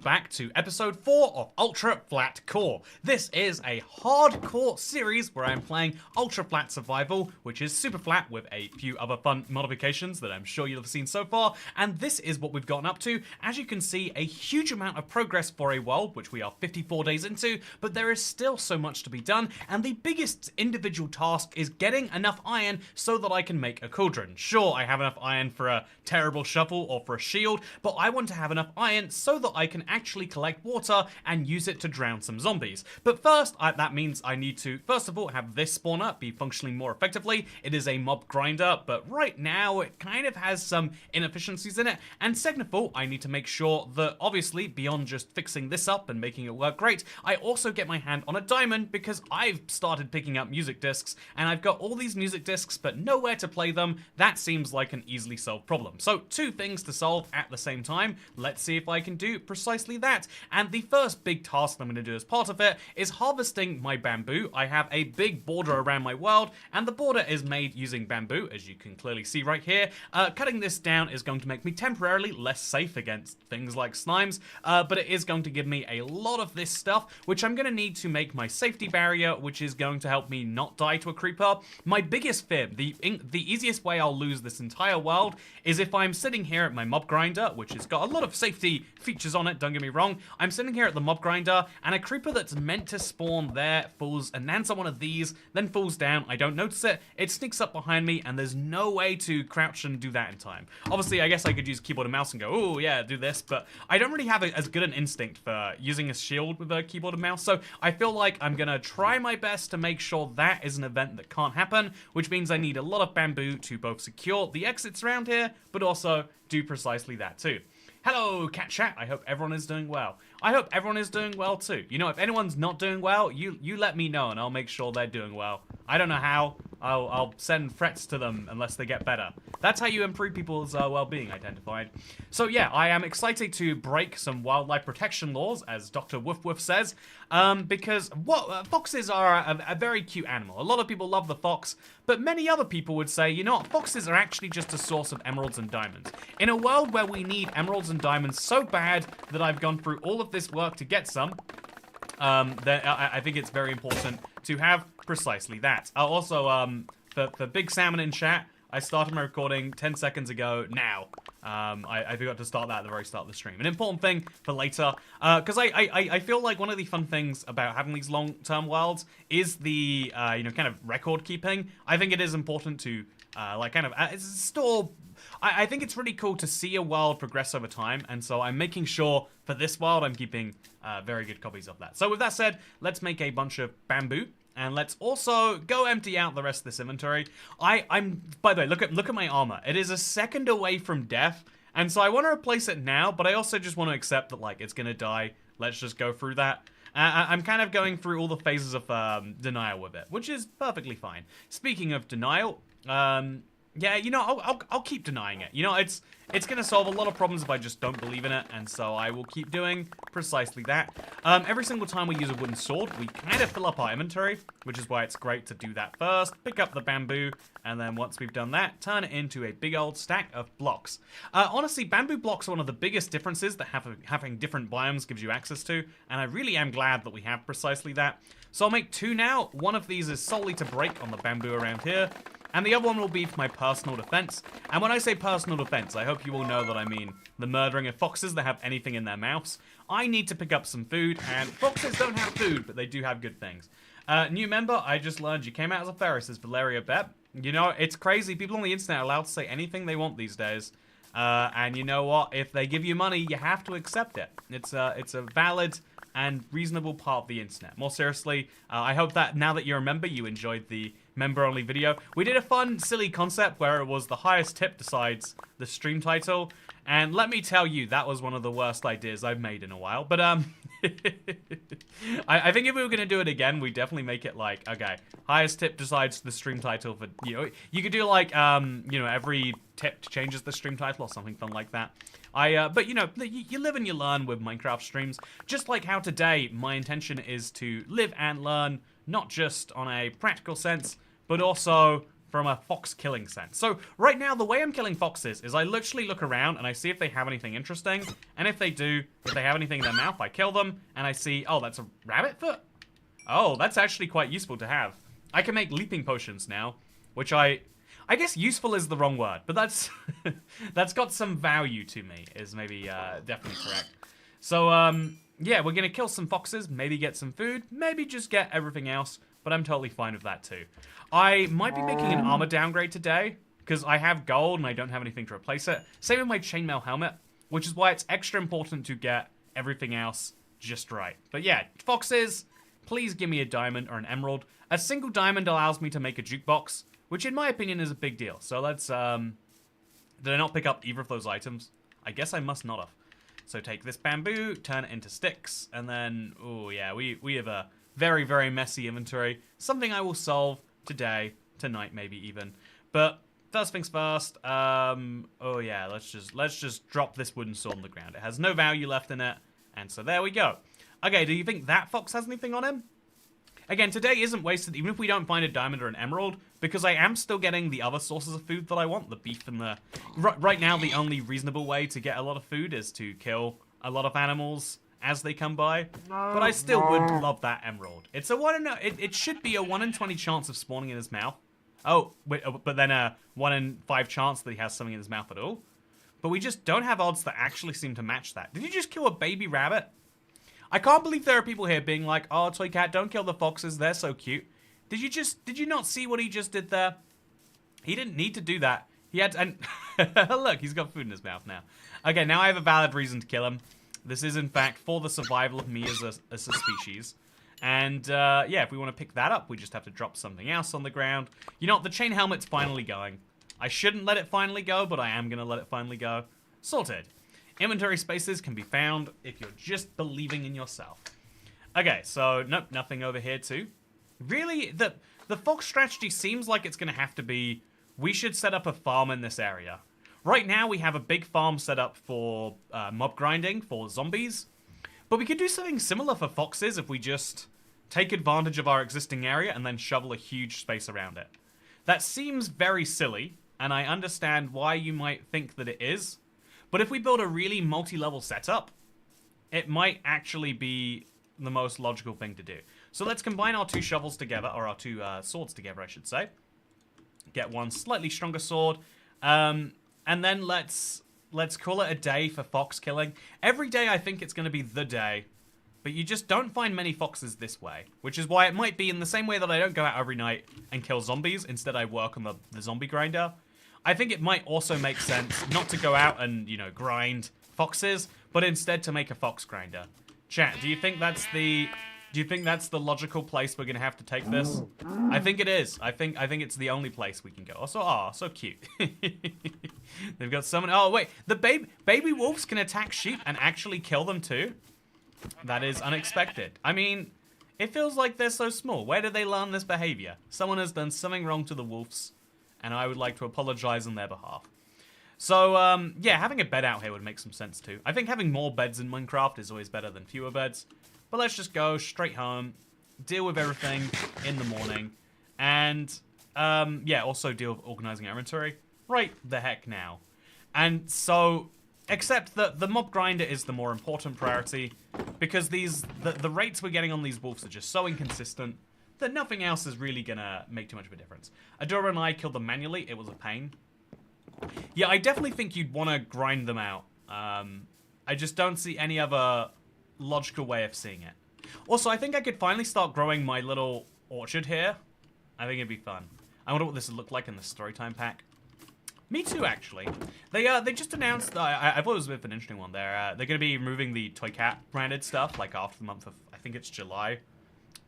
Back to episode 4 of Ultra Flat Core. This is a hardcore series where I'm playing Ultra Flat Survival, which is super flat with a few other fun modifications that I'm sure you'll have seen so far, and this is what we've gotten up to. As you can see, a huge amount of progress for a world, which we are 54 days into, but there is still so much to be done, and the biggest individual task is getting enough iron so that I can make a cauldron. Sure, I have enough iron for a terrible shovel or for a shield, but I want to have enough iron so that I can actually collect water and use it to drown some zombies. But first, that means I need to, first of all, have this spawner be functioning more effectively. It is a mob grinder, but right now it kind of has some inefficiencies in it. And second of all, I need to make sure that, obviously, beyond just fixing this up and making it work great, I also get my hand on a diamond because I've started picking up music discs and I've got all these music discs but nowhere to play them. That seems like an easily solved problem. So two things to solve at the same time. Let's see if I can do precisely that. And the first big task I'm going to do as part of it is harvesting my bamboo. I have a big border around my world, and the border is made using bamboo, as you can clearly see right here. Cutting this down is going to make me temporarily less safe against things like slimes, but it is going to give me a lot of this stuff, which I'm going to need to make my safety barrier, which is going to help me not die to a creeper. My biggest fear, the easiest way I'll lose this entire world, is if I'm sitting here at my mob grinder, which has got a lot of safety features on it, don't get me wrong. I'm sitting here at the mob grinder, and a creeper that's meant to spawn there falls and lands on one of these, then falls down. I don't notice it. It sneaks up behind me, and there's no way to crouch and do that in time. Obviously, I guess I could use keyboard and mouse and go, oh yeah, do this, but I don't really have as good an instinct for using a shield with a keyboard and mouse, so I feel like I'm gonna try my best to make sure that is an event that can't happen, which means I need a lot of bamboo to both secure the exits around here, but also do precisely that too. Hello, Cat Chat. I hope everyone is doing well. I hope everyone is doing well too. You know, if anyone's not doing well, you let me know and I'll make sure they're doing well. I don't know how. I'll send threats to them unless they get better. That's how you improve people's well-being, I tend to find. So yeah, I am excited to break some wildlife protection laws, as Dr. Woof Woof says, because foxes are a very cute animal. A lot of people love the fox, but many other people would say, you know what, foxes are actually just a source of emeralds and diamonds. In a world where we need emeralds and diamonds so bad that I've gone through all of this work to get some, I think it's very important to have precisely that. Also, for Big Salmon in chat, I started my recording 10 seconds ago now. I forgot to start that at the very start of the stream. An important thing for later, because I feel like one of the fun things about having these long-term worlds is the, you know, kind of record keeping. I think it is important to, like, kind of store... I think it's really cool to see a world progress over time, and so I'm making sure for this world I'm keeping very good copies of that. So with that said, let's make a bunch of bamboo, and let's also go empty out the rest of this inventory. I'm by the way, look at my armor. It is a second away from death, and so I want to replace it now, but I also just want to accept that, like, it's gonna die. Let's just go through that. I'm kind of going through all the phases of denial with it, which is perfectly fine. Speaking of denial, yeah, you know, I'll keep denying it. You know, it's gonna solve a lot of problems if I just don't believe in it, and so I will keep doing precisely that. Every single time we use a wooden sword, we kind of fill up our inventory, which is why it's great to do that first. Pick up the bamboo, and then once we've done that, turn it into a big old stack of blocks. Honestly, bamboo blocks are one of the biggest differences that having different biomes gives you access to, and I really am glad that we have precisely that. So I'll make two now. One of these is solely to break on the bamboo around here, and the other one will be for my personal defense. And when I say personal defense, I hope you all know that I mean the murdering of foxes that have anything in their mouths. I need to pick up some food, and foxes don't have food, but they do have good things. New member, I just learned you came out as a ferret, says Valeria Bep. You know, it's crazy. People on the internet are allowed to say anything they want these days. And you know what? If they give you money, you have to accept it. It's a valid and reasonable part of the internet. More seriously, I hope that now that you're a member, you enjoyed the member-only video. We did a fun, silly concept where it was the highest tip decides the stream title, and let me tell you, that was one of the worst ideas I've made in a while. But I think if we were gonna do it again, we definitely make it like, okay, highest tip decides the stream title for, you know, you could do like, you know, every tip changes the stream title or something fun like that. But you know, you live and you learn with Minecraft streams, just like how today my intention is to live and learn, not just on a practical sense, but also from a fox killing sense. So right now, the way I'm killing foxes is I literally look around and I see if they have anything interesting. And if they do, if they have anything in their mouth, I kill them. And I see, oh, that's a rabbit foot? Oh, that's actually quite useful to have. I can make leaping potions now, which I guess useful is the wrong word, but that's that's got some value to me, is maybe definitely correct. So, yeah, we're gonna kill some foxes, maybe get some food, maybe just get everything else, but I'm totally fine with that too. I might be making an armor downgrade today, because I have gold and I don't have anything to replace it. Same with my chainmail helmet, which is why it's extra important to get everything else just right. But yeah, foxes, please give me a diamond or an emerald. A single diamond allows me to make a jukebox, which in my opinion is a big deal. So let's, did I not pick up either of those items? I guess I must not have. So take this bamboo, turn it into sticks, and then, oh yeah, we have a very, very messy inventory. Something I will solve today, tonight maybe even. But first things first, oh yeah, let's just drop this wooden sword on the ground. It has no value left in it, and so there we go. Okay, do you think that fox has anything on him? Again, today isn't wasted, even if we don't find a diamond or an emerald, because I am still getting the other sources of food that I want, the beef and the... Right now, the only reasonable way to get a lot of food is to kill a lot of animals as they come by, but I still would love that emerald. It's a 1 in... It should be a 1 in 20 chance of spawning in his mouth. Oh, wait, but then a 1 in 5 chance that he has something in his mouth at all. But we just don't have odds that actually seem to match that. Did you just kill a baby rabbit? I can't believe there are people here being like, oh, Toy Cat, don't kill the foxes, they're so cute. Did you not see what he just did there? He didn't need to do that. He had to, and look, he's got food in his mouth now. Okay, now I have a valid reason to kill him. This is, in fact, for the survival of me as a species. And, yeah, if we want to pick that up, we just have to drop something else on the ground. You know what, the chain helmet's finally going. I shouldn't let it finally go, but I am going to let it finally go. Sorted. Inventory spaces can be found if you're just believing in yourself. Okay, so, nope, nothing over here too. Really, the fox strategy seems like it's going to have to be, we should set up a farm in this area. Right now, we have a big farm set up for mob grinding, for zombies. But we could do something similar for foxes if we just take advantage of our existing area and then shovel a huge space around it. That seems very silly, and I understand why you might think that it is. But if we build a really multi-level setup, it might actually be the most logical thing to do. So let's combine our 2 shovels together, or our 2 swords together, I should say. Get one slightly stronger sword, and then let's call it a day for fox killing. Every day I think it's going to be the day, but you just don't find many foxes this way, which is why it might be in the same way that I don't go out every night and kill zombies. Instead, I work on the zombie grinder. I think it might also make sense not to go out and, you know, grind foxes, but instead to make a fox grinder. Chat, do you think that's the logical place we're gonna have to take this? I think it is. I think it's the only place we can go. Also, oh, so cute. They've got someone. Oh wait, the baby wolves can attack sheep and actually kill them too. That is unexpected. I mean, it feels like they're so small. Where did they learn this behavior? Someone has done something wrong to the wolves, and I would like to apologize on their behalf. So, yeah, having a bed out here would make some sense too. I think having more beds in Minecraft is always better than fewer beds. But let's just go straight home, deal with everything in the morning, and, yeah, also deal with organizing our inventory right the heck now. And so, except that the mob grinder is the more important priority, because the rates we're getting on these wolves are just so inconsistent that nothing else is really gonna make too much of a difference. Adora and I killed them manually. It was a pain. Yeah, I definitely think you'd want to grind them out. I just don't see any other logical way of seeing it. Also, I think I could finally start growing my little orchard here. I think it'd be fun. I wonder what this would look like in the Storytime pack. Me too, actually. They just announced, I thought it was a bit of an interesting one. They're going to be removing the Toy Cat branded stuff, like after the month of, I think it's July.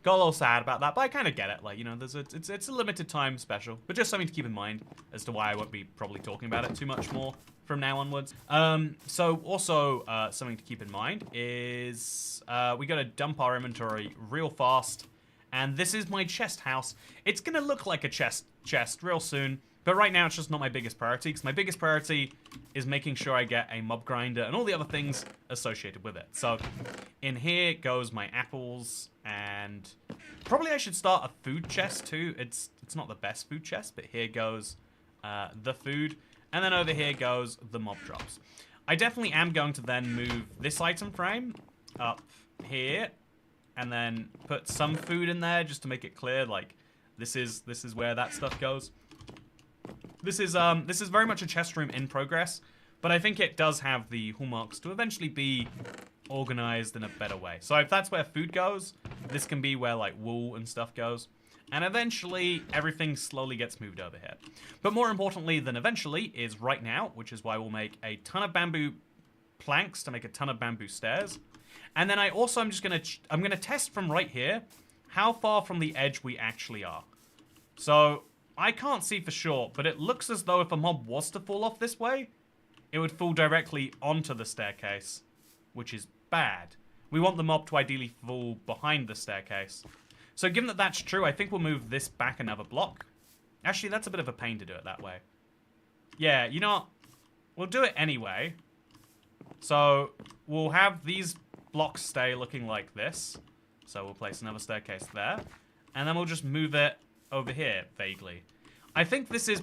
Got a little sad about that, but I kind of get it. Like, you know, it's a limited time special, but just something to keep in mind as to why I won't be probably talking about it too much more from now onwards. So also something to keep in mind is we got to dump our inventory real fast, and this is my chest house. It's gonna look like a chest real soon, but right now it's just not my biggest priority, because my biggest priority is making sure I get a mob grinder and all the other things associated with it. So in here goes my apples and Probably I should start a food chest too. It's not the best food chest, but here goes the food. And then over here goes the mob drops. I definitely am going to then move this item frame up here. And then put some food in there just to make it clear, like, this is where that stuff goes. This is very much a chest room in progress, but I think it does have the hallmarks to eventually be organized in a better way. So if that's where food goes, this can be where like wool and stuff goes. And eventually everything slowly gets moved over here. But more importantly than eventually is right now, which is why we'll make a ton of bamboo planks to make a ton of bamboo stairs. And then I'm gonna test from right here how far from the edge we actually are. So I can't see for sure, but it looks as though if a mob was to fall off this way, it would fall directly onto the staircase, which is bad. We want the mob to ideally fall behind the staircase. So given that that's true, I think we'll move this back another block. Actually, that's a bit of a pain to do it that way. Yeah, you know what? We'll do it anyway. So we'll have these blocks stay looking like this. So we'll place another staircase there. And then we'll just move it over here, vaguely. I think this is...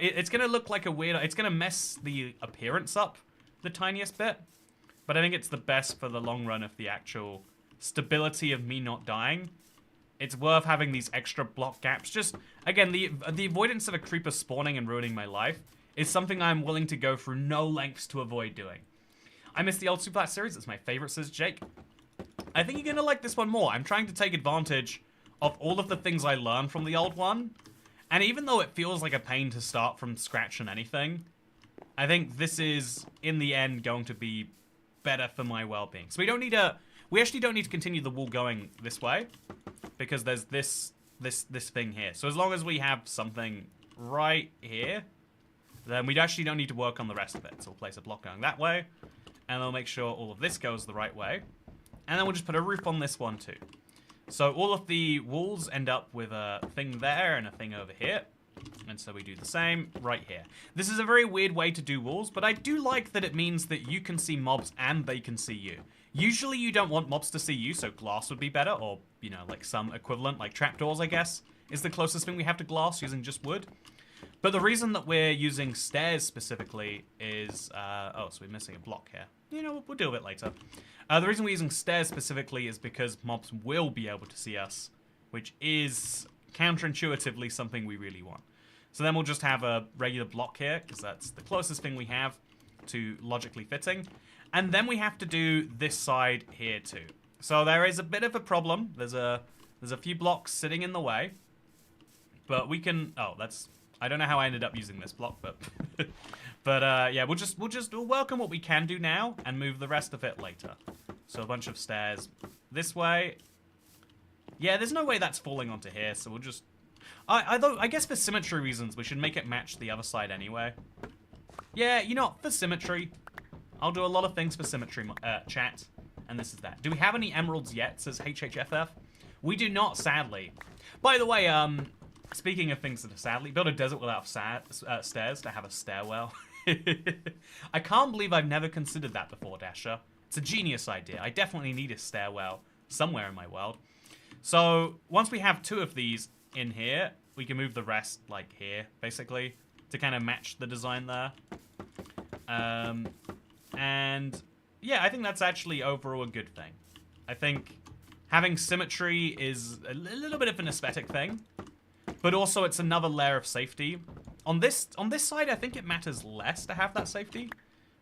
it's going to look like a weird... It's going to mess the appearance up the tiniest bit. But I think it's the best for the long run of the actual stability of me not dying. It's worth having these extra block gaps. Just, again, the avoidance of a creeper spawning and ruining my life is something I'm willing to go through no lengths to avoid doing. I miss the old Super Flat series. It's my favorite, says Jake. I think you're going to like this one more. I'm trying to take advantage of all of the things I learned from the old one. And even though it feels like a pain to start from scratch on anything, I think this is, in the end, going to be better for my well-being. So we actually don't need to continue the wool going this way, because there's this thing here. So as long as we have something right here, then we actually don't need to work on the rest of it. So we'll place a block going that way, and we'll make sure all of this goes the right way. And then we'll just put a roof on this one too. So all of the walls end up with a thing there and a thing over here. And so we do the same right here. This is a very weird way to do walls, but I do like that it means that you can see mobs and they can see you. Usually you don't want mobs to see you, so glass would be better, or, you know, like some equivalent, like trapdoors, I guess, is the closest thing we have to glass using just wood. But the reason that we're using stairs specifically is, oh, so we're missing a block here. You know, we'll deal with it later. The reason we're using stairs specifically is because mobs will be able to see us, which is counterintuitively something we really want. So then we'll just have a regular block here, because that's the closest thing we have to logically fitting. And then we have to do this side here too. So there is a bit of a problem. There's a few blocks sitting in the way. But we can... Oh, that's... I don't know how I ended up using this block, but... but, yeah, we'll welcome what we can do now and move the rest of it later. So a bunch of stairs this way. Yeah, there's no way that's falling onto here, so we'll just... I guess for symmetry reasons, we should make it match the other side anyway. Yeah, you know what? For symmetry, I'll do a lot of things for symmetry, chat. And this is that. Do we have any emeralds yet, says HHFF? We do not, sadly. By the way, speaking of things that are sadly, build a desert without stairs to have a stairwell. I can't believe I've never considered that before, Dasher. It's a genius idea. I definitely need a stairwell somewhere in my world. So, once we have 2 of these in here, we can move the rest, like, here, basically, to kind of match the design there. And, yeah, I think that's actually overall a good thing. I think having symmetry is a little bit of an aesthetic thing, but also it's another layer of safety. On this side, I think it matters less to have that safety,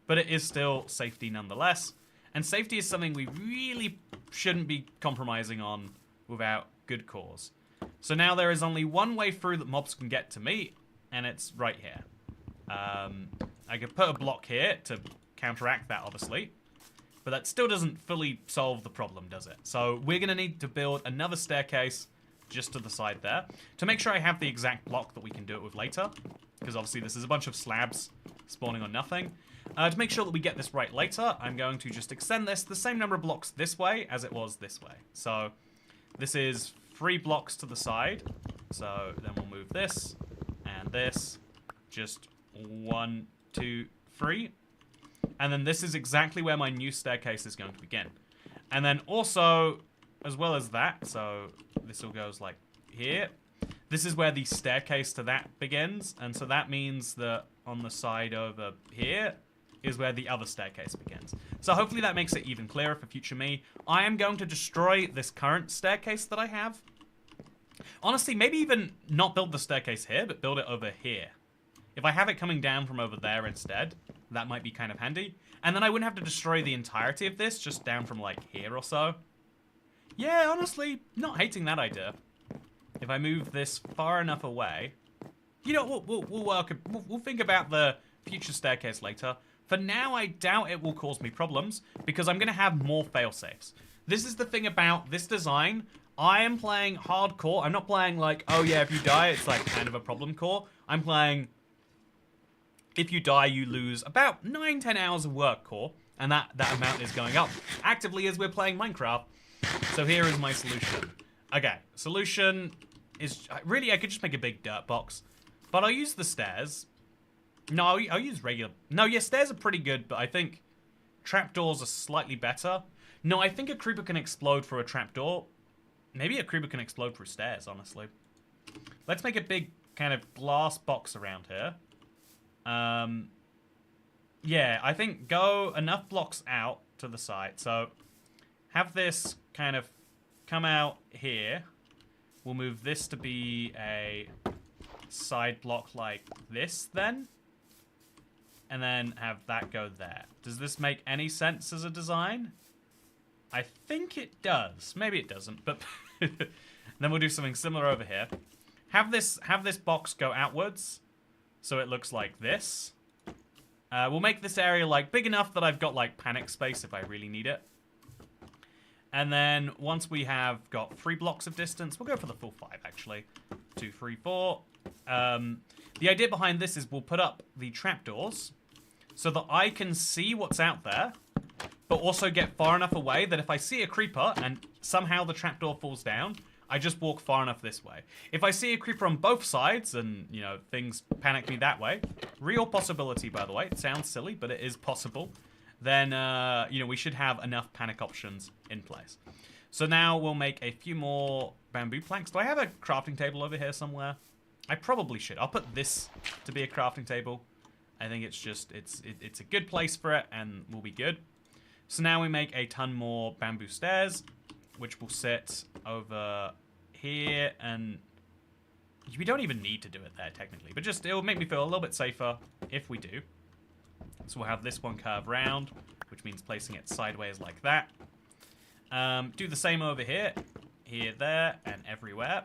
but it is still safety nonetheless. And safety is something we really shouldn't be compromising on without good cause. So now there is only one way through that mobs can get to me, and it's right here. I could put a block here to counteract that, obviously, but that still doesn't fully solve the problem, does it? So we're going to need to build another staircase just to the side there to make sure I have the exact block that we can do it with later, because obviously this is a bunch of slabs spawning on nothing. To make sure that we get this right later, I'm going to just extend this the same number of blocks this way as it was this way. So this is 3 blocks to the side. So then we'll move this and this. Just 1, 2, 3. And then this is exactly where my new staircase is going to begin. And then also, as well as that, so this all goes like here. This is where the staircase to that begins, and so that means that on the side over here is where the other staircase begins. So hopefully that makes it even clearer for future me. I am going to destroy this current staircase that I have. Honestly, maybe even not build the staircase here, but build it over here. If I have it coming down from over there instead, that might be kind of handy. And then I wouldn't have to destroy the entirety of this, just down from like here or so. Yeah, honestly, not hating that idea. If I move this far enough away, you know, we'll think about the future staircase later. For now, I doubt it will cause me problems because I'm going to have more failsafes. This is the thing about this design. I am playing hardcore. I'm not playing like, oh yeah, if you die, it's like kind of a problem core. I'm playing, if you die, you lose about 9-10 hours of work core, and that amount is going up actively as we're playing Minecraft. So here is my solution. Okay, solution is, really, I could just make a big dirt box, but I'll use the stairs. No, I'll use regular, no, yeah, stairs are pretty good, but I think trapdoors are slightly better. No, I think a creeper can explode through a trapdoor. Maybe a creeper can explode through stairs, honestly. Let's make a big kind of glass box around here. Yeah, I think go enough blocks out to the side. So have this kind of come out here. We'll move this to be a side block like this then. And then have that go there. Does this make any sense as a design? I think it does. Maybe it doesn't, but then we'll do something similar over here. Have this box go outwards, so it looks like this. We'll make this area like big enough that I've got like panic space if I really need it. And then once we have got 3 blocks of distance, we'll go for the full 5 actually. 2, 3, 4. The idea behind this is we'll put up the trapdoors so that I can see what's out there, but also get far enough away that if I see a creeper and somehow the trapdoor falls down, I just walk far enough this way. If I see a creeper on both sides and, you know, things panic me that way, real possibility, by the way, it sounds silly, but it is possible, then, you know, we should have enough panic options in place. So now we'll make a few more bamboo planks. Do I have a crafting table over here somewhere? I probably should. I'll put this to be a crafting table. I think it's just, it's a good place for it and we'll be good. So now we make a ton more bamboo stairs, which will sit over here, and we don't even need to do it there technically, but just it'll make me feel a little bit safer if we do. So we'll have this one curve round, which means placing it sideways like that. Do the same over here, there, and everywhere.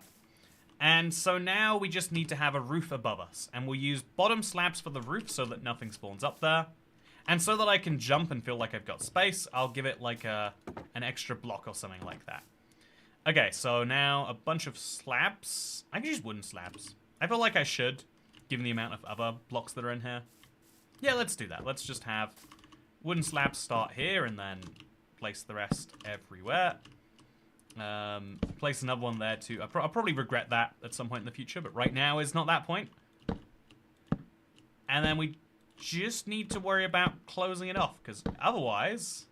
And so now we just need to have a roof above us, and we'll use bottom slabs for the roof so that nothing spawns up there. And so that I can jump and feel like I've got space, I'll give it like an extra block or something like that. Okay, so now a bunch of slabs. I can use wooden slabs. I feel like I should, given the amount of other blocks that are in here. Yeah, let's do that. Let's just have wooden slabs start here and then place the rest everywhere. Place another one there too. I'll probably regret that at some point in the future, but right now is not that point. And then we just need to worry about closing it off, because otherwise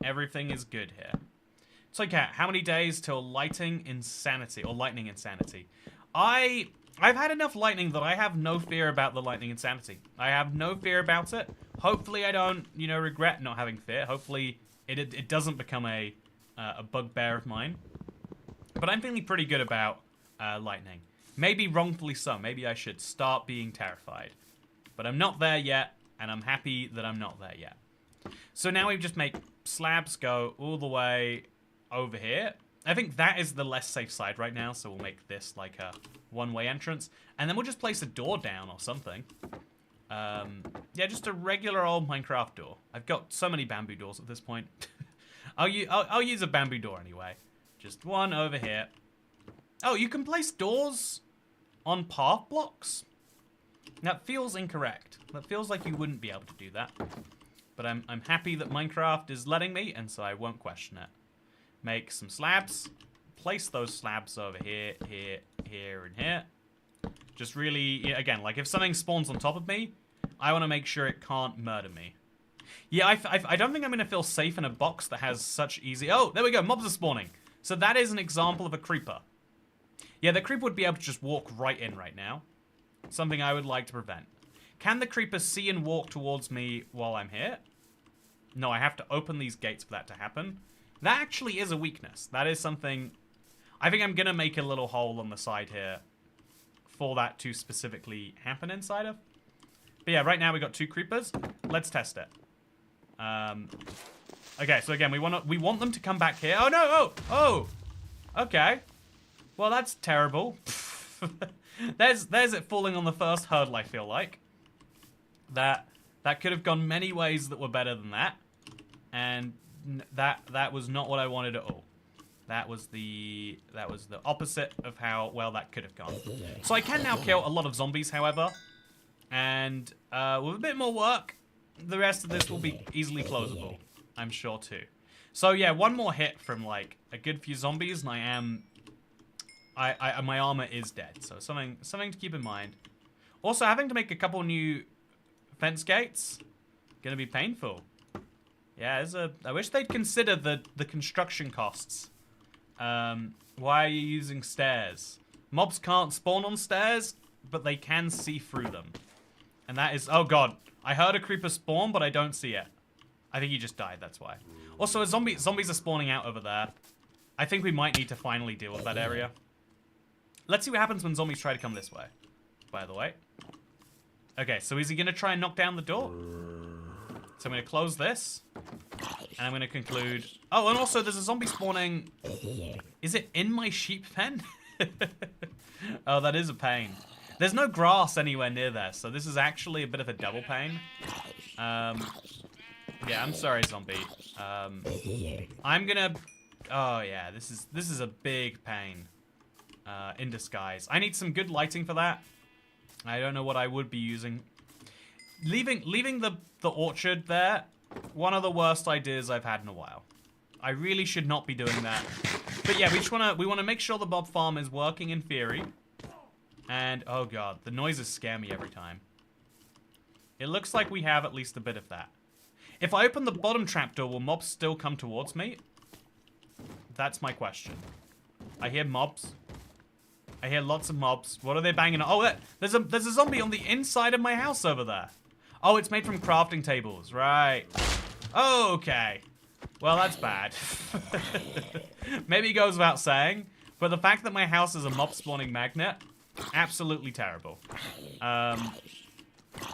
everything is good here. So Kat, how many days till lightning insanity? I've had enough lightning that I have no fear about the lightning insanity. I have no fear about it. Hopefully I don't, you know, regret not having fear. Hopefully it doesn't become a bugbear of mine. But I'm feeling pretty good about lightning. Maybe wrongfully so. Maybe I should start being terrified. But I'm not there yet, and I'm happy that I'm not there yet. So now we just make slabs go all the way over here. I think that is the less safe side right now, so we'll make this like a one-way entrance. And then we'll just place a door down or something. Yeah, just a regular old Minecraft door. I've got so many bamboo doors at this point. I'll use a bamboo door anyway. Just one over here. Oh, you can place doors on path blocks? That feels incorrect. That feels like you wouldn't be able to do that. But I'm happy that Minecraft is letting me, and so I won't question it. Make some slabs. Place those slabs over here, here, here, and here. Just really, again, like if something spawns on top of me, I want to make sure it can't murder me. Yeah, I don't think I'm going to feel safe in a box that has such easy... Oh, there we go. Mobs are spawning. So that is an example of a creeper. Yeah, the creeper would be able to just walk right in right now. Something I would like to prevent. Can the creeper see and walk towards me while I'm here? No, I have to open these gates for that to happen. That actually is a weakness. That is something... I think I'm going to make a little hole on the side here for that to specifically happen inside of. But yeah, right now we got 2 creepers. Let's test it. Okay, so again, we want them to come back here. Oh, no! Oh! Okay. Well, that's terrible. there's it falling on the first hurdle, I feel like. That could have gone many ways that were better than that. And that was not what I wanted at all. That was the opposite of how well that could have gone. So I can now kill a lot of zombies, however. And with a bit more work, the rest of this will be easily closable. I'm sure too. So yeah, one more hit from like a good few zombies, and my armor is dead. So something to keep in mind. Also, having to make a couple new fence gates, gonna be painful. Yeah, I wish they'd consider the construction costs. Why are you using stairs? Mobs can't spawn on stairs, but they can see through them. And that is... Oh, God. I heard a creeper spawn, but I don't see it. I think he just died, that's why. Also, zombies are spawning out over there. I think we might need to finally deal with that area. Let's see what happens when zombies try to come this way, by the way. Okay, so is he going to try and knock down the door? So I'm going to close this. And I'm going to conclude... Oh, and also there's a zombie spawning... Is it in my sheep pen? Oh, that is a pain. There's no grass anywhere near there, so this is actually a bit of a double pain. Yeah, I'm sorry, zombie. I'm going to... Oh, yeah, this is a big pain. In disguise. I need some good lighting for that. I don't know what I would be using. Leaving the orchard there, one of the worst ideas I've had in a while. I really should not be doing that. But yeah, we want to make sure the mob farm is working in theory. And oh god, the noises scare me every time. It looks like we have at least a bit of that. If I open the bottom trapdoor, will mobs still come towards me? That's my question. I hear mobs. I hear lots of mobs. What are they banging on? Oh, there's a zombie on the inside of my house over there. Oh, it's made from crafting tables. Right. Okay. Well, that's bad. Maybe it goes without saying, but the fact that my house is a mob spawning magnet, absolutely terrible.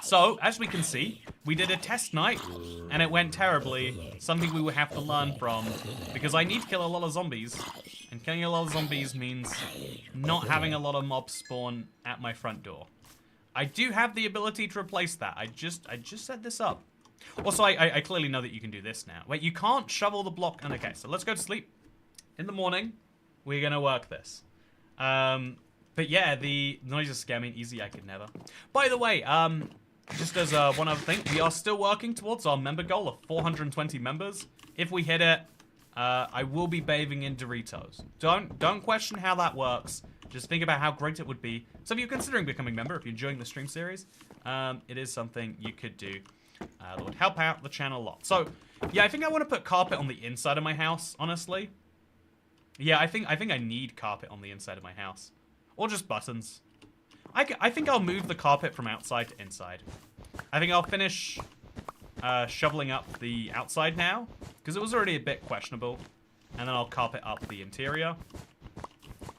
So, as we can see, we did a test night, and it went terribly. Something we will have to learn from, because I need to kill a lot of zombies, and killing a lot of zombies means not having a lot of mobs spawn at my front door. I do have the ability to replace that. I just set this up. Also, I clearly know that you can do this now. Wait, you can't shovel the block. And okay, so let's go to sleep. In the morning, we're gonna work this. But yeah, the noises scare me. Easy, I could never. By the way, just as one other thing, we are still working towards our member goal of 420 members. If we hit it, I will be bathing in Doritos. Don't question how that works. Just think about how great it would be. So if you're considering becoming a member, if you're enjoying the stream series, it is something you could do. That would help out the channel a lot. So, yeah, I think I want to put carpet on the inside of my house, honestly. Yeah, I think I need carpet on the inside of my house. Or just buttons. I think I'll move the carpet from outside to inside. I think I'll finish shoveling up the outside now, because it was already a bit questionable. And then I'll carpet up the interior.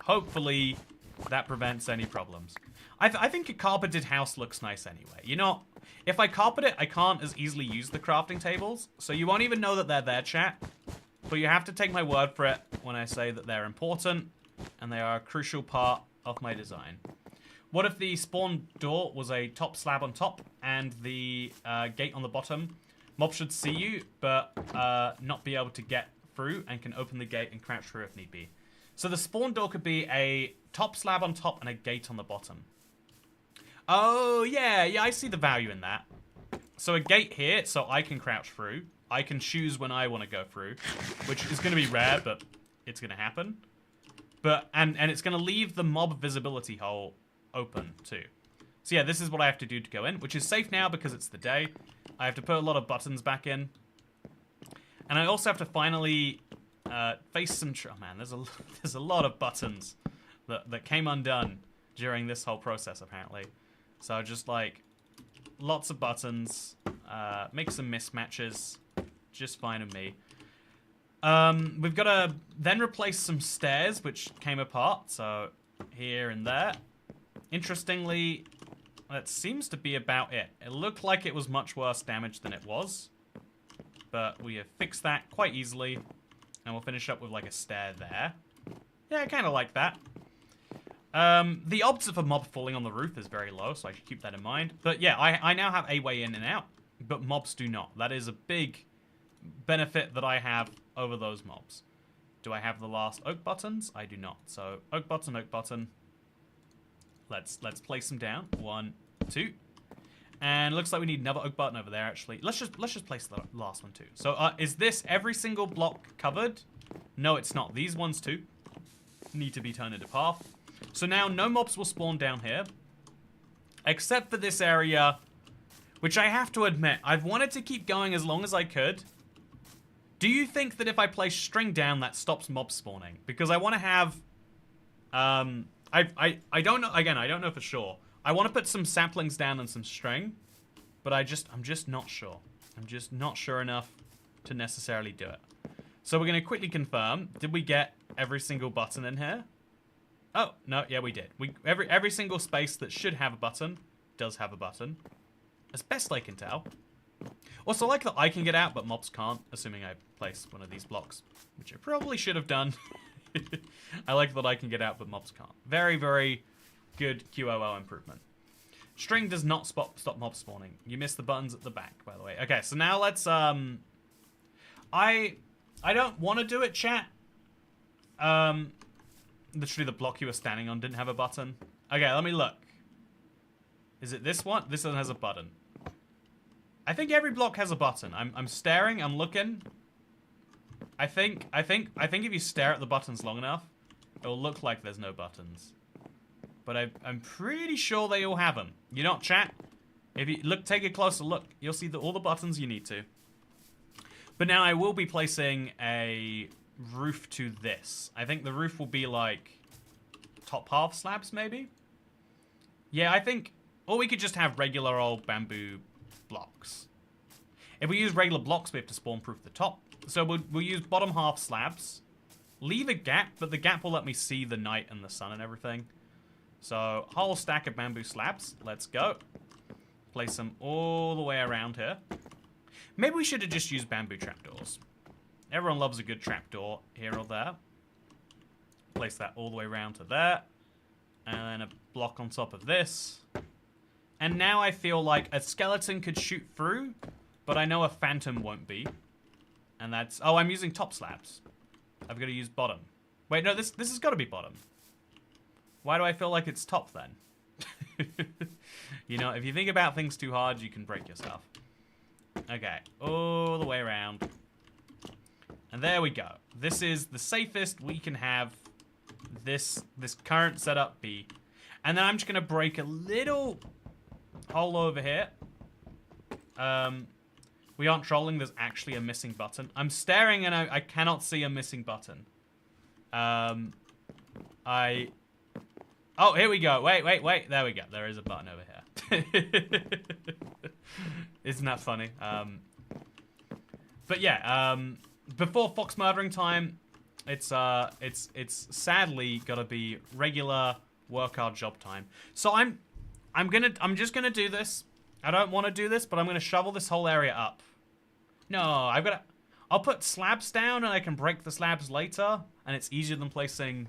Hopefully, that prevents any problems. I think a carpeted house looks nice anyway. You know, if I carpet it, I can't as easily use the crafting tables. So you won't even know that they're there, chat. But you have to take my word for it when I say that they're important. And they are a crucial part of my design. What if the spawn door was a top slab on top and the gate on the bottom? Mob should see you, but not be able to get through and can open the gate and crouch through if need be. So the spawn door could be a top slab on top and a gate on the bottom. Oh, yeah, I see the value in that. So a gate here, so I can crouch through. I can choose when I want to go through, which is going to be rare, but it's going to happen. But and it's going to leave the mob visibility hole open too. So yeah, this is what I have to do to go in, which is safe now because it's the day. I have to put a lot of buttons back in. And I also have to finally face some... Oh man, there's a lot of buttons. that came undone during this whole process, apparently. So just like lots of buttons, make some mismatches, just fine with me. We've got to then replace some stairs, which came apart, so here and there. Interestingly, that seems to be about it. It looked like it was much worse damage than it was, but we have fixed that quite easily, and we'll finish up with like a stair there. Yeah, I kind of like that. The odds of a mob falling on the roof is very low, so I should keep that in mind. But yeah, I now have a way in and out, but mobs do not. That is a big benefit that I have over those mobs. Do I have the last oak buttons? I do not. So oak button, oak button. Let's place them down. 1, 2. And it looks like we need another oak button over there, actually. Let's just place the last one too. So is this every single block covered? No, it's not. These ones too need to be turned into path. So now no mobs will spawn down here, except for this area, which I have to admit, I've wanted to keep going as long as I could. Do you think that if I place string down, that stops mob spawning? Because I want to have, I don't know, again, I don't know for sure. I want to put some saplings down and some string, but I'm just not sure. I'm just not sure enough to necessarily do it. So we're going to quickly confirm, did we get every single button in here? Oh, no, yeah, we did. Every single space that should have a button does have a button, as best I can tell. Also, I like that I can get out, but mobs can't, assuming I place one of these blocks, which I probably should have done. I like that I can get out, but mobs can't. Very, very good QOL improvement. String does not stop mob spawning. You missed the buttons at the back, by the way. Okay, so now let's, I don't want to do it, chat. Literally the block you were standing on didn't have a button. Okay, let me look. Is it this one? This one has a button. I think every block has a button. I'm staring, I'm looking. I think if you stare at the buttons long enough, it'll look like there's no buttons. But I'm pretty sure they all have them. You know what, chat? If you take a closer look, you'll see all the buttons you need to. But now I will be placing a roof to this. I think the roof will be like top half slabs, maybe? Yeah, I think... Or we could just have regular old bamboo blocks. If we use regular blocks, we have to spawn-proof the top. So we'll use bottom half slabs. Leave a gap, but the gap will let me see the night and the sun and everything. So, whole stack of bamboo slabs. Let's go. Place them all the way around here. Maybe we should have just used bamboo trapdoors. Everyone loves a good trapdoor here or there. Place that all the way around to there. And then a block on top of this. And now I feel like a skeleton could shoot through, but I know a phantom won't be. And that's... Oh, I'm using top slabs. I've got to use bottom. Wait, no, this has got to be bottom. Why do I feel like it's top then? You know, if you think about things too hard, you can break yourself. Okay, all the way around. And there we go. This is the safest we can have this current setup be. And then I'm just going to break a little hole over here. We aren't trolling. There's actually a missing button. I'm staring and I cannot see a missing button. Oh, here we go. Wait. There we go. There is a button over here. Isn't that funny? But yeah, before fox murdering time, it's sadly gotta be regular work hard job time. So I'm just gonna do this. I don't want to do this, but I'm gonna shovel this whole area up. No, I'll put slabs down and I can break the slabs later, and it's easier than placing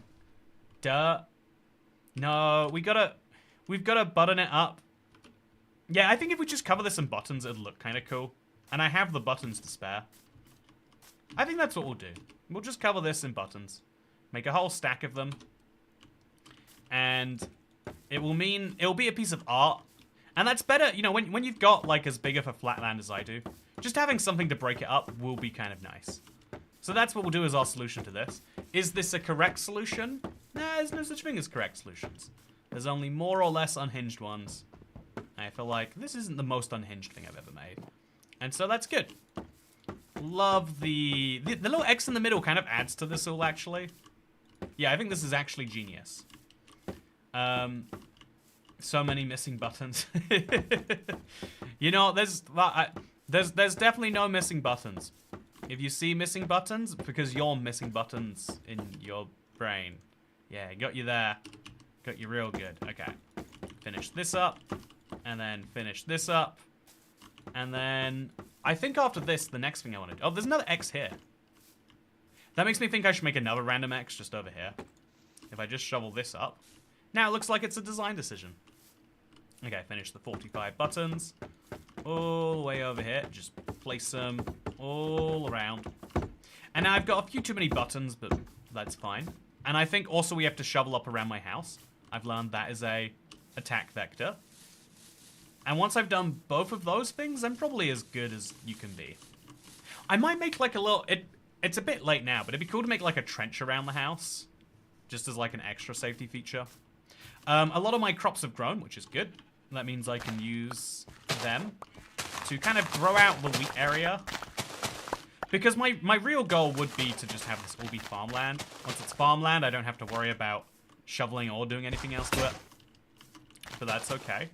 dirt. No, we've got to button it up. Yeah, I think if we just cover this in buttons, it'll look kind of cool. And I have the buttons to spare. I think that's what we'll do. We'll just cover this in buttons. Make a whole stack of them. And it'll be a piece of art. And that's better, you know, when you've got like as big of a flatland as I do, just having something to break it up will be kind of nice. So that's what we'll do as our solution to this. Is this a correct solution? Nah, there's no such thing as correct solutions. There's only more or less unhinged ones. I feel like this isn't the most unhinged thing I've ever made. And so that's good. Love the little X in the middle kind of adds to this all, actually. Yeah, I think this is actually genius. So many missing buttons. You know, there's definitely no missing buttons. If you see missing buttons, because you're missing buttons in your brain. Yeah, got you there. Got you real good. Okay. Finish this up. And then finish this up. And then I think after this, the next thing I want to do... Oh, there's another X here. That makes me think I should make another random X just over here. If I just shovel this up. Now it looks like it's a design decision. Okay, finish the 45 buttons. All the way over here. Just place them all around. And now I've got a few too many buttons, but that's fine. And I think also we have to shovel up around my house. I've learned that is a attack vector. And once I've done both of those things, I'm probably as good as you can be. I might make like a little... It's a bit late now, but it'd be cool to make like a trench around the house. Just as like an extra safety feature. A lot of my crops have grown, which is good. That means I can use them to kind of grow out the wheat area. Because my real goal would be to just have this all be farmland. Once it's farmland, I don't have to worry about shoveling or doing anything else to it. But that's okay.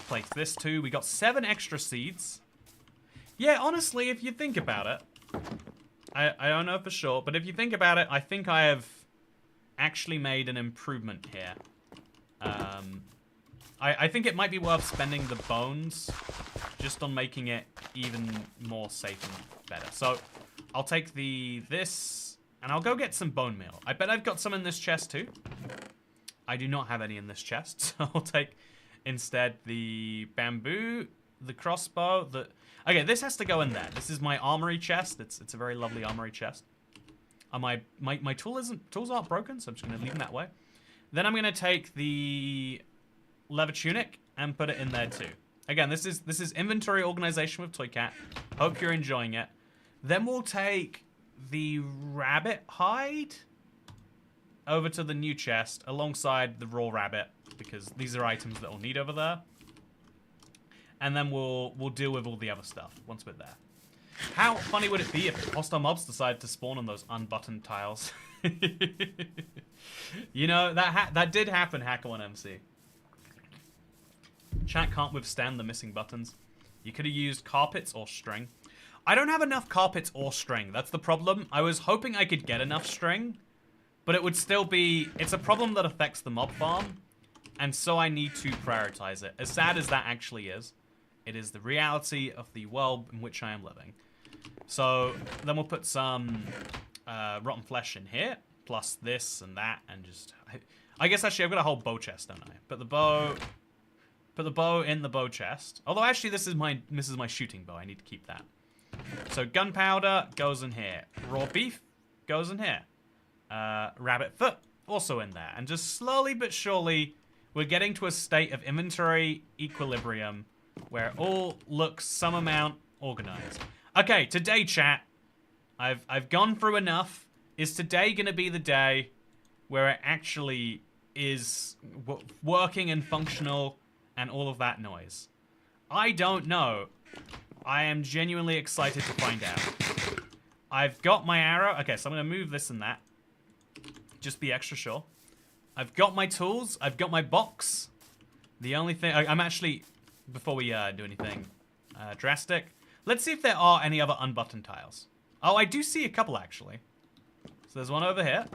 Place this too. We got 7 extra seeds. Yeah, honestly, if you think about it, I don't know for sure, but if you think about it, I think I have actually made an improvement here. I think it might be worth spending the bones just on making it even more safe and better. So I'll take this and I'll go get some bone meal. I bet I've got some in this chest too. I do not have any in this chest, so I'll take instead the bamboo, the crossbow, okay, this has to go in there. This is my armory chest. It's a very lovely armory chest. My tools aren't broken, so I'm just gonna leave them that way. Then I'm gonna take the leather tunic and put it in there too. Again, this is inventory organization with Toycat. Hope you're enjoying it. Then we'll take the rabbit hide over to the new chest alongside the raw rabbit, because these are items that we'll need over there. And then we'll deal with all the other stuff once we're there. How funny would it be if hostile mobs decided to spawn on those unbuttoned tiles? You know, that did happen, Hacker1MC. Chat can't withstand the missing buttons. You could have used carpets or string. I don't have enough carpets or string. That's the problem. I was hoping I could get enough string, but it would still be... It's a problem that affects the mob farm, and so I need to prioritize it. As sad as that actually is, it is the reality of the world in which I am living. So then we'll put some rotten flesh in here, plus this and that, and just... I guess actually I've got a whole bow chest, don't I? Put the bow in the bow chest. Although actually this is my shooting bow. I need to keep that. So gunpowder goes in here. Raw beef goes in here. Rabbit foot also in there. And just slowly but surely we're getting to a state of inventory equilibrium where it all looks some amount organized. Okay, today, chat, I've gone through enough. Is today gonna be the day where it actually is working and functional and all of that noise? I don't know. I am genuinely excited to find out. I've got my arrow. Okay, so I'm gonna move this and that. Just be extra sure. I've got my tools. I've got my box. The only thing... I'm actually... Before we do anything drastic, let's see if there are any other unbuttoned tiles. Oh, I do see a couple, actually. So there's one over here.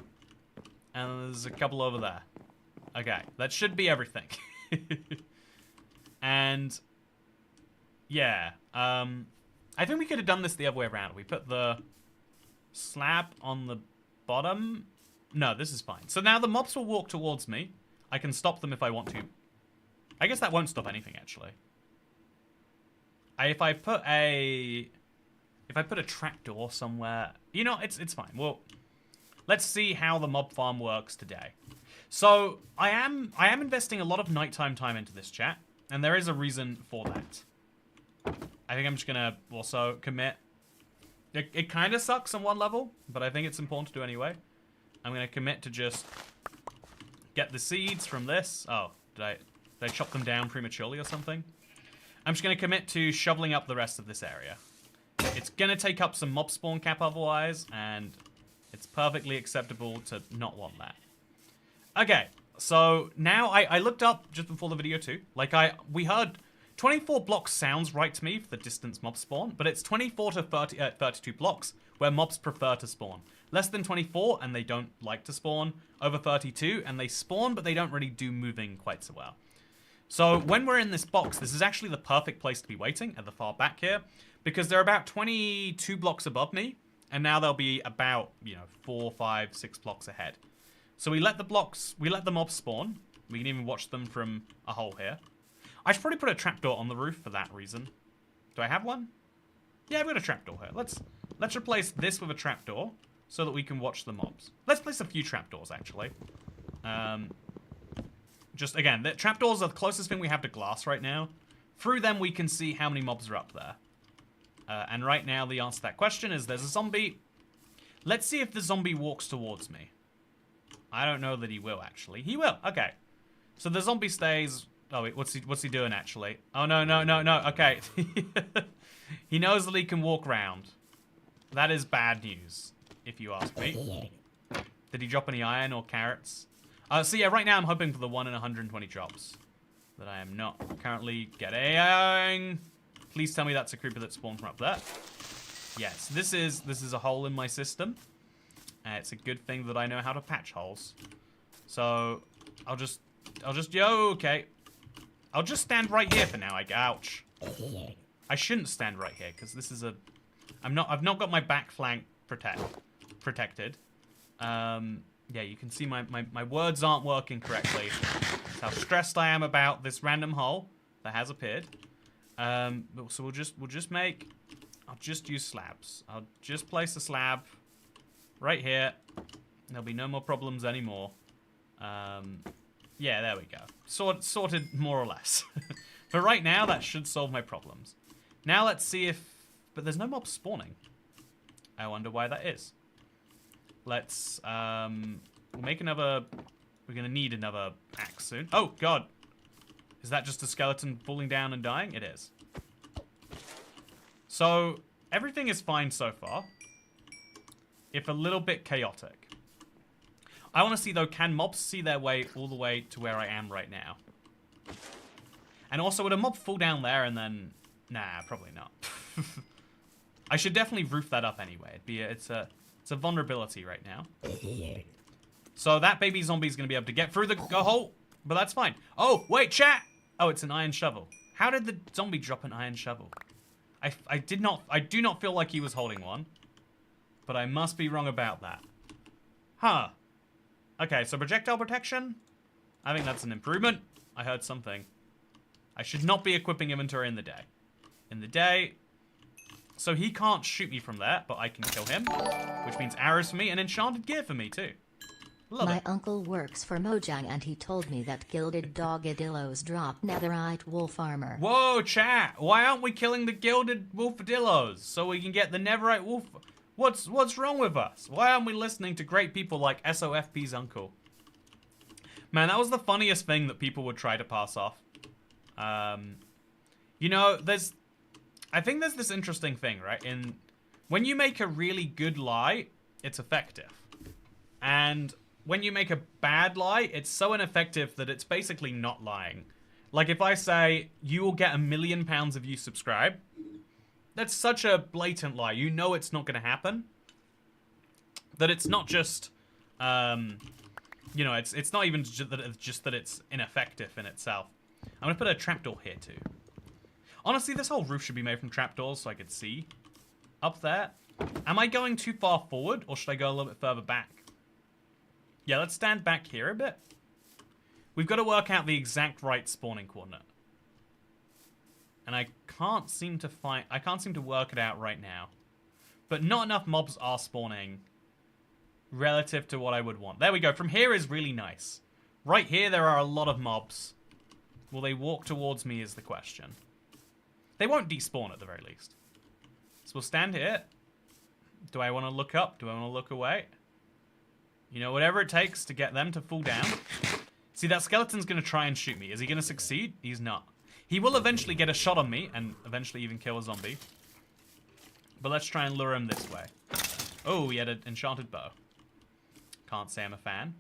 And there's a couple over there. Okay, that should be everything. And... Yeah. I think we could have done this the other way around. We put the slab on the bottom. No, this is fine. So now the mobs will walk towards me. I can stop them if I want to. I guess that won't stop anything, actually. If I put a trapdoor somewhere, you know, it's fine. Well, let's see how the mob farm works today. So I am investing a lot of nighttime time into this, chat, and there is a reason for that. I think I'm just gonna also commit. It kind of sucks on one level, but I think it's important to do anyway. I'm gonna commit to just get the seeds from this. Oh, did I chop them down prematurely or something? I'm just going to commit to shoveling up the rest of this area. It's going to take up some mob spawn cap otherwise, and it's perfectly acceptable to not want that. Okay, so now I looked up just before the video too. Like we heard 24 blocks sounds right to me for the distance mobs spawn, but it's 24 to 32 blocks where mobs prefer to spawn. Less than 24 and they don't like to spawn. Over 32 and they spawn, but they don't really do moving quite so well. So when we're in this box, this is actually the perfect place to be waiting at the far back here, because they're about 22 blocks above me, and now they'll be about, 4, 5, 6 blocks ahead. So we let the mobs spawn. We can even watch them from a hole here. I should probably put a trapdoor on the roof for that reason. Do I have one? Yeah, I've got a trapdoor here. Let's replace this with a trapdoor so that we can watch the mobs. Let's place a few trapdoors, actually. Just, again, the trapdoors are the closest thing we have to glass right now. Through them, we can see how many mobs are up there. And right now, the answer to that question is there's a zombie. Let's see if the zombie walks towards me. I don't know that he will, actually. He will. Okay. So the zombie stays... Oh, wait, what's he doing, actually? Oh, no. Okay. He knows that he can walk around. That is bad news, if you ask me. Did he drop any iron or carrots? So yeah, right now I'm hoping for the 1 in 120 drops that I am not currently getting. Please tell me that's a creeper that spawned from up there. Yes, this is a hole in my system. It's a good thing that I know how to patch holes. So I'll just okay. I'll just stand right here for now. Ouch. I shouldn't stand right here because this is I've not got my back flank protected. Yeah, you can see my words aren't working correctly. That's how stressed I am about this random hole that has appeared. So we'll just make... I'll just use slabs. I'll just place a slab right here. There'll be no more problems anymore. Yeah, there we go. Sorted more or less. But right now, that should solve my problems. Now let's see if... But there's no mobs spawning. I wonder why that is. Let's, we'll make another... We're gonna need another axe soon. Oh, God. Is that just a skeleton falling down and dying? It is. So, everything is fine so far. If a little bit chaotic. I want to see, though, can mobs see their way all the way to where I am right now? And also, would a mob fall down there and then... Nah, probably not. I should definitely roof that up anyway. It's a vulnerability right now. So that baby zombie is going to be able to get through the hole, but that's fine. Oh, wait, chat! Oh, it's an iron shovel. How did the zombie drop an iron shovel? I do not feel like he was holding one, but I must be wrong about that. Huh. Okay, so projectile protection. I think that's an improvement. I heard something. I should not be equipping inventory in the day. In the day... So he can't shoot me from there, but I can kill him. Which means arrows for me and enchanted gear for me, too. Love My it. uncle works for Mojang and he told me that gilded dogadillos drop netherite wolf armor. Whoa, chat! Why aren't we killing the gilded wolfadillos so we can get the netherite wolf? What's wrong with us? Why aren't we listening to great people like SOFP's uncle? Man, that was the funniest thing that people would try to pass off. You know, I think there's this interesting thing, right? When you make a really good lie, it's effective. And when you make a bad lie, it's so ineffective that it's basically not lying. Like if I say, you will get £1 million if you subscribe, that's such a blatant lie. You know it's not going to happen. That it's not just, you know, it's not even just that it's ineffective in itself. I'm going to put a trapdoor here too. Honestly, this whole roof should be made from trapdoors so I could see up there. Am I going too far forward or should I go a little bit further back? Yeah, let's stand back here a bit. We've got to work out the exact right spawning coordinate. And I can't seem to work it out right now. But not enough mobs are spawning relative to what I would want. There we go. From here is really nice. Right here, there are a lot of mobs. Will they walk towards me is the question. They won't despawn at the very least. So we'll stand here. Do I want to look up? Do I want to look away? You know, whatever it takes to get them to fall down. See, that skeleton's going to try and shoot me. Is he going to succeed? He's not. He will eventually get a shot on me and eventually even kill a zombie. But let's try and lure him this way. Oh, he had an enchanted bow. Can't say I'm a fan.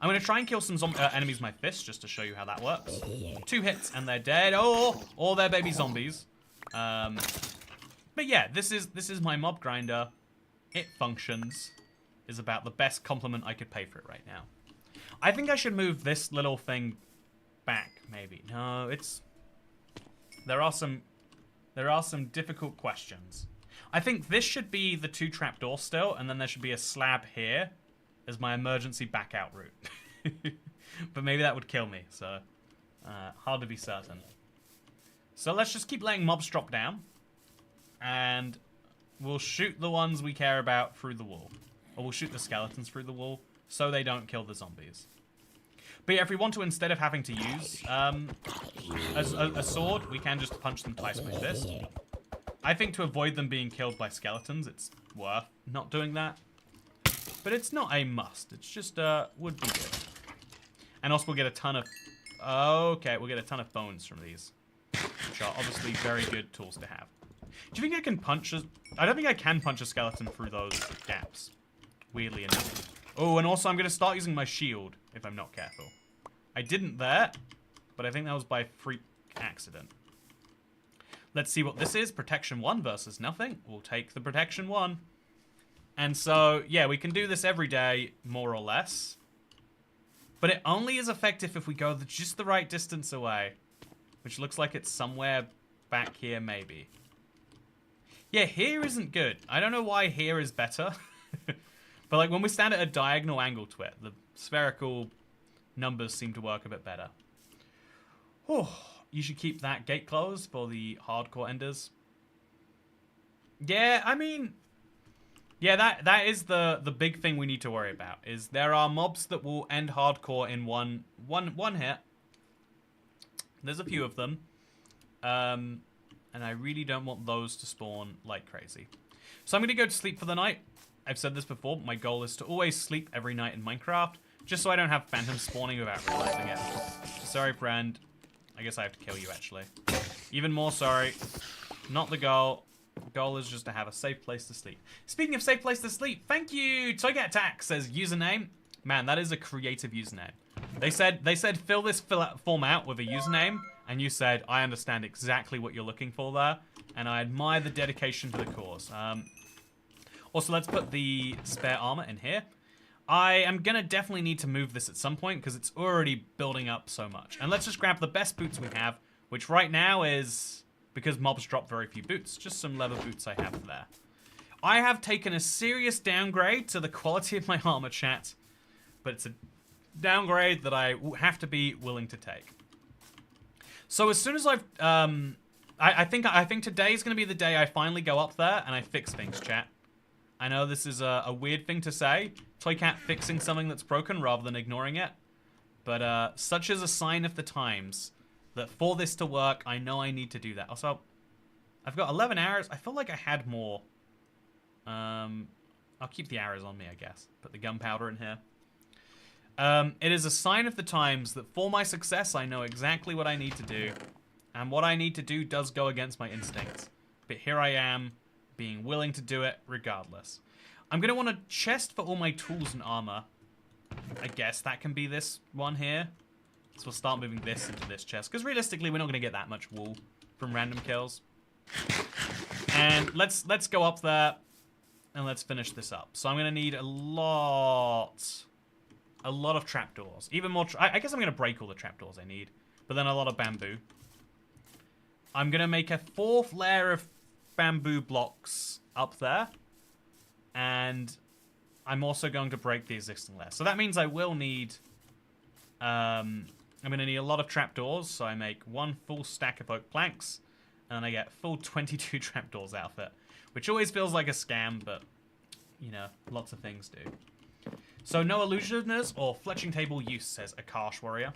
I'm going to try and kill some enemies with my fist just to show you how that works. 2 hits and they're dead. Oh, or they're baby zombies. But yeah, this is my mob grinder. It functions. Is about the best compliment I could pay for it right now. I think I should move this little thing back, maybe. No, it's... There are some difficult questions. I think this should be the 2 trapdoors still, and then there should be a slab here as my emergency back out route. But maybe that would kill me, so hard to be certain. So let's just keep letting mobs drop down, and we'll shoot the ones we care about through the wall. Or we'll shoot the skeletons through the wall so they don't kill the zombies. But yeah, if we want to, instead of having to use a sword, we can just punch them twice with this. I think to avoid them being killed by skeletons, it's worth not doing that. But it's not a must. It's just, would be good. And also we'll get a ton of... Okay, we'll get a ton of bones from these. Which are obviously very good tools to have. Do you think I can punch a... I don't think I can punch a skeleton through those gaps. Weirdly enough. Oh, and also I'm going to start using my shield if I'm not careful. I didn't there, but I think that was by freak accident. Let's see what this is. Protection 1 versus nothing. We'll take the protection 1. And so, yeah, we can do this every day, more or less. But it only is effective if we go just the right distance away. Which looks like it's somewhere back here, maybe. Yeah, here isn't good. I don't know why here is better. But like when we stand at a diagonal angle to it, the spherical numbers seem to work a bit better. Oh, you should keep that gate closed for the hardcore enders. Yeah, I mean, yeah, that is the big thing we need to worry about. Is there are mobs that will end hardcore in one hit. There's a few of them, and I really don't want those to spawn like crazy. So I'm gonna go to sleep for the night. I've said this before, but my goal is to always sleep every night in Minecraft, just so I don't have phantoms spawning without realizing it. Sorry, friend. I guess I have to kill you, actually. Even more sorry. Not the goal. The goal is just to have a safe place to sleep. Speaking of safe place to sleep, thank you! Toygat Attack says username. Man, that is a creative username. They said fill this form out with a username, and you said, I understand exactly what you're looking for there, and I admire the dedication to the cause. Also, let's put the spare armor in here. I am gonna definitely need to move this at some point because it's already building up so much. And let's just grab the best boots we have, which right now is, because mobs drop very few boots, just some leather boots I have there. I have taken a serious downgrade to the quality of my armor, chat, but it's a downgrade that I have to be willing to take. So as soon as I've, I think today's gonna be the day I finally go up there and I fix things, chat. I know this is a weird thing to say, Toycat fixing something that's broken rather than ignoring it, but such is a sign of the times that for this to work, I know I need to do that. Also, I've got 11 arrows. I feel like I had more. I'll keep the arrows on me, I guess. Put the gunpowder in here. It is a sign of the times that for my success, I know exactly what I need to do, and what I need to do does go against my instincts. But here I am, being willing to do it regardless. I'm going to want a chest for all my tools and armor. I guess that can be this one here. So we'll start moving this into this chest. Because realistically, we're not going to get that much wool from random kills. And let's go up there and let's finish this up. So I'm going to need a lot of trapdoors. Even more, I guess I'm going to break all the trapdoors I need. But then a lot of bamboo. I'm going to make a 4th layer of bamboo blocks up there, and I'm also going to break the existing layer. So that means I will need, I'm going to need a lot of trapdoors, so I make 1 full stack of oak planks, and I get full 22 trapdoors out of it, which always feels like a scam, but, you know, lots of things do. So no illusioners or fletching table use, says Akash Warrior.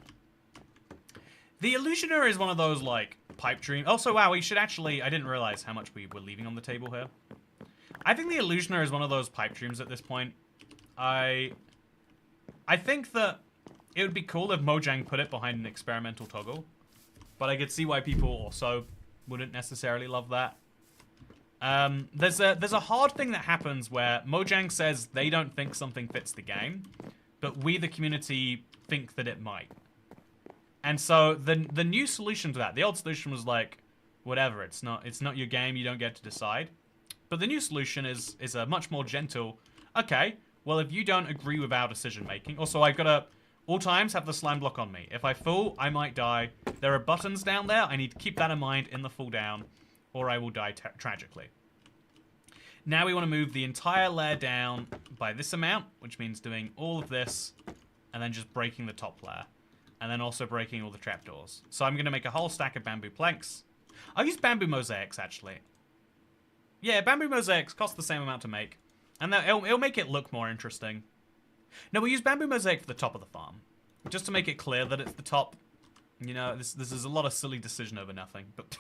The illusioner is one of those, like, pipe dream. Also, wow, we should actually... I didn't realize how much we were leaving on the table here. I think the illusioner is one of those pipe dreams at this point. I think that it would be cool if Mojang put it behind an experimental toggle. But I could see why people also wouldn't necessarily love that. There's a hard thing that happens where Mojang says they don't think something fits the game. but we, the community, think that it might. And so the new solution to that, the old solution was like, whatever, it's not your game, you don't get to decide. But the new solution is a much more gentle, okay, well, if you don't agree with our decision making, also I've got to all times have the slime block on me. If I fall, I might die. There are buttons down there, I need to keep that in mind in the fall down, or I will die tragically. Now we want to move the entire layer down by this amount, which means doing all of this, and then just breaking the top layer. And then also breaking all the trapdoors. So I'm going to make a whole stack of bamboo planks. I'll use bamboo mosaics, actually. Yeah, bamboo mosaics cost the same amount to make. And it'll make it look more interesting. No, we use bamboo mosaic for the top of the farm. Just to make it clear that it's the top. You know, this is a lot of silly decision over nothing, but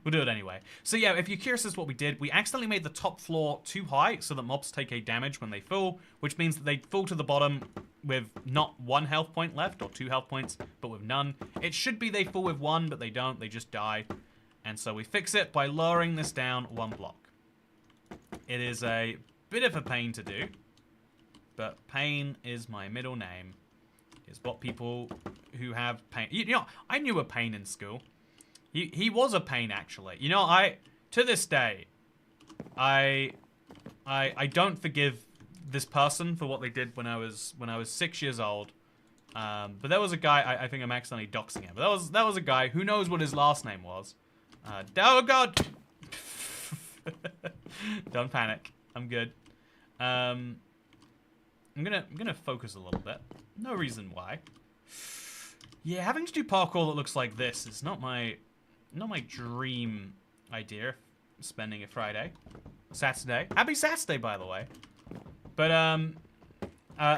we'll do it anyway. So yeah, if you're curious as to what we did, we accidentally made the top floor too high so that mobs take a damage when they fall, which means that they fall to the bottom with not 1 health point left, or 2 health points, but with none. It should be they fall with 1, but they don't, they just die. And so we fix it by lowering this down 1 block. It is a bit of a pain to do, but pain is my middle name. Is what people who have pain... You know, I knew a pain in school. He was a pain, actually. You know, to this day, I don't forgive this person for what they did when I was 6 years old. But there was a guy, I think I'm accidentally doxing him, but that was a guy, who knows what his last name was. Oh god! Don't panic. I'm good. I'm gonna focus a little bit. No reason why. Yeah, having to do parkour that looks like this is not my dream idea. Spending a Friday, Saturday. Happy Saturday, by the way. But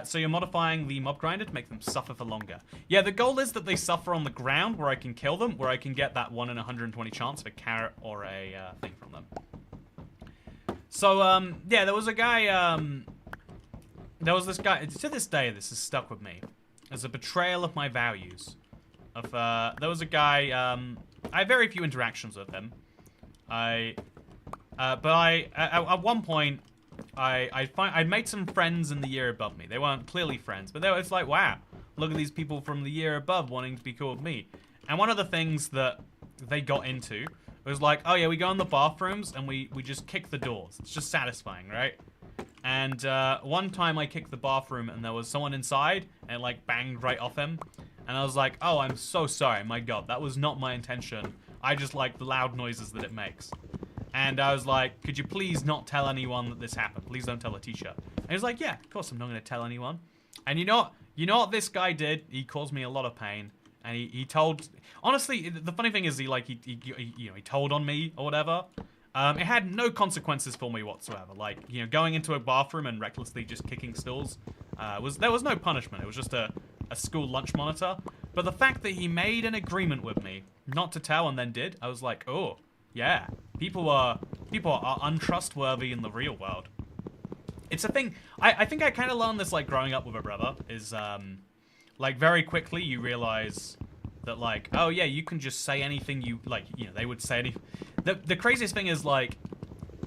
so you're modifying the mob grinder to make them suffer for longer. Yeah, the goal is that they suffer on the ground where I can kill them, where I can get that 1 in 120 chance of a carrot or a thing from them. So yeah, there was a guy. There was this guy, to this day, this is stuck with me as a betrayal of my values. There was a guy, I have very few interactions with him. At one point, I made some friends in the year above me. They weren't clearly friends, but it's like, wow, look at these people from the year above wanting to be cool with me. And one of the things that they got into was like, oh yeah, we go in the bathrooms and we just kick the doors. It's just satisfying, right? And one time I kicked the bathroom and there was someone inside and it like banged right off him. And I was like, oh, I'm so sorry. My God, that was not my intention. I just like the loud noises that it makes. And I was like, could you please not tell anyone that this happened? Please don't tell a teacher. And he was like, yeah, of course I'm not going to tell anyone. And you know what this guy did? He caused me a lot of pain. And he told, honestly, the funny thing is he told on me or whatever. It had no consequences for me whatsoever. Like, you know, going into a bathroom and recklessly just kicking stools, there was no punishment. It was just a school lunch monitor. But the fact that he made an agreement with me not to tell and then did, I was like, oh, yeah, people are untrustworthy in the real world. It's a thing. I think I kind of learned this like growing up with a brother. Is like very quickly you realize that like, oh yeah, you can just say anything you like. You know, they would say anything. The craziest thing is like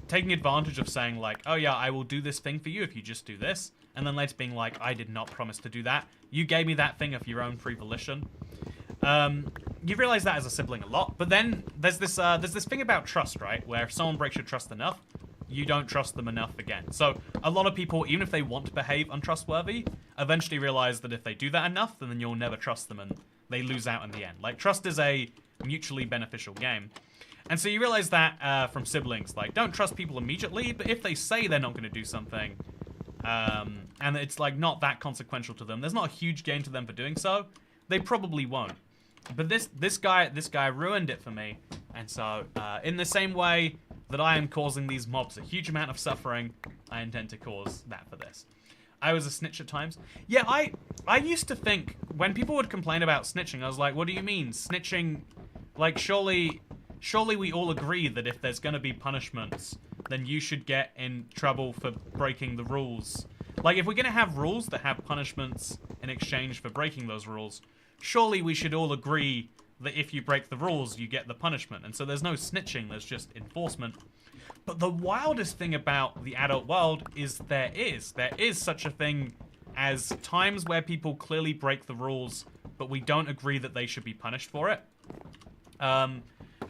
taking advantage of saying like, oh yeah, I will do this thing for you if you just do this, and then later being like, I did not promise to do that. You gave me that thing of your own free volition. You realize that as a sibling a lot, but then there's this thing about trust, right? Where if someone breaks your trust enough, you don't trust them enough again. So a lot of people, even if they want to behave untrustworthy, eventually realize that if they do that enough, then you'll never trust them and they lose out in the end. Like, trust is a mutually beneficial game. And so you realize that from siblings, like, don't trust people immediately, but if they say they're not going to do something, and it's like not that consequential to them, there's not a huge gain to them for doing so, they probably won't. But this guy ruined it for me, and so in the same way that I am causing these mobs a huge amount of suffering, I intend to cause that for this. I was a snitch at times. Yeah, I used to think when people would complain about snitching, I was like, what do you mean snitching? Like, surely we all agree that if there's gonna be punishments, then you should get in trouble for breaking the rules. Like, if we're gonna have rules that have punishments in exchange for breaking those rules, surely we should all agree that if you break the rules, you get the punishment. And so there's no snitching, there's just enforcement. But the wildest thing about the adult world is there is such a thing as times where people clearly break the rules, but we don't agree that they should be punished for it. And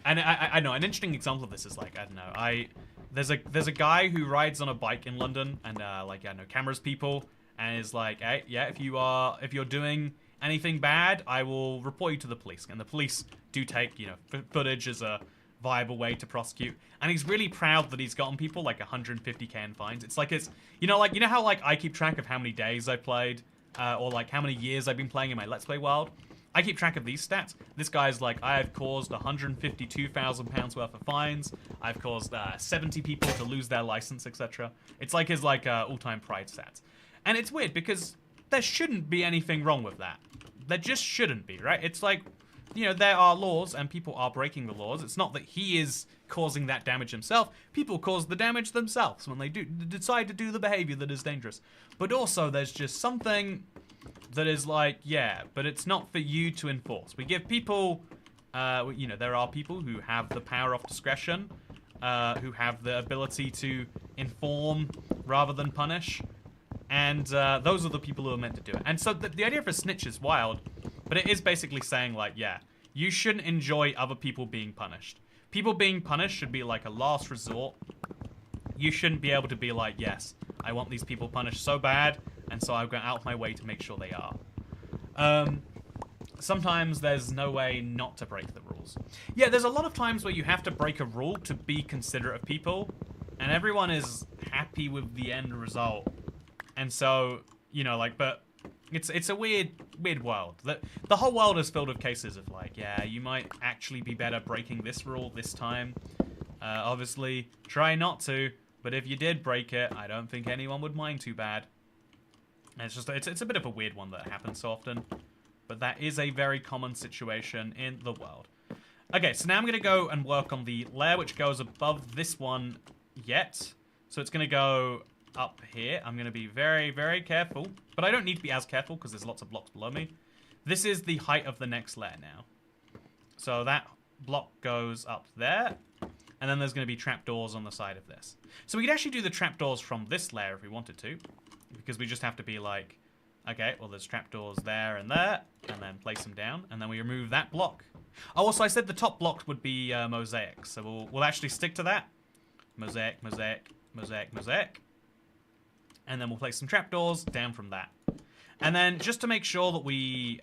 I know an interesting example of this is like, I don't know, there's a guy who rides on a bike in London and like, I know, cameras people and is like, hey, yeah, if you're doing anything bad, I will report you to the police. And the police do take, you know, footage as a viable way to prosecute. And he's really proud that he's gotten people like 150k in fines. It's like, it's, you know how like I keep track of how many days I played, or like how many years I've been playing in my Let's Play world. I keep track of these stats. This guy's like, I have caused £152,000 worth of fines. I've caused 70 people to lose their license, etc. It's like his like all-time pride stats. And it's weird because there shouldn't be anything wrong with that. There just shouldn't be, right? It's like, you know, there are laws and people are breaking the laws. It's not that he is causing that damage himself. People cause the damage themselves when they decide to do the behavior that is dangerous. But also there's just something that is like, yeah, but it's not for you to enforce. We give people, you know, there are people who have the power of discretion, who have the ability to inform rather than punish. And those are the people who are meant to do it. And so the idea of a snitch is wild, but it is basically saying like, yeah, you shouldn't enjoy other people being punished. People being punished should be like a last resort. You shouldn't be able to be like, yes, I want these people punished so bad, and so I've gone out of my way to make sure they are. Sometimes there's no way not to break the rules. Yeah, there's a lot of times where you have to break a rule to be considerate of people, and everyone is happy with the end result. And so, you know, like, but it's a weird world. The whole world is filled with cases of like, yeah, you might actually be better breaking this rule this time. Obviously, try not to, but if you did break it, I don't think anyone would mind too bad. And it's just, it's a bit of a weird one that happens so often, but that is a very common situation in the world. Okay, so now I'm gonna go and work on the layer which goes above this one yet. So it's gonna go up here. I'm gonna be very, very careful, but I don't need to be as careful because there's lots of blocks below me. This is the height of the next layer now. So that block goes up there, and then there's gonna be trapdoors on the side of this. So we could actually do the trapdoors from this layer if we wanted to, because we just have to be like, okay, well there's trapdoors there, and then place them down, and then we remove that block. Oh, also I said the top block would be mosaic, so we'll actually stick to that. Mosaic, mosaic, mosaic, mosaic. And then we'll place some trapdoors down from that. And then just to make sure that we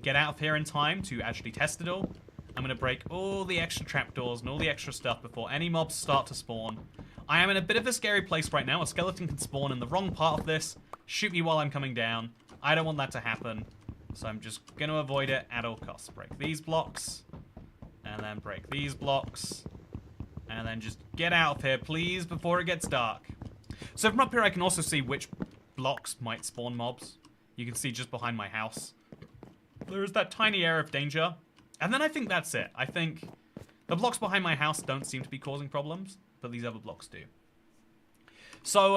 get out of here in time to actually test it all, I'm going to break all the extra trapdoors and all the extra stuff before any mobs start to spawn. I am in a bit of a scary place right now. A skeleton can spawn in the wrong part of this, shoot me while I'm coming down. I don't want that to happen, so I'm just going to avoid it at all costs. Break these blocks, and then break these blocks, and then just get out of here, please, before it gets dark. So from up here, I can also see which blocks might spawn mobs. You can see just behind my house. There is that tiny area of danger. And then I think that's it. I think the blocks behind my house don't seem to be causing problems, but these other blocks do. So,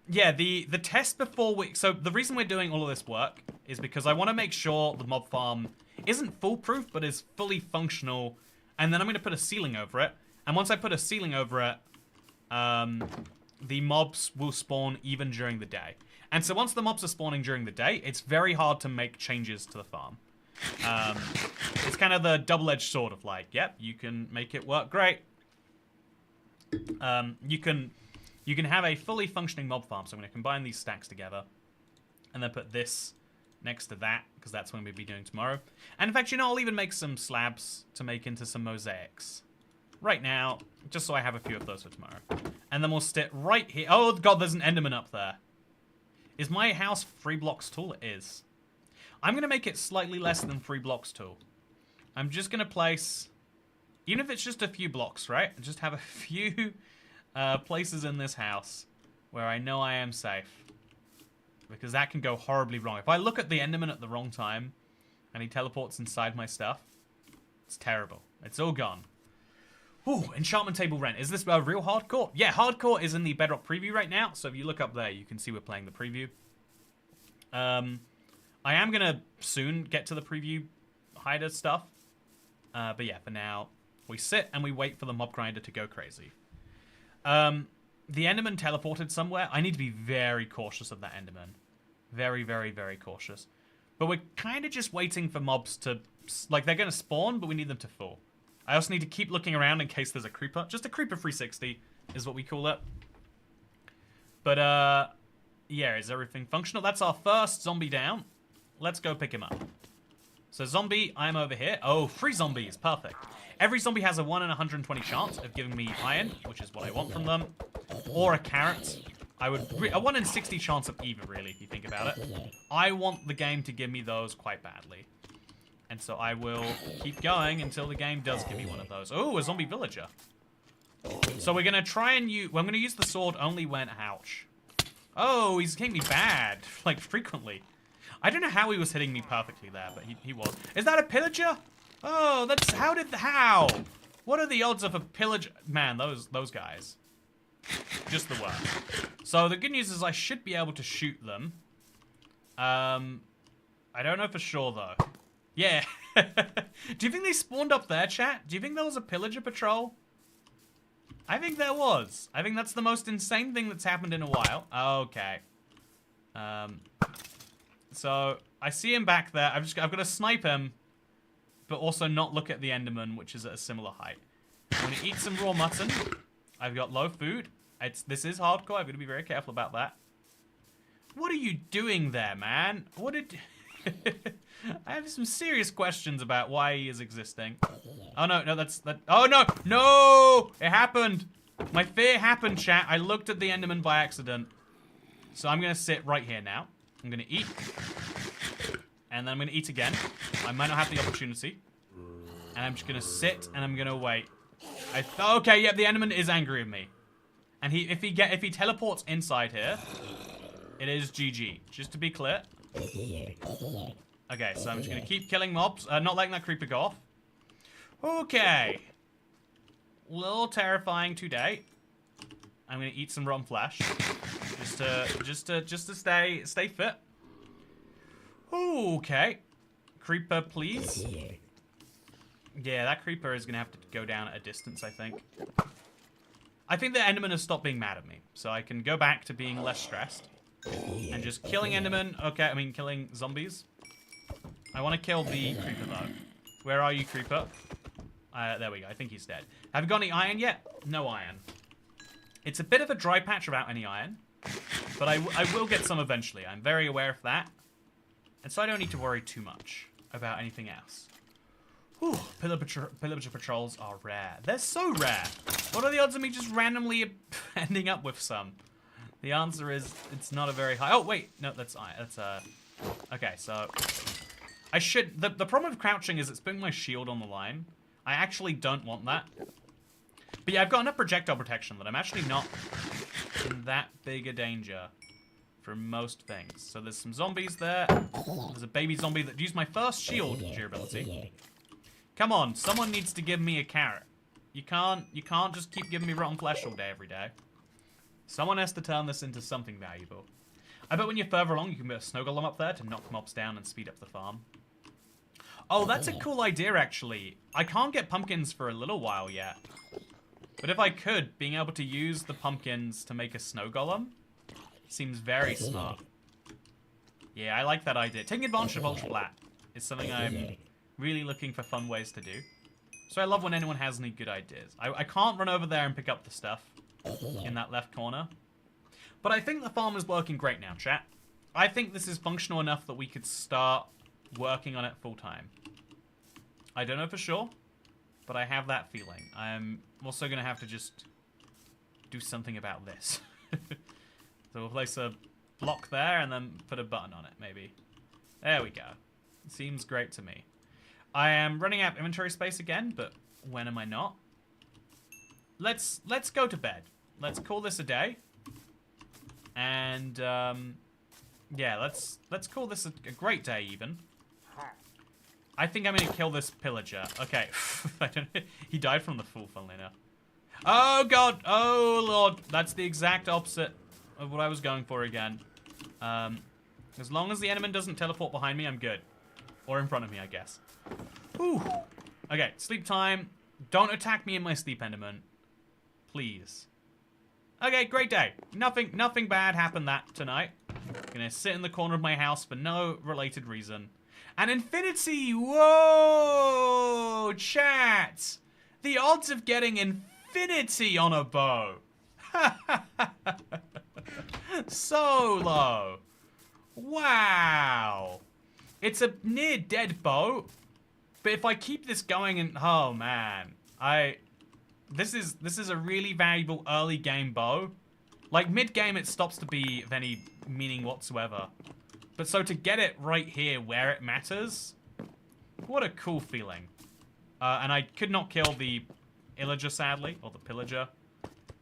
yeah, the test before we... So the reason we're doing all of this work is because I want to make sure the mob farm isn't foolproof, but is fully functional. And then I'm going to put a ceiling over it. And once I put a ceiling over it, the mobs will spawn even during the day. And so once the mobs are spawning during the day, it's very hard to make changes to the farm. It's kind of the double-edged sword of like, yep, you can make it work great. You can have a fully functioning mob farm. So I'm going to combine these stacks together and then put this next to that, because that's what we'll be doing tomorrow. And in fact, you know, I'll even make some slabs to make into some mosaics right now, just so I have a few of those for tomorrow. And then we'll sit right here. Oh god, there's an enderman up there. Is my house 3 blocks tall? It is. I'm going to make it slightly less than 3 blocks tall. I'm just going to place, even if it's just a few blocks, right? Just have a few places in this house where I know I am safe. Because that can go horribly wrong. If I look at the enderman at the wrong time and he teleports inside my stuff, it's terrible. It's all gone. Ooh, enchantment table rent. Is this a real hardcore? Yeah, hardcore is in the Bedrock preview right now. So if you look up there, you can see we're playing the preview. I am going to soon get to the preview hider stuff. But yeah, for now, we sit and we wait for the mob grinder to go crazy. The Enderman teleported somewhere. I need to be very cautious of that Enderman. Very, very, very cautious. But we're kind of just waiting for mobs to... Like, they're going to spawn, but we need them to fall. I also need to keep looking around in case there's a creeper. Just a creeper 360 is what we call it. But, yeah, is everything functional? That's our first zombie down. Let's go pick him up. So, zombie, I'm over here. Oh, 3 zombies. Perfect. Every zombie has a 1 in 120 chance of giving me iron, which is what I want from them. Or a carrot. A 1 in 60 chance of either, really, if you think about it. I want the game to give me those quite badly. And so I will keep going until the game does give me one of those. Oh, a zombie villager. So we're going to try and use... Well, I'm going to use the sword only when... Ouch. Oh, he's hitting me bad. Like, frequently. I don't know how he was hitting me perfectly there, but he was. Is that a pillager? Oh, that's... How? What are the odds of a pillager... Man, those guys. Just the worst. So the good news is I should be able to shoot them. I don't know for sure, though. Yeah. Do you think they spawned up there, chat? Do you think there was a pillager patrol? I think there was. I think that's the most insane thing that's happened in a while. Okay. So I see him back there. I've got to snipe him, but also not look at the Enderman, which is at a similar height. I'm gonna eat some raw mutton. I've got low food. This is hardcore. I'm gonna be very careful about that. What are you doing there, man? What did... I have some serious questions about why he is existing. Oh, no, that... Oh, no! No! It happened! My fear happened, chat. I looked at the Enderman by accident. So I'm gonna sit right here now. I'm gonna eat. And then I'm gonna eat again. I might not have the opportunity. And I'm just gonna sit and I'm gonna wait. Okay, yeah, the Enderman is angry with me. And if he teleports inside here, it is GG. Just to be clear. Okay, so I'm just gonna keep killing mobs. Not letting that creeper go off. Okay. A little terrifying today. I'm gonna eat some rotten flesh. Just to stay fit. Okay. Creeper, please. Yeah, that creeper is gonna have to go down at a distance, I think. I think the Enderman has stopped being mad at me, so I can go back to being less stressed. And just killing Enderman. Okay, I mean killing zombies. I want to kill the creeper, though. Where are you, creeper? There we go. I think he's dead. Have you got any iron yet? No iron. It's a bit of a dry patch without any iron. But I will get some eventually. I'm very aware of that. And so I don't need to worry too much about anything else. Whew, pillager patrols are rare. They're so rare. What are the odds of me just randomly ending up with some? The answer is it's not a very high... Oh, wait. No, that's iron. That's, Okay, so... I should... The problem with crouching is it's putting my shield on the line. I actually don't want that. But yeah, I've got enough projectile protection that I'm actually not in that big a danger for most things. So there's some zombies there. There's a baby zombie that used my first shield durability. Come on, someone needs to give me a carrot. You can't just keep giving me rotten flesh all day, every day. Someone has to turn this into something valuable. I bet when you're further along, you can put a snow golem up there to knock mobs down and speed up the farm. Oh, that's a cool idea, actually. I can't get pumpkins for a little while yet. But if I could, being able to use the pumpkins to make a snow golem seems very smart. Yeah, I like that idea. Taking advantage of ultra flat is something I'm really looking for fun ways to do. So I love when anyone has any good ideas. I can't run over there and pick up the stuff in that left corner. But I think the farm is working great now, chat. I think this is functional enough that we could start working on it full time. I don't know for sure, but I have that feeling. I'm also going to have to just do something about this. So we'll place a block there and then put a button on it, maybe. There we go. Seems great to me. I am running out of inventory space again, but when am I not? Let's go to bed. Let's call this a day. And yeah, let's call this a great day even. I think I'm gonna kill this pillager. Okay, I don't. He died from the fall, funnily enough. Oh god, oh lord, that's the exact opposite of what I was going for again. As long as the Enderman doesn't teleport behind me, I'm good. Or in front of me, I guess. Whew. Okay, sleep time. Don't attack me in my sleep, Enderman. Please. Okay, great day. Nothing bad happened tonight. Gonna sit in the corner of my house for no related reason. And infinity, whoa, chat. The odds of getting infinity on a bow. So low. Wow. It's a near dead bow. But if I keep this going and oh man, this is a really valuable early game bow. Like mid game it stops to be of any meaning whatsoever. But so to get it right here where it matters, what a cool feeling. And I could not kill the illager sadly, or the pillager.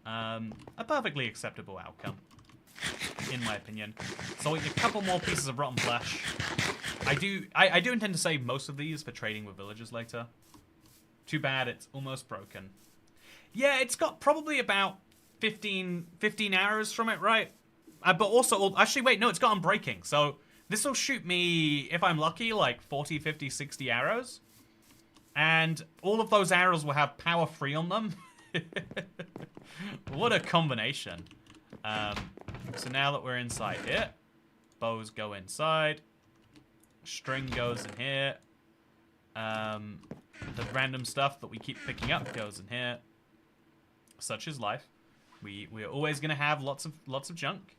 A perfectly acceptable outcome, in my opinion. So a couple more pieces of rotten flesh. I do intend to save most of these for trading with villagers later. Too bad it's almost broken. Yeah, it's got probably about 15 arrows from it, right? But also, actually, wait, no, it's got unbreaking. So this will shoot me, if I'm lucky, like 40, 50, 60 arrows. And all of those arrows will have power 3 on them. What a combination. So now that we're inside here, bows go inside. String goes in here. The random stuff that we keep picking up goes in here. Such is life. We're always gonna have lots of junk,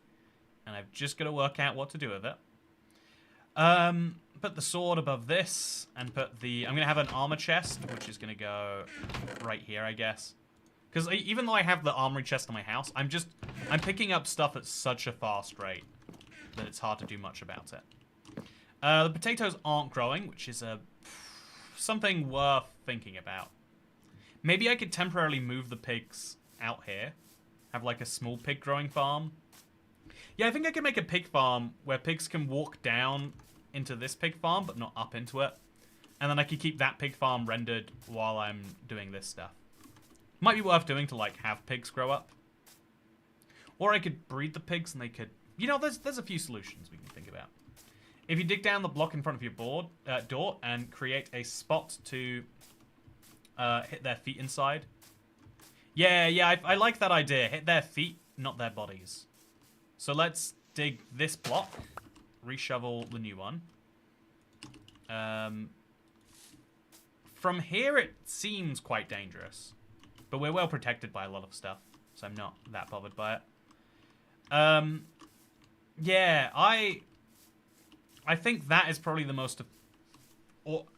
and I've just got to work out what to do with it. Put the sword above this, and put the. I'm gonna have an armor chest, which is gonna go right here, I guess. Because even though I have the armory chest in my house, I'm picking up stuff at such a fast rate that it's hard to do much about it. The potatoes aren't growing, which is something worth thinking about. Maybe I could temporarily move the pigs out here. Have like a small pig growing farm. Yeah, I think I could make a pig farm where pigs can walk down into this pig farm, but not up into it. And then I could keep that pig farm rendered while I'm doing this stuff. Might be worth doing to like have pigs grow up. Or I could breed the pigs and they could... You know, there's a few solutions we can think about. If you dig down the block in front of your door and create a spot to hit their feet inside. Yeah, I like that idea. Hit their feet, not their bodies. So let's dig this block. Reshovel the new one. From here it seems quite dangerous. But we're well protected by a lot of stuff. So I'm not that bothered by it. Yeah, I think that is probably the most...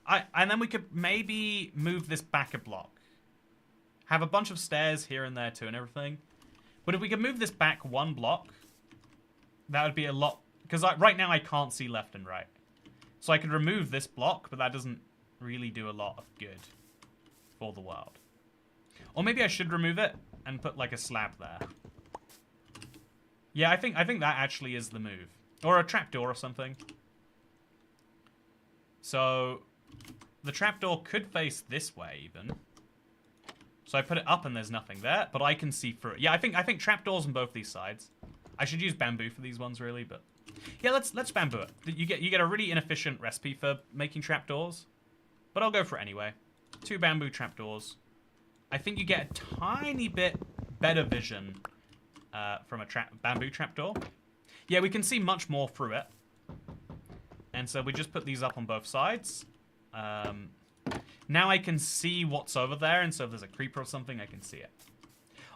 and then we could maybe move this back a block. Have a bunch of stairs here and there too and everything. But if we could move this back one block, that would be a lot... Because right now I can't see left and right. So I could remove this block, but that doesn't really do a lot of good for the world. Or maybe I should remove it and put like a slab there. Yeah, I think that actually is the move. Or a trapdoor or something. So the trapdoor could face this way even. So I put it up and there's nothing there, but I can see through it. Yeah, I think trapdoors on both these sides. I should use bamboo for these ones really, but yeah, let's bamboo it. You get a really inefficient recipe for making trapdoors, but I'll go for it anyway. 2 bamboo trapdoors. I think you get a tiny bit better vision from a bamboo trapdoor. Yeah, we can see much more through it. And so we just put these up on both sides. Now I can see what's over there, and so if there's a creeper or something, I can see it.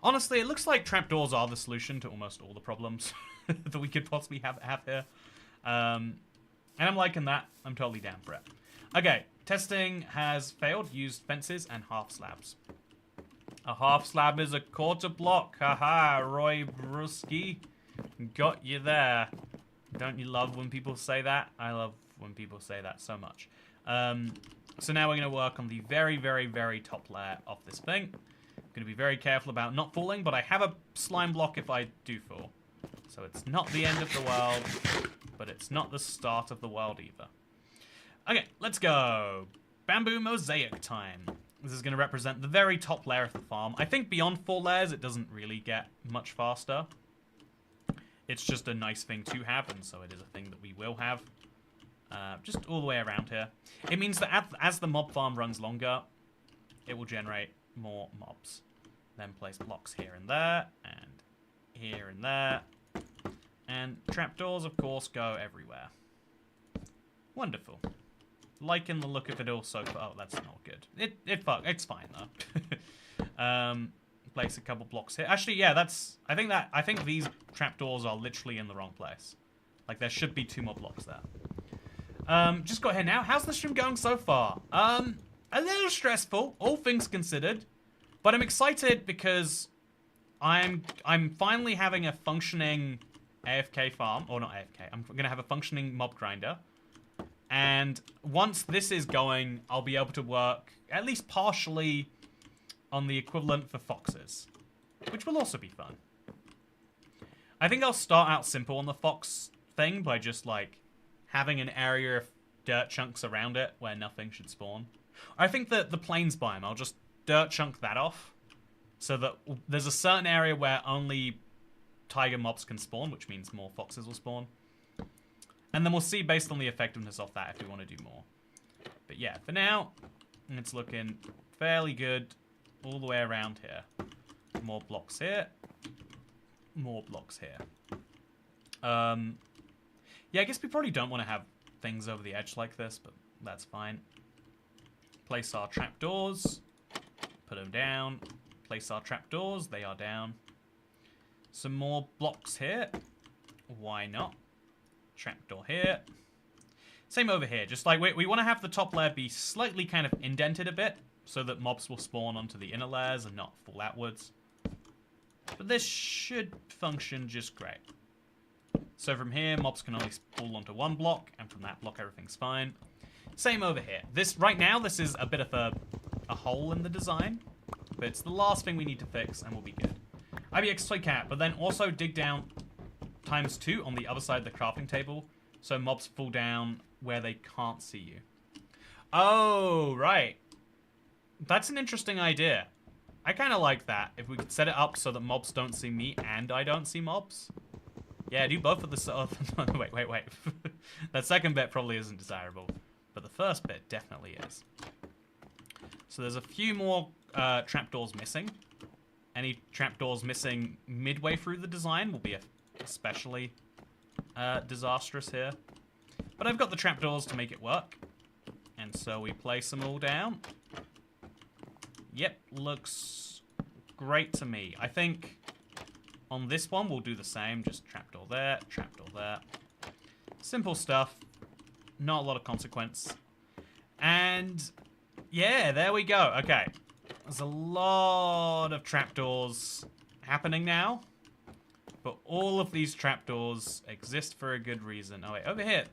Honestly, it looks like trapdoors are the solution to almost all the problems that we could possibly have here. And I'm liking that. I'm totally down for it. Okay, testing has failed. Used fences and half slabs. A half slab is a quarter block. Haha, Roy Brusky. Got you there. Don't you love when people say that? I love when people say that so much. So now we're going to work on the very, very, very top layer of this thing. I'm going to be very careful about not falling, but I have a slime block if I do fall. So it's not the end of the world, but it's not the start of the world either. Okay, let's go. Bamboo mosaic time. This is going to represent the very top layer of the farm. I think beyond 4 layers, it doesn't really get much faster. It's just a nice thing to have, and so it is a thing that we will have. Just all the way around here. It means that as the mob farm runs longer, it will generate more mobs. Then place blocks here and there, and here and there. And trapdoors, of course, go everywhere. Wonderful. Liking the look of it all so far. Oh, that's not good. It's fine though. Place a couple blocks here. Actually, yeah, I think these trapdoors are literally in the wrong place. Like there should be 2 more blocks there. Just got here now. How's the stream going so far? A little stressful, all things considered, but I'm excited because I'm finally having a functioning AFK farm, or not AFK. I'm gonna have a functioning mob grinder. And once this is going, I'll be able to work at least partially on the equivalent for foxes, which will also be fun. I think I'll start out simple on the fox thing by just like having an area of dirt chunks around it where nothing should spawn. I think that the plains biome, I'll just dirt chunk that off so that there's a certain area where only tiger mobs can spawn, which means more foxes will spawn. And then we'll see based on the effectiveness of that if we want to do more. But yeah, for now, it's looking fairly good all the way around here. More blocks here. More blocks here. Yeah, I guess we probably don't want to have things over the edge like this, but that's fine. Place our trapdoors. Put them down. Place our trapdoors. They are down. Some more blocks here. Why not? Trapdoor here. Same over here. Just like we want to have the top layer be slightly kind of indented a bit so that mobs will spawn onto the inner layers and not fall outwards. But this should function just great. So from here, mobs can only fall onto 1 block, and from that block, everything's fine. Same over here. Right now, this is a bit of a hole in the design, but it's the last thing we need to fix, and we'll be good. IBX Toy Cat, but then also dig down ×2 on the other side of the crafting table, so mobs fall down where they can't see you. Oh, right. That's an interesting idea. I kind of like that. If we could set it up so that mobs don't see me and I don't see mobs. Yeah, do both of the... wait. That second bit probably isn't desirable, but the first bit definitely is. So there's a few more trapdoors missing. Any trapdoors missing midway through the design will be especially disastrous here. But I've got the trapdoors to make it work. And so we place them all down. Yep, looks great to me. I think on this one we'll do the same. Just trapdoor there, trapdoor there. Simple stuff. Not a lot of consequence. And yeah, there we go. Okay. There's a lot of trapdoors happening now. But all of these trapdoors exist for a good reason. Oh wait, over here.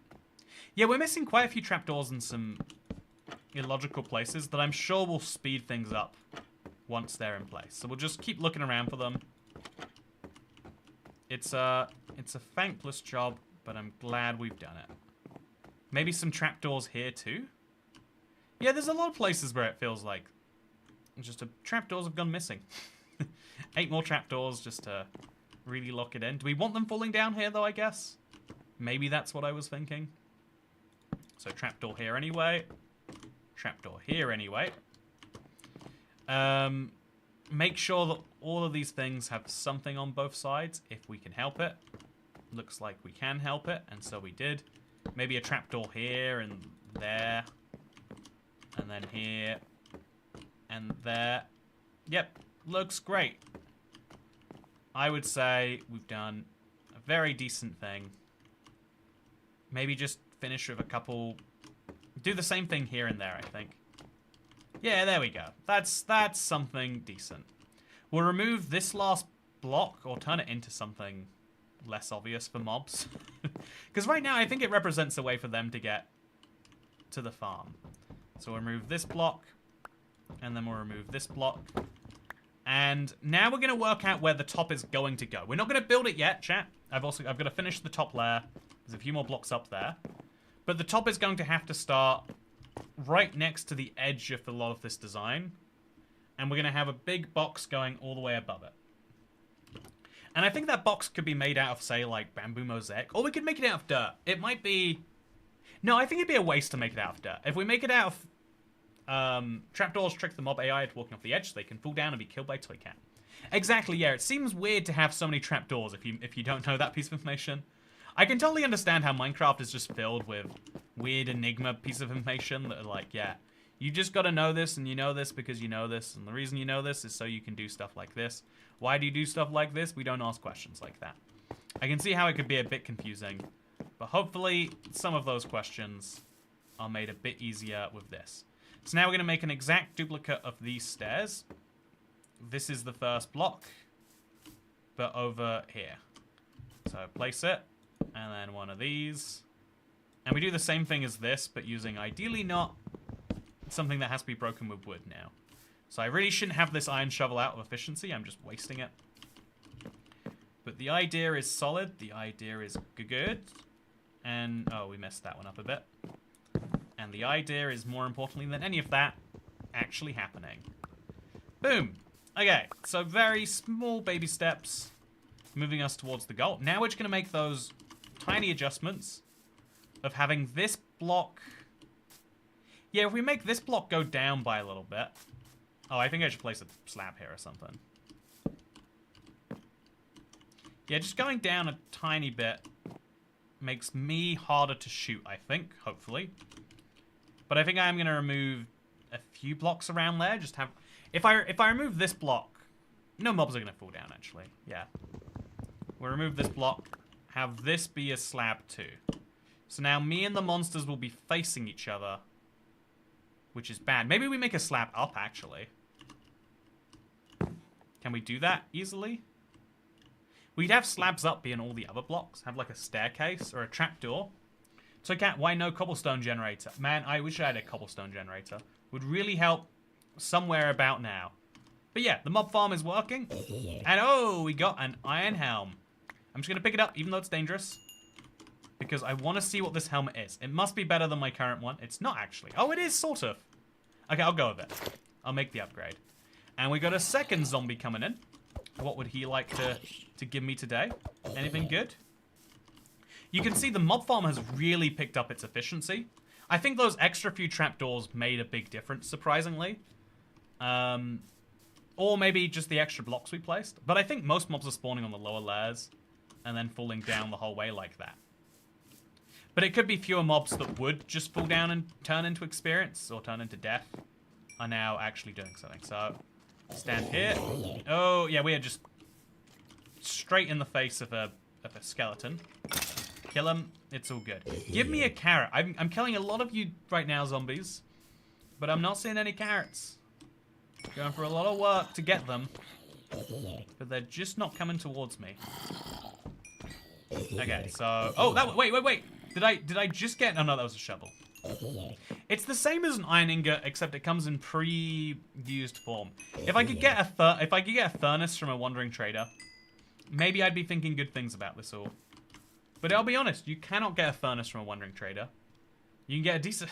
Yeah, we're missing quite a few trapdoors in some illogical places that I'm sure will speed things up once they're in place. So we'll just keep looking around for them. It's a thankless job, but I'm glad we've done it. Maybe some trapdoors here too? Yeah, there's a lot of places where it feels like trapdoors have gone missing. 8 more trapdoors just to really lock it in. Do we want them falling down here though, I guess? Maybe that's what I was thinking. So trapdoor here anyway. Trapdoor here anyway. Make sure that all of these things have something on both sides if we can help it. Looks like we can help it, and so we did. Maybe a trapdoor here and there. And then here. And there. Yep, looks great. I would say we've done a very decent thing. Maybe just finish with a couple... Do the same thing here and there, I think. Yeah, there we go. That's something decent. We'll remove this last block, or turn it into something less obvious for mobs. Because right now, I think it represents a way for them to get to the farm. So we'll remove this block, and then we'll remove this block. And now we're going to work out where the top is going to go. We're not going to build it yet, chat. I've got to finish the top layer. There's a few more blocks up there. But the top is going to have to start right next to the edge of a lot of this design. And we're going to have a big box going all the way above it. And I think that box could be made out of, say, like bamboo mosaic. Or we could make it out of dirt. It might be... No, I think it'd be a waste to make it out of dirt. If we make it out of... trapdoors trick the mob AI into walking off the edge so they can fall down and be killed by Toy Cat. Exactly, yeah. It seems weird to have so many trapdoors if you don't know that piece of information. I can totally understand how Minecraft is just filled with weird enigma piece of information that are like, yeah, you just gotta know this, and you know this because you know this, and the reason you know this is so you can do stuff like this. Why do you do stuff like this? We don't ask questions like that. I can see how it could be a bit confusing, but hopefully some of those questions are made a bit easier with this. So now we're gonna make an exact duplicate of these stairs. This is the first block, but over here. So place it, and then one of these. And we do the same thing as this, but using ideally not something that has to be broken with wood now. So I really shouldn't have this iron shovel out of efficiency, I'm just wasting it. But the idea is solid, the idea is good. And, oh, we messed that one up a bit. And the idea is more importantly than any of that actually happening. Boom! Okay, so very small baby steps moving us towards the goal. Now we're just going to make those tiny adjustments of having this block. Yeah, if we make this block go down by a little bit. Oh, I think I should place a slab here or something. Yeah, just going down a tiny bit makes me harder to shoot, I think, hopefully. But I think I'm going to remove a few blocks around there. Just have... If I remove this block, no mobs are going to fall down, actually. Yeah. We'll remove this block, have this be a slab too. So now me and the monsters will be facing each other, which is bad. Maybe we make a slab up, actually. Can we do that easily? We'd have slabs up be in all the other blocks. Have like a staircase or a trapdoor. So Cat, why no cobblestone generator? Man, I wish I had a cobblestone generator. Would really help somewhere about now. But yeah, the mob farm is working. And oh, we got an iron helm. I'm just going to pick it up, even though it's dangerous. Because I want to see what this helmet is. It must be better than my current one. It's not actually. Oh, it is, sort of. Okay, I'll go with it. I'll make the upgrade. And we got a second zombie coming in. What would he like to give me today? Anything good? You can see the mob farm has really picked up its efficiency. I think those extra few trapdoors made a big difference, surprisingly. Or maybe just the extra blocks we placed. But I think most mobs are spawning on the lower layers and then falling down the whole way like that. But it could be fewer mobs that would just fall down and turn into experience or turn into death are now actually doing something. So, stand here. Oh, yeah, we are just straight in the face of a skeleton. Kill him. It's all good. Give me a carrot. I'm killing a lot of you right now, zombies. But I'm not seeing any carrots. Going for a lot of work to get them. But they're just not coming towards me. Okay, so... Oh, wait. Did I just get... Oh, no, that was a shovel. It's the same as an iron ingot, except it comes in pre-used form. If I could get a furnace from a wandering trader, maybe I'd be thinking good things about this all. But I'll be honest, you cannot get a furnace from a wandering trader. You can get a decent...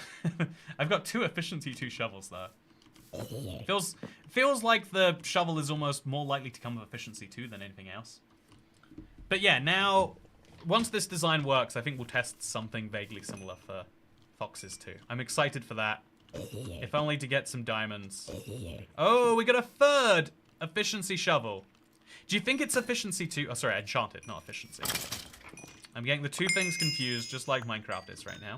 I've got 2 efficiency 2 shovels, though. Feels like the shovel is almost more likely to come with efficiency 2 than anything else. But yeah, now, once this design works, I think we'll test something vaguely similar for foxes too. I'm excited for that. If only to get some diamonds. Oh, we got a third efficiency shovel. Do you think it's efficiency 2? Oh, sorry, enchanted, not efficiency. I'm getting the 2 things confused, just like Minecraft is right now.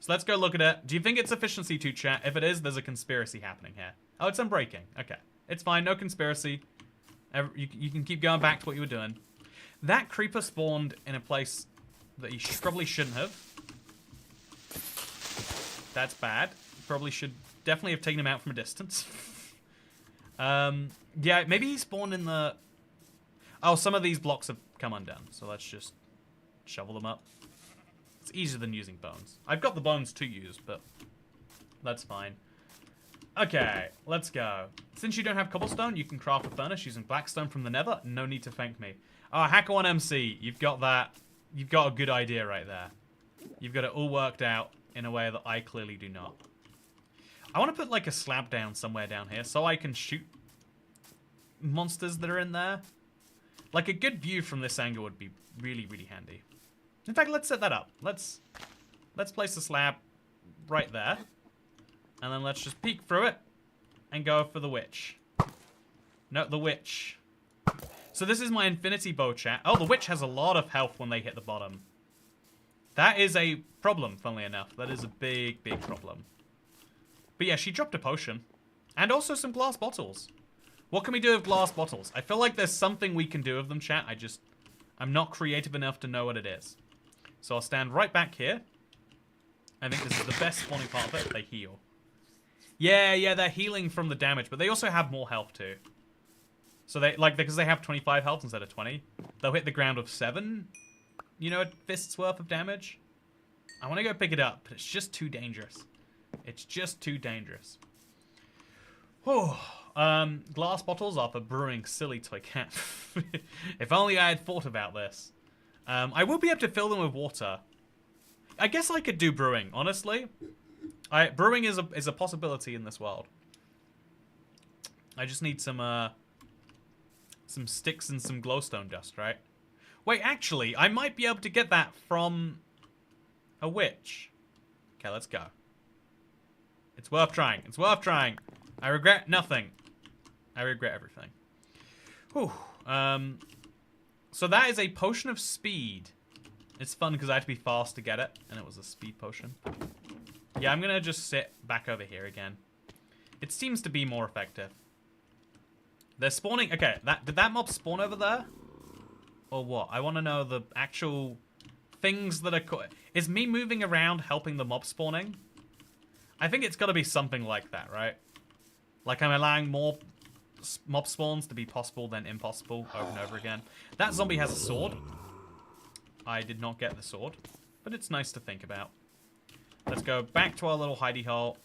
So let's go look at it. Do you think it's efficiency 2, chat? If it is, there's a conspiracy happening here. Oh, it's unbreaking. Okay. It's fine. No conspiracy. You can keep going back to what you were doing. That creeper spawned in a place that you probably shouldn't have. That's bad. Probably should definitely have taken him out from a distance. Yeah, maybe he spawned in the... Oh, some of these blocks have come undone. So let's just shovel them up. It's easier than using bones. I've got the bones to use, but that's fine. Okay, let's go. Since you don't have cobblestone, you can craft a furnace using blackstone from the nether. No need to thank me. Oh, Hacker1MC, you've got that. You've got a good idea right there. You've got it all worked out in a way that I clearly do not. I want to put like a slab down somewhere down here so I can shoot monsters that are in there. Like a good view from this angle would be really, really handy. In fact, let's set that up. Let's place the slab right there. And then let's just peek through it and go for the witch. No, the witch. So this is my infinity bow, chat. Oh, the witch has a lot of health when they hit the bottom. That is a problem, funnily enough. That is a big, big problem. But yeah, she dropped a potion. And also some glass bottles. What can we do with glass bottles? I feel like there's something we can do with them, chat. I'm not creative enough to know what it is. So I'll stand right back here. I think this is the best spawning part of it. They heal. Yeah, they're healing from the damage, but they also have more health too. So they, like, because they have 25 health instead of 20, they'll hit the ground with 7, you know, a fist's worth of damage. I want to go pick it up, but it's just too dangerous. It's just too dangerous. Whew. Glass bottles are for brewing silly toy cat. If only I had thought about this. I will be able to fill them with water. I guess I could do brewing, honestly. Brewing is a possibility in this world. I just need some sticks and some glowstone dust, right? Wait, actually, I might be able to get that from a witch. Okay, let's go. It's worth trying. It's worth trying. I regret nothing. I regret everything. Whew. So that is a potion of speed. It's fun because I had to be fast to get it, and it was a speed potion. Yeah, I'm gonna just sit back over here again. It seems to be more effective. They're spawning. Okay, did that mob spawn over there? Or what? I want to know the actual things that are... Is me moving around helping the mob spawning? I think it's got to be something like that, right? Like I'm allowing more mob spawns to be possible than impossible over and over again. That zombie has a sword. I did not get the sword, but it's nice to think about. Let's go back to our little hidey hole,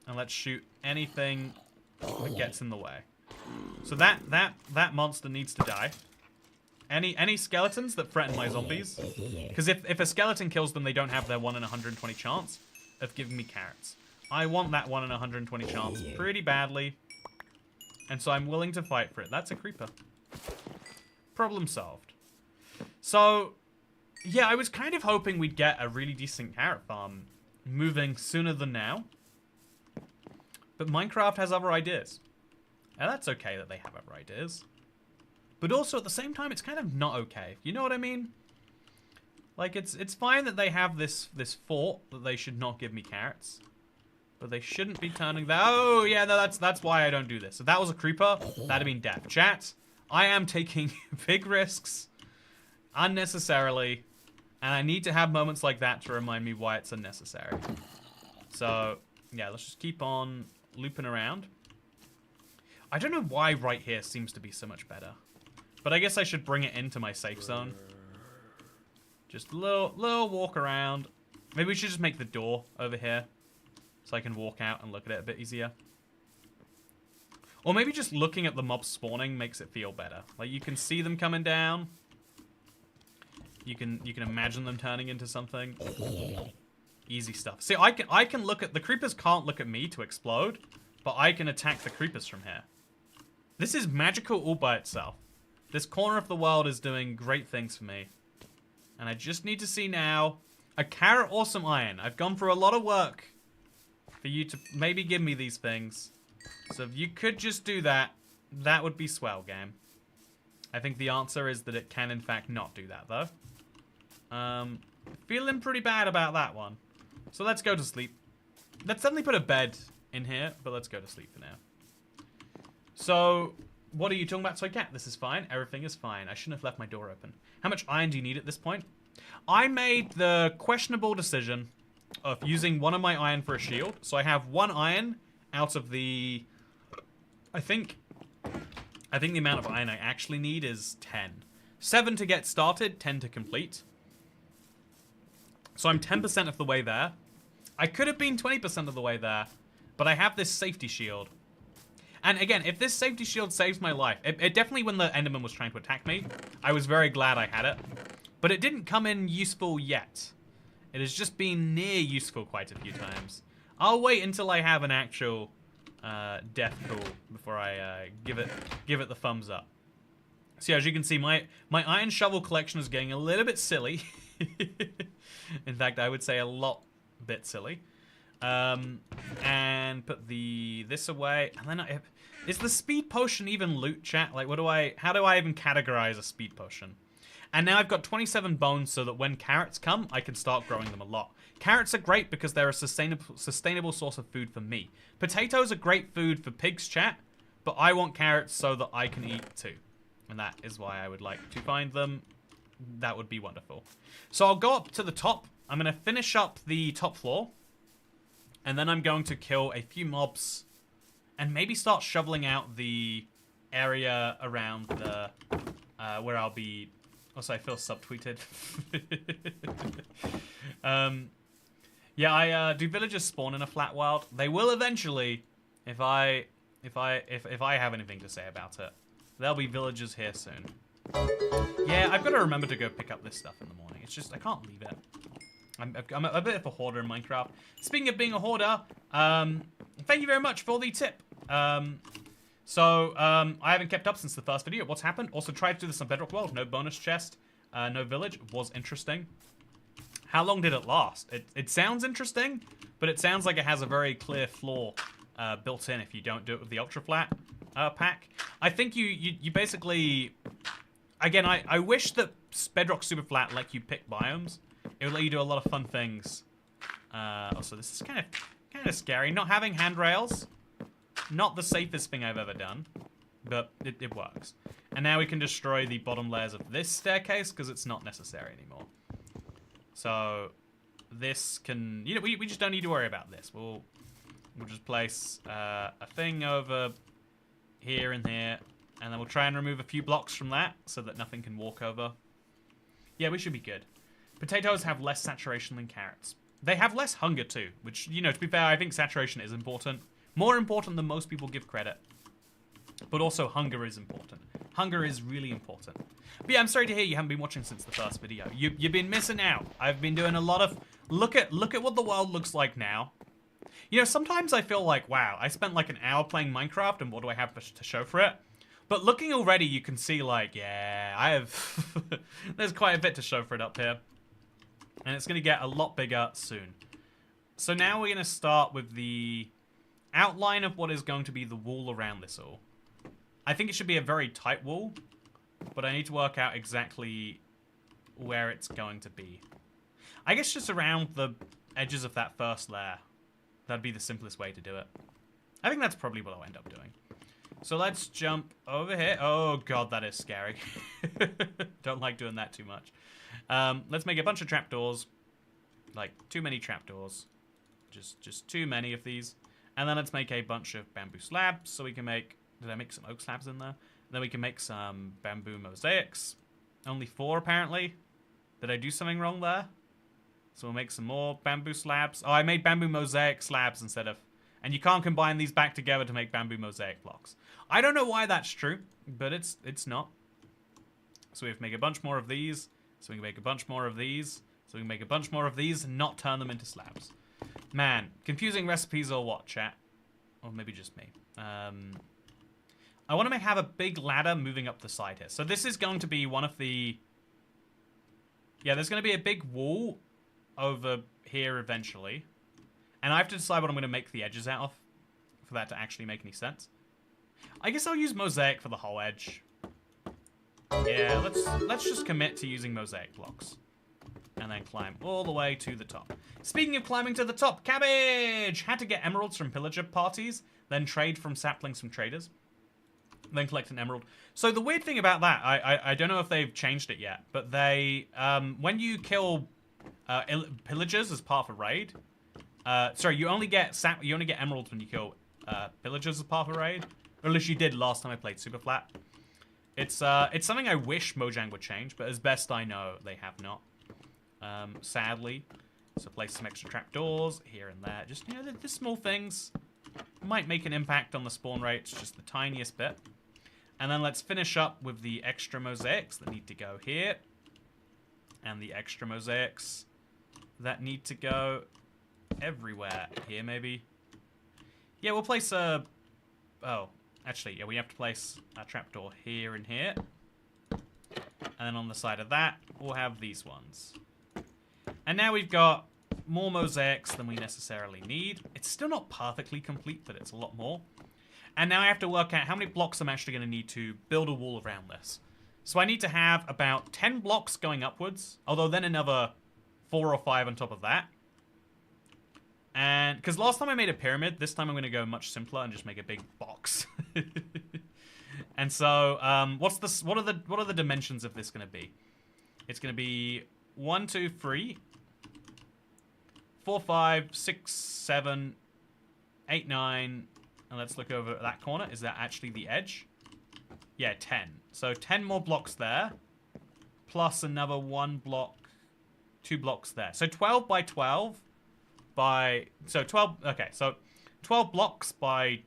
and let's shoot anything that gets in the way. So that monster needs to die. Any skeletons that threaten my zombies, because if a skeleton kills them, they don't have their 1 in 120 chance of giving me carrots. I want that 1 in 120 chance pretty badly, and so I'm willing to fight for it. That's a creeper. Problem solved. So, yeah, I was kind of hoping we'd get a really decent carrot farm moving sooner than now. But Minecraft has other ideas. And that's okay that they have other ideas. But also, at the same time, it's kind of not okay. You know what I mean? Like, it's fine that they have this fort that they should not give me carrots. But they shouldn't be turning that... Oh, yeah, no, that's why I don't do this. If that was a creeper, that'd have been death. Chat, I am taking big risks unnecessarily. And I need to have moments like that to remind me why it's unnecessary. So, yeah, let's just keep on looping around. I don't know why right here seems to be so much better. But I guess I should bring it into my safe zone. Just a little walk around. Maybe we should just make the door over here. So I can walk out and look at it a bit easier. Or maybe just looking at the mobs spawning makes it feel better. Like, you can see them coming down. You can imagine them turning into something. Easy stuff. See, I can look at... The creepers can't look at me to explode. But I can attack the creepers from here. This is magical all by itself. This corner of the world is doing great things for me. And I just need to see now a carrot or some iron. I've gone through a lot of work for you to maybe give me these things. So if you could just do that, that would be swell, game. I think the answer is that it can, in fact, not do that, though. Feeling pretty bad about that one. So let's go to sleep. Let's suddenly put a bed in here, but let's go to sleep for now. So, what are you talking about, Soy Cat? This is fine. Everything is fine. I shouldn't have left my door open. How much iron do you need at this point? I made the questionable decision of using one of my iron for a shield. So I have 1 iron out of the... I think the amount of iron I actually need is 10. 7 to get started, 10 to complete. So I'm 10% of the way there. I could have been 20% of the way there, but I have this safety shield. And again, if this safety shield saves my life, it definitely, when the Enderman was trying to attack me, I was very glad I had it. But it didn't come in useful yet. It has just been near useful quite a few times. I'll wait until I have an actual death tool before I give it the thumbs up. So as you can see, my iron shovel collection is getting a little bit silly. In fact, I would say a lot bit silly. And put this away. And then is the speed potion even loot, chat? Like, how do I even categorize a speed potion? And now I've got 27 bones so that when carrots come, I can start growing them a lot. Carrots are great because they're a sustainable source of food for me. Potatoes are great food for pigs, chat, but I want carrots so that I can eat too. And that is why I would like to find them. That would be wonderful. So I'll go up to the top. I'm going to finish up the top floor. And then I'm going to kill a few mobs. And maybe start shoveling out the area around the... where I'll be... Also, I feel subtweeted. Yeah, do villagers spawn in a flat world? They will eventually, if I have anything to say about it. There'll be villagers here soon. Yeah, I've got to remember to go pick up this stuff in the morning. It's just, I can't leave it. I'm a bit of a hoarder in Minecraft. Speaking of being a hoarder, thank you very much for the tip. I haven't kept up since the first video. What's happened? Also tried to do this on Bedrock World. No bonus chest, no village. Was interesting. How long did it last? It sounds interesting, but it sounds like it has a very clear flaw built in if you don't do it with the Ultra Flat pack. I think you basically... Again, I wish that Bedrock Super Flat let you pick biomes. It would let you do a lot of fun things. Also, this is kind of scary. Not having handrails. Not the safest thing I've ever done, but it works. And now we can destroy the bottom layers of this staircase because it's not necessary anymore. So this can, you know, we just don't need to worry about this. We'll just place a thing over here and here, and then we'll try and remove a few blocks from that so that nothing can walk over. Yeah, we should be good. Potatoes have less saturation than carrots. They have less hunger too, which, you know, to be fair, I think saturation is important. More important than most people give credit. But also hunger is important. Hunger is really important. But yeah, I'm sorry to hear you haven't been watching since the first video. You've been missing out. I've been doing a lot of... Look at what the world looks like now. You know, sometimes I feel like, wow, I spent like an hour playing Minecraft and what do I have to show for it? But looking already, you can see like, yeah, I have... There's quite a bit to show for it up here. And it's going to get a lot bigger soon. So now we're going to start with the outline of what is going to be the wall around this all. I think it should be a very tight wall, but I need to work out exactly where it's going to be. I guess just around the edges of that first layer. That'd be the simplest way to do it. I think that's probably what I'll end up doing. So let's jump over here. Oh god, that is scary. Don't like doing that too much. Let's make a bunch of trapdoors. Like, too many trapdoors. Just too many of these. And then let's make a bunch of bamboo slabs so we can make... Did I make some oak slabs in there? And then we can make some bamboo mosaics. Only 4, apparently. Did I do something wrong there? So we'll make some more bamboo slabs. Oh, I made bamboo mosaic slabs instead of... And you can't combine these back together to make bamboo mosaic blocks. I don't know why that's true, but it's not. So we have to make a bunch more of these. So we can make a bunch more of these. So we can make a bunch more of these and not turn them into slabs. Man, confusing recipes or what, chat? Or maybe just me. I want to have a big ladder moving up the side here. So this is going to be one of the... Yeah, there's going to be a big wall over here eventually. And I have to decide what I'm going to make the edges out of for that to actually make any sense. I guess I'll use mosaic for the whole edge. Yeah, let's just commit to using mosaic blocks. And then climb all the way to the top. Speaking of climbing to the top, cabbage! Had to get emeralds from pillager parties, then trade from saplings from traders. Then collect an emerald. So the weird thing about that, I don't know if they've changed it yet, but they, when you kill pillagers as part of a raid, sorry, you only get emeralds when you kill pillagers as part of a raid, or at least you did last time I played Super Flat. It's something I wish Mojang would change, but as best I know, they have not. Sadly. So place some extra trapdoors here and there. Just, you know, the small things might make an impact on the spawn rates, just the tiniest bit. And then let's finish up with the extra mosaics that need to go here. And the extra mosaics that need to go everywhere. Here, maybe. Yeah, we'll place a... Oh, actually, yeah, we have to place a trapdoor here and here. And then on the side of that, we'll have these ones. And now we've got more mosaics than we necessarily need. It's still not perfectly complete, but it's a lot more. And now I have to work out how many blocks I'm actually going to need to build a wall around this. So I need to have about 10 blocks going upwards, although then another 4 or 5 on top of that. And because last time I made a pyramid, this time I'm going to go much simpler and just make a big box. And so, what are the dimensions of this going to be? It's going to be 1, 2, 3, 4, 5, 6, 7, 8, 9, and let's look over at that corner. Is that actually the edge? Yeah, 10. So 10 more blocks there, plus another 1 block, 2 blocks there. So 12 by 12 by, so 12, okay, so 12 blocks by,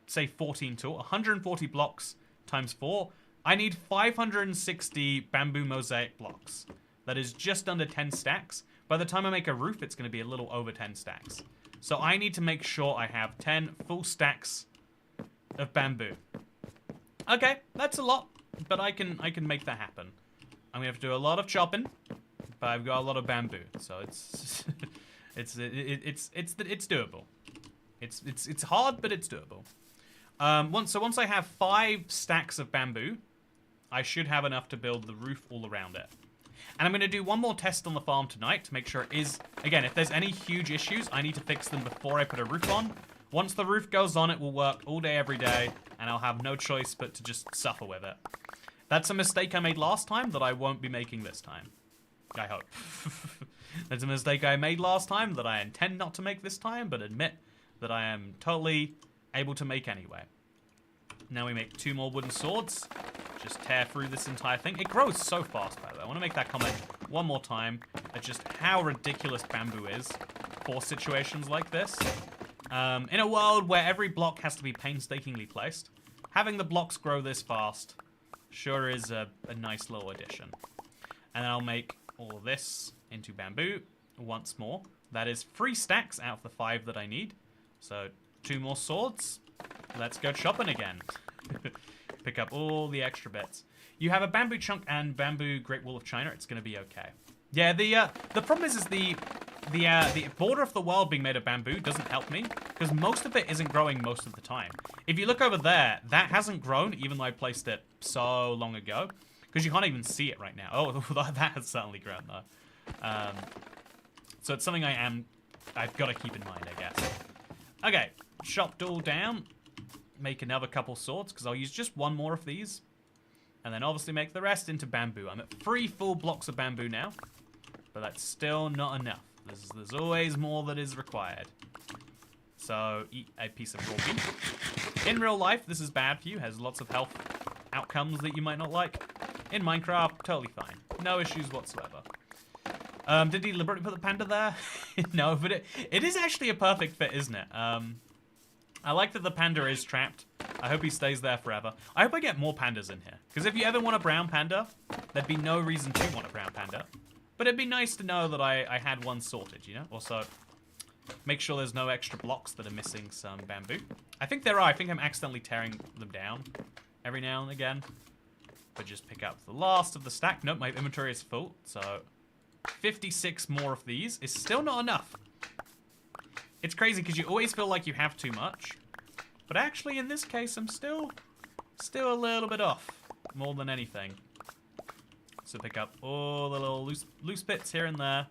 say 14 tall, 140 blocks times 4. I need 560 bamboo mosaic blocks. That is just under 10 stacks. By the time I make a roof, it's going to be a little over 10 stacks. So I need to make sure I have 10 full stacks of bamboo. Okay, that's a lot, but I can make that happen. I'm gonna have to do a lot of chopping, but I've got a lot of bamboo, so it's it's doable. It's hard, but it's doable. Once I have 5 stacks of bamboo, I should have enough to build the roof all around it. And I'm going to do one more test on the farm tonight to make sure it is... Again, if there's any huge issues, I need to fix them before I put a roof on. Once the roof goes on, it will work all day, every day, and I'll have no choice but to just suffer with it. That's a mistake I made last time that I won't be making this time. I hope. That's a mistake I made last time that I intend not to make this time, but admit that I am totally able to make anyway. Now we make 2 more wooden swords. Just tear through this entire thing. It grows so fast, by the way. I want to make that comment one more time at just how ridiculous bamboo is for situations like this. In a world where every block has to be painstakingly placed, having the blocks grow this fast sure is a nice little addition. And then I'll make all of this into bamboo once more. That is 3 stacks out of the 5 that I need. So 2 more swords. Let's go chopping again. Pick up all the extra bits. You have a bamboo chunk and bamboo Great Wall of China. It's going to be okay. Yeah, the problem is the border of the world being made of bamboo doesn't help me because most of it isn't growing most of the time. If you look over there, that hasn't grown even though I placed it so long ago because you can't even see it right now. Oh, that has certainly grown though. So it's something I've got to keep in mind, I guess. Okay, chopped all down. Make another couple swords because I'll use just 1 more of these. And then obviously make the rest into bamboo. I'm at 3 full blocks of bamboo now. But that's still not enough. There's always more that is required. So eat a piece of raw beef. In real life, this is bad for you. Has lots of health outcomes that you might not like. In Minecraft, totally fine. No issues whatsoever. Did he deliberately put the panda there? No, but it is actually a perfect fit, isn't it? I like that the panda is trapped. I hope he stays there forever. I hope I get more pandas in here. Because if you ever want a brown panda, there'd be no reason to want a brown panda. But it'd be nice to know that I had one sorted, you know? Also, make sure there's no extra blocks that are missing some bamboo. I think there are. I think I'm accidentally tearing them down every now and again. But just pick up the last of the stack. Nope, my inventory is full. So 56 more of these is still not enough. It's crazy because you always feel like you have too much. But actually, in this case, I'm still a little bit off. More than anything. So pick up all the little loose bits here and there.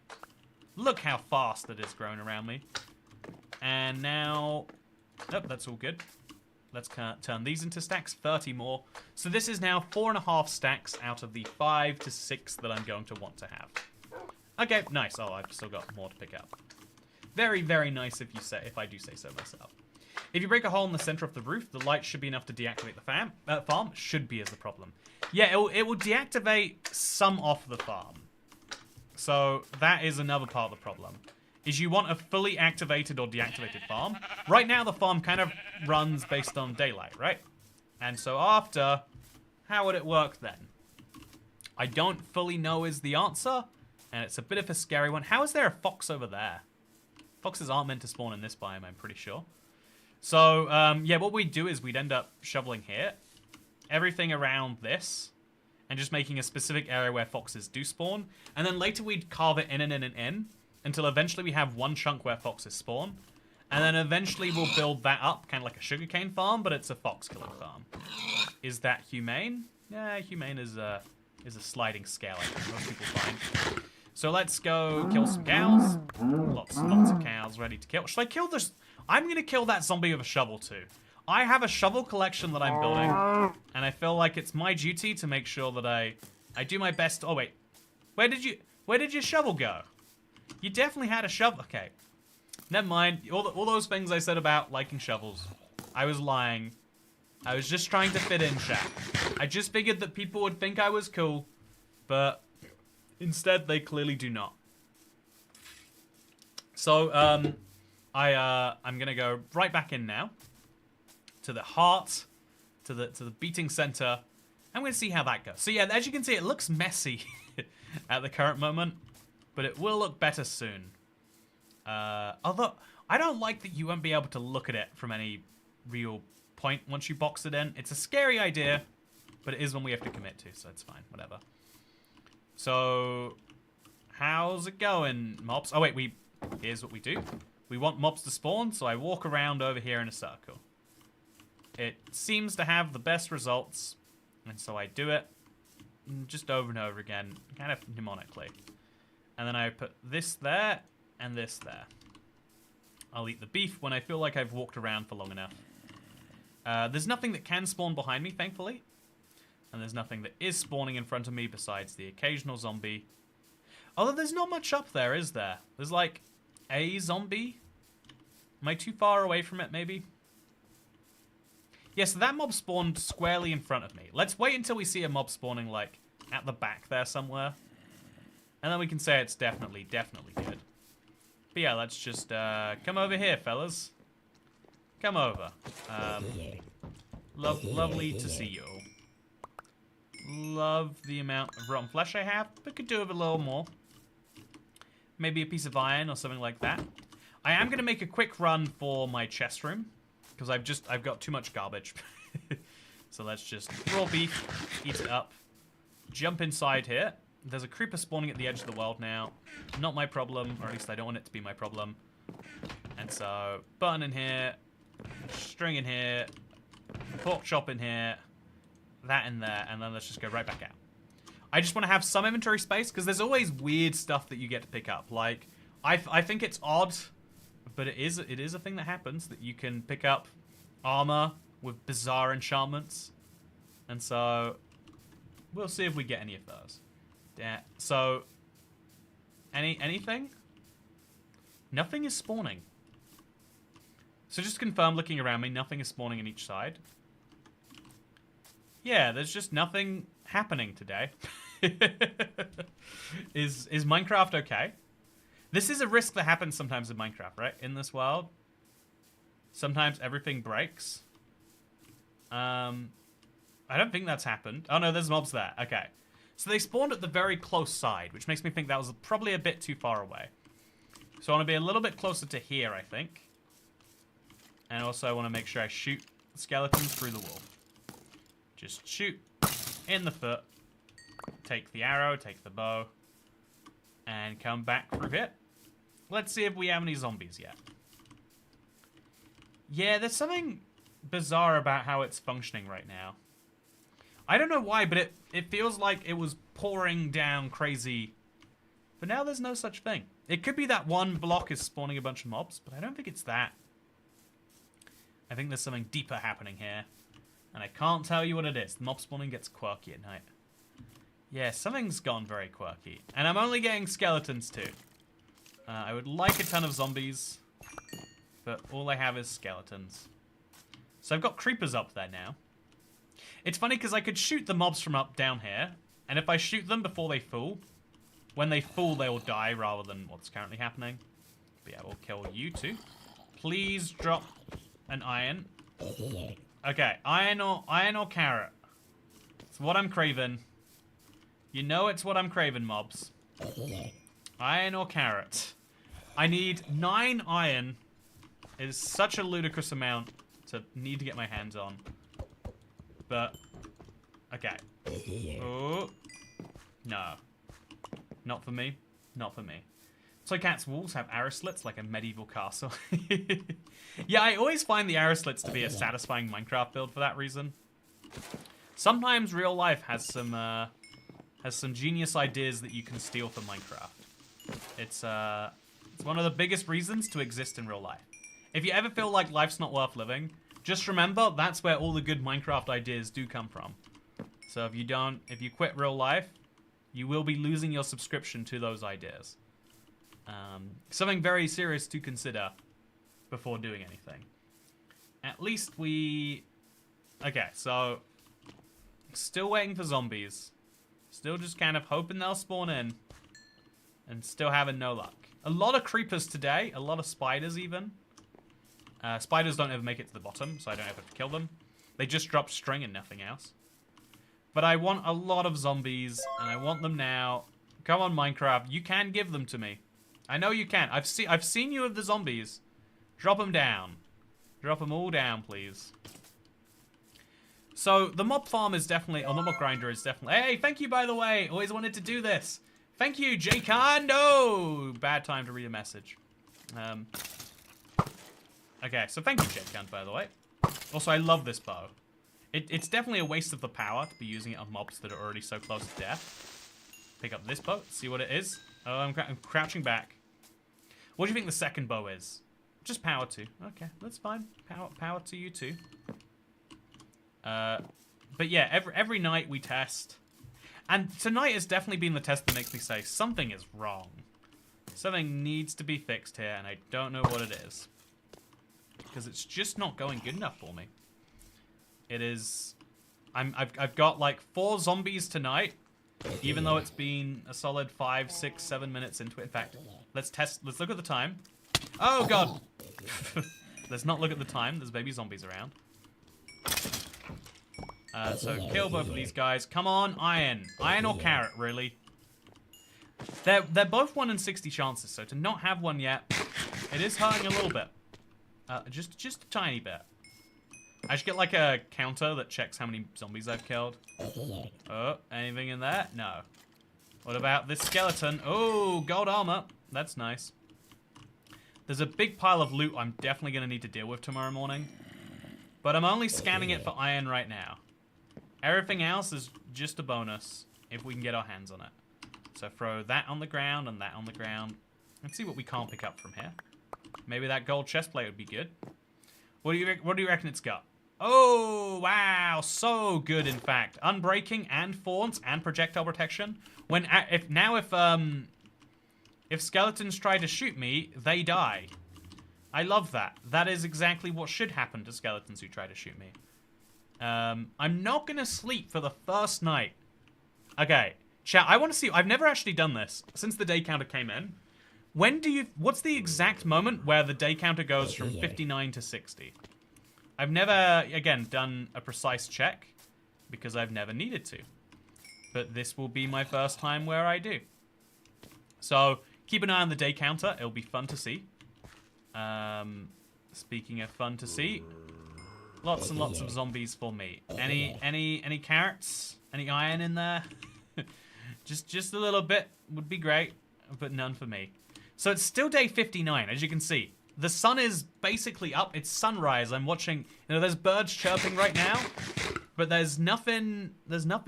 Look how fast it is growing around me. And now... Oh, that's all good. Let's turn these into stacks. 30 more. So this is now 4.5 stacks out of the 5 to 6 that I'm going to want to have. Okay, nice. Oh, I've still got more to pick up. Very, very nice if I do say so myself. If you break a hole in the center of the roof, the light should be enough to deactivate the farm. Should be is the problem. Yeah, it will deactivate some off the farm. So that is another part of the problem. Is you want a fully activated or deactivated farm. Right now the farm kind of runs based on daylight, right? And so after, how would it work then? I don't fully know is the answer. And it's a bit of a scary one. How is there a fox over there? Foxes aren't meant to spawn in this biome, I'm pretty sure. So, yeah, what we'd do is we'd end up shoveling here. Everything around this. And just making a specific area where foxes do spawn. And then later we'd carve it in and in and in. until eventually we have one chunk where foxes spawn. And then eventually we'll build that up, kind of like a sugarcane farm, but it's a fox killing farm. Is that humane? Yeah, humane is a sliding scale, I think most people find. So let's go kill some cows. Lots and lots of cows ready to kill. Should I kill this? I'm going to kill that zombie with a shovel too. I have a shovel collection that I'm building, and I feel like it's my duty to make sure that I do my best. Oh wait, where did your shovel go? You definitely had a shovel. Okay, never mind. All those things I said about liking shovels, I was lying. I was just trying to fit in, chat. I just figured that people would think I was cool, but instead they clearly do not. So I'm gonna go right back in now. To the heart, to the beating center. I'm going to see how that goes. So yeah, as you can see, it looks messy at the current moment, but it will look better soon. Although, I don't like that you won't be able to look at it from any real point once you box it in. It's a scary idea, but it is one we have to commit to, so it's fine, whatever. So, how's it going, mobs? Oh wait, here's what we do. We want mobs to spawn, so I walk around over here in a circle. It seems to have the best results, and so I do it just over and over again, kind of mnemonically. And then I put this there, and this there. I'll eat the beef when I feel like I've walked around for long enough. There's nothing that can spawn behind me, thankfully. And there's nothing that is spawning in front of me besides the occasional zombie. Although there's not much up there, is there? There's like a zombie? Am I too far away from it, maybe? Yeah, so that mob spawned squarely in front of me. Let's wait until we see a mob spawning, like, at the back there somewhere. And then we can say it's definitely good. But yeah, let's just, come over here, fellas. Come over. Lovely to see you all. Love the amount of rotten flesh I have, but could do with a little more. Maybe a piece of iron or something like that. I am going to make a quick run for my chest room. Because I've got too much garbage. So let's just raw beef, eat it up, jump inside here. There's a creeper spawning at the edge of the world now. Not my problem, or at least I don't want it to be my problem. And so, button in here, string in here, pork chop in here, that in there, and then let's just go right back out. I just want to have some inventory space, because there's always weird stuff that you get to pick up. Like, I think it's odd, but it is a thing that happens, that you can pick up armor with bizarre enchantments. And so, we'll see if we get any of those. Yeah, so, anything? Nothing is spawning. So just confirm, looking around me, nothing is spawning on each side. Yeah, there's just nothing happening today. Is Minecraft okay? This is a risk that happens sometimes in Minecraft, right? In this world. Sometimes everything breaks. I don't think that's happened. Oh no, there's mobs there. Okay. So they spawned at the very close side, which makes me think that was probably a bit too far away. So I want to be a little bit closer to here, I think. And also I want to make sure I shoot the skeleton through the wall. Just shoot in the foot. Take the arrow, take the bow. And come back through here. Let's see if we have any zombies yet. Yeah, there's something bizarre about how it's functioning right now. I don't know why, but it feels like it was pouring down crazy. But now there's no such thing. It could be that one block is spawning a bunch of mobs, but I don't think it's that. I think there's something deeper happening here. And I can't tell you what it is. The mob spawning gets quirky at night. Yeah, something's gone very quirky. And I'm only getting skeletons too. I would like a ton of zombies, but all I have is skeletons. So I've got creepers up there now. It's funny because I could shoot the mobs from up down here, and if I shoot them before they fall, when they fall they will die rather than what's currently happening. But yeah, we'll kill you too. Please drop an iron. Okay, iron or carrot. It's what I'm craving. You know it's what I'm craving, mobs. Iron or carrot. I need 9 iron. It is such a ludicrous amount to need to get my hands on. But, okay. Oh, no. Not for me. Not for me. Toy Cat's walls have arrow slits like a medieval castle. Yeah, I always find the arrow slits to be a satisfying Minecraft build for that reason. Sometimes real life has some genius ideas that you can steal from Minecraft. It's one of the biggest reasons to exist in real life. If you ever feel like life's not worth living, just remember that's where all the good Minecraft ideas do come from. So if you quit real life, you will be losing your subscription to those ideas. Something very serious to consider before doing anything. At least okay, so still waiting for zombies. Still just kind of hoping they'll spawn in. And still having no luck. A lot of creepers today. A lot of spiders even. Spiders don't ever make it to the bottom, so I don't ever have to kill them. They just drop string and nothing else. But I want a lot of zombies, and I want them now. Come on, Minecraft. You can give them to me. I know you can. I've seen you with the zombies. Drop them down. Drop them all down, please. So, the mob farm is definitely... Or the mob grinder is definitely... Hey, thank you, by the way. Always wanted to do this. Thank you, J-Con. No! Bad time to read a message. Okay, so thank you, J-Con, by the way. Also, I love this bow. It's definitely a waste of the power to be using it on mobs that are already so close to death. Pick up this bow, see what it is. Oh, I'm crouching back. What do you think the second bow is? Just power 2. Okay, that's fine. Power to you too. But yeah, every night we test. And tonight has definitely been the test that makes me say something is wrong. Something needs to be fixed here, and I don't know what it is. Because it's just not going good enough for me. It is... I've got like 4 zombies tonight. Even though it's been a solid 5, 6, 7 minutes into it. In fact, let's look at the time. Oh, God. Let's not look at the time. There's baby zombies around. So kill both of these guys. Come on, iron. Iron or carrot, really? They're both 1 in 60 chances, so to not have one yet, it is hurting a little bit. Just a tiny bit. I should get like a counter that checks how many zombies I've killed. Oh, anything in there? No. What about this skeleton? Oh, gold armor. That's nice. There's a big pile of loot I'm definitely going to need to deal with tomorrow morning. But I'm only scanning it for iron right now. Everything else is just a bonus if we can get our hands on it. So throw that on the ground and that on the ground. Let's see what we can't pick up from here. Maybe that gold chestplate would be good. What do you reckon it's got? Oh, wow. So good, in fact. Unbreaking and Faunt and projectile protection. If skeletons try to shoot me, they die. I love that. That is exactly what should happen to skeletons who try to shoot me. I'm not going to sleep for the first night. Okay. Chat, I want to see... I've never actually done this since the day counter came in. What's the exact moment where the day counter goes from 59 to 60? I've never, again, done a precise check because I've never needed to. But this will be my first time where I do. So, keep an eye on the day counter. It'll be fun to see. Speaking of fun to see, lots and lots of zombies for me. Any carrots? Any iron in there? just a little bit would be great, but none for me. So it's still day 59, as you can see. The sun is basically up. It's sunrise. I'm watching, there's birds chirping right now, but there's nothing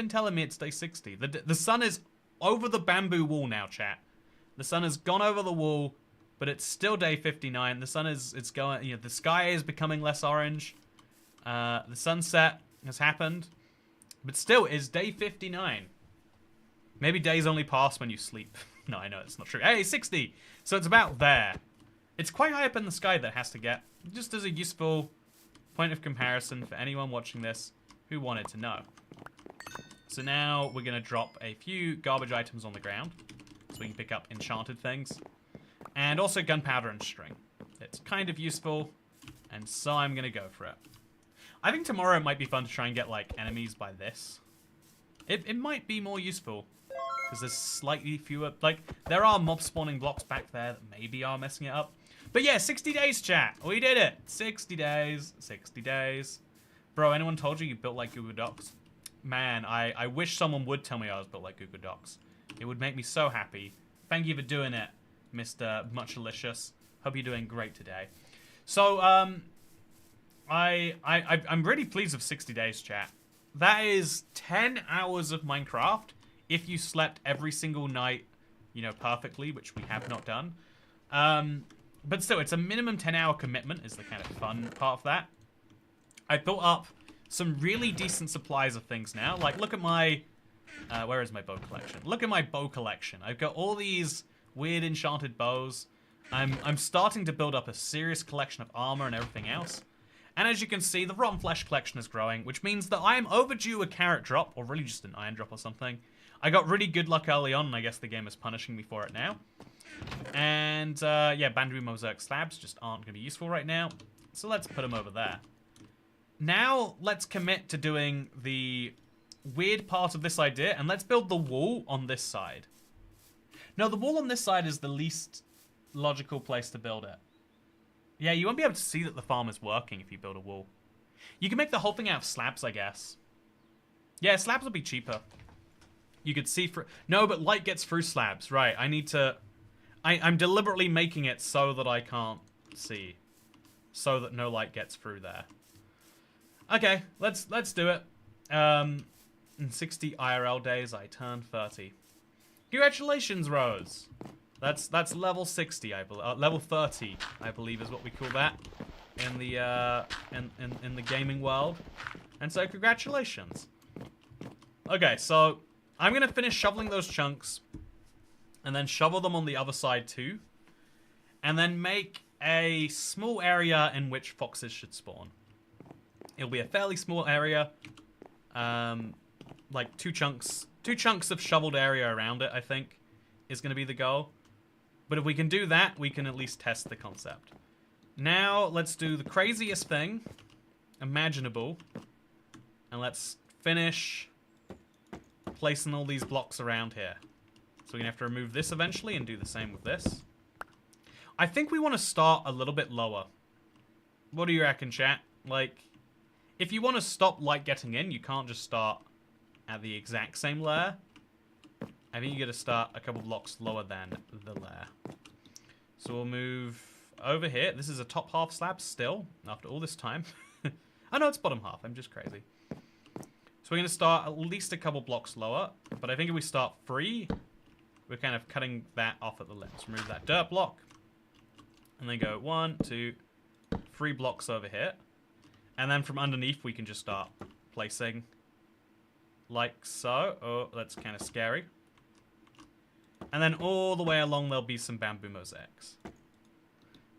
telling me it's day 60. The sun is over the bamboo wall now, chat. The sun has gone over the wall, but it's still day 59. The sun it's going, the sky is becoming less orange. The sunset has happened, but still it's day 59. Maybe days only pass when you sleep. No, I know it's not true. Hey, 60! So it's about there. It's quite high up in the sky that has to get, just as a useful point of comparison for anyone watching this who wanted to know. So now we're going to drop a few garbage items on the ground so we can pick up enchanted things. And also gunpowder and string. It's kind of useful, and so I'm going to go for it. I think tomorrow it might be fun to try and get, like, enemies by this. It might be more useful. Because there's slightly fewer, like, there are mob spawning blocks back there that maybe are messing it up. But yeah, 60 days, chat. We did it. 60 days. 60 days. Bro, anyone told you built like Google Docs? Man, I wish someone would tell me I was built like Google Docs. It would make me so happy. Thank you for doing it. Mr. Muchalicious. Hope you're doing great today. So, I'm really pleased with 60 days, chat. That is 10 hours of Minecraft if you slept every single night, you know, perfectly, which we have not done. But still, it's a minimum 10-hour commitment is the kind of fun part of that. I built up some really decent supplies of things now. Like, look at my... where is my bow collection? Look at my bow collection. I've got all these weird enchanted bows. I'm starting to build up a serious collection of armor and everything else. And as you can see, the rotten flesh collection is growing, which means that I am overdue a carrot drop, or really just an iron drop or something. I got really good luck early on, and I guess the game is punishing me for it now. And, yeah, bamboo mosaic slabs just aren't going to be useful right now. So let's put them over there. Now, let's commit to doing the weird part of this idea, and let's build the wall on this side. No, the wall on this side is the least logical place to build it. Yeah, you won't be able to see that the farm is working if you build a wall. You can make the whole thing out of slabs, I guess. Yeah, slabs will be cheaper. You could see through... No, but light gets through slabs. Right, I need to... I'm deliberately making it so that I can't see. So that no light gets through there. Okay, let's do it. In 60 IRL days, I turn 30. Congratulations, Rose. That's level 60, I believe. Level 30, I believe, is what we call that in the in the gaming world. And so, congratulations. Okay, so I'm gonna finish shoveling those chunks, and then shovel them on the other side too, and then make a small area in which foxes should spawn. It'll be a fairly small area, like two chunks of shoveled area around it, I think, is gonna be the goal. But if we can do that, we can at least test the concept. Now, let's do the craziest thing imaginable. And let's finish placing all these blocks around here. So we're going to have to remove this eventually and do the same with this. I think we want to start a little bit lower. What do you reckon, chat? Like, if you want to stop light getting in, you can't just start at the exact same layer. I think you got to start a couple blocks lower than the layer. So we'll move over here. This is a top half slab still, after all this time. I know it's bottom half. I'm just crazy. So we're going to start at least a couple blocks lower. But I think if we start 3, we're kind of cutting that off at the limbs. Remove that dirt block. And then go 1, 2, 3 blocks over here. And then from underneath, we can just start placing like so. Oh, that's kind of scary. And then all the way along, there'll be some bamboo mosaics.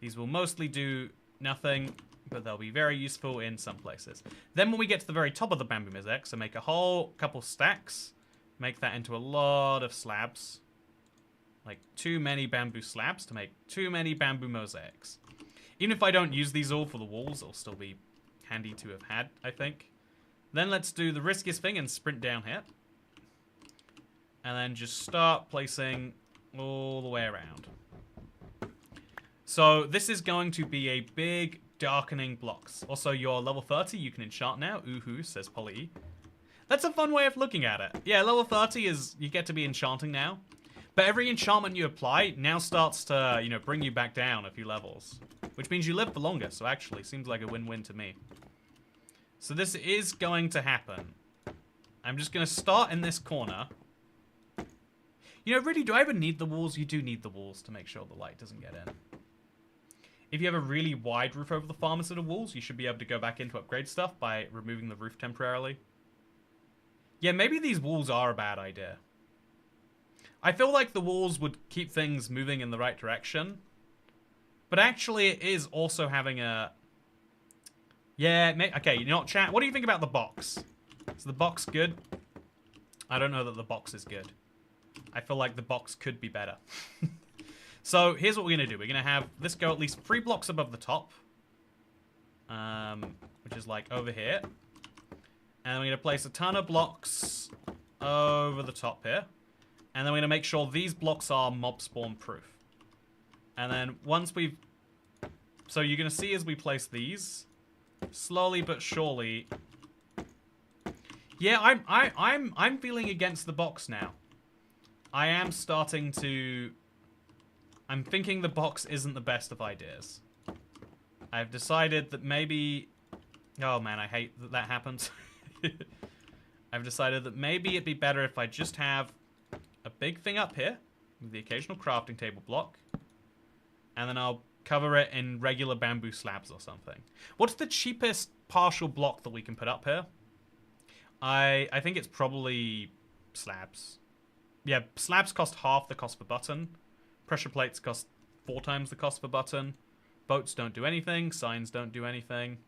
These will mostly do nothing, but they'll be very useful in some places. Then when we get to the very top of the bamboo mosaics, so make a whole couple stacks, make that into a lot of slabs. Like too many bamboo slabs to make too many bamboo mosaics. Even if I don't use these all for the walls, it'll still be handy to have had, I think. Then let's do the riskiest thing and sprint down here. And then just start placing all the way around. So this is going to be a big darkening blocks. Also, you're level 30, you can enchant now. Oohoo, says Polly. That's a fun way of looking at it. Yeah, level 30 is, you get to be enchanting now. But every enchantment you apply now starts to, you know, bring you back down a few levels. Which means you live for longer, so actually, seems like a win-win to me. So this is going to happen. I'm just going to start in this corner. You know, really, do I even need the walls? You do need the walls to make sure the light doesn't get in. If you have a really wide roof over the farm instead of walls, you should be able to go back in to upgrade stuff by removing the roof temporarily. Yeah, maybe these walls are a bad idea. I feel like the walls would keep things moving in the right direction. But actually, it is also having a... Yeah, okay, you know what, chat? What do you think about the box? Is the box good? I don't know that the box is good. I feel like the box could be better. So, here's what we're going to do. We're going to have this go at least 3 blocks above the top. Which is like over here. And we're going to place a ton of blocks over the top here. And then we're going to make sure these blocks are mob spawn proof. And then once we've... So you're going to see as we place these, slowly but surely... Yeah, I'm feeling against the box now. I am starting to I'm thinking the box isn't the best of ideas. I've decided that maybe... Oh man, I hate that that happens. I've decided that maybe it'd be better if I just have a big thing up here with the occasional crafting table block, and then I'll cover it in regular bamboo slabs or something. What's the cheapest partial block that we can put up here? I think it's probably slabs. Yeah, slabs cost half the cost per button. Pressure plates cost 4 times the cost per button. Boats don't do anything. Signs don't do anything.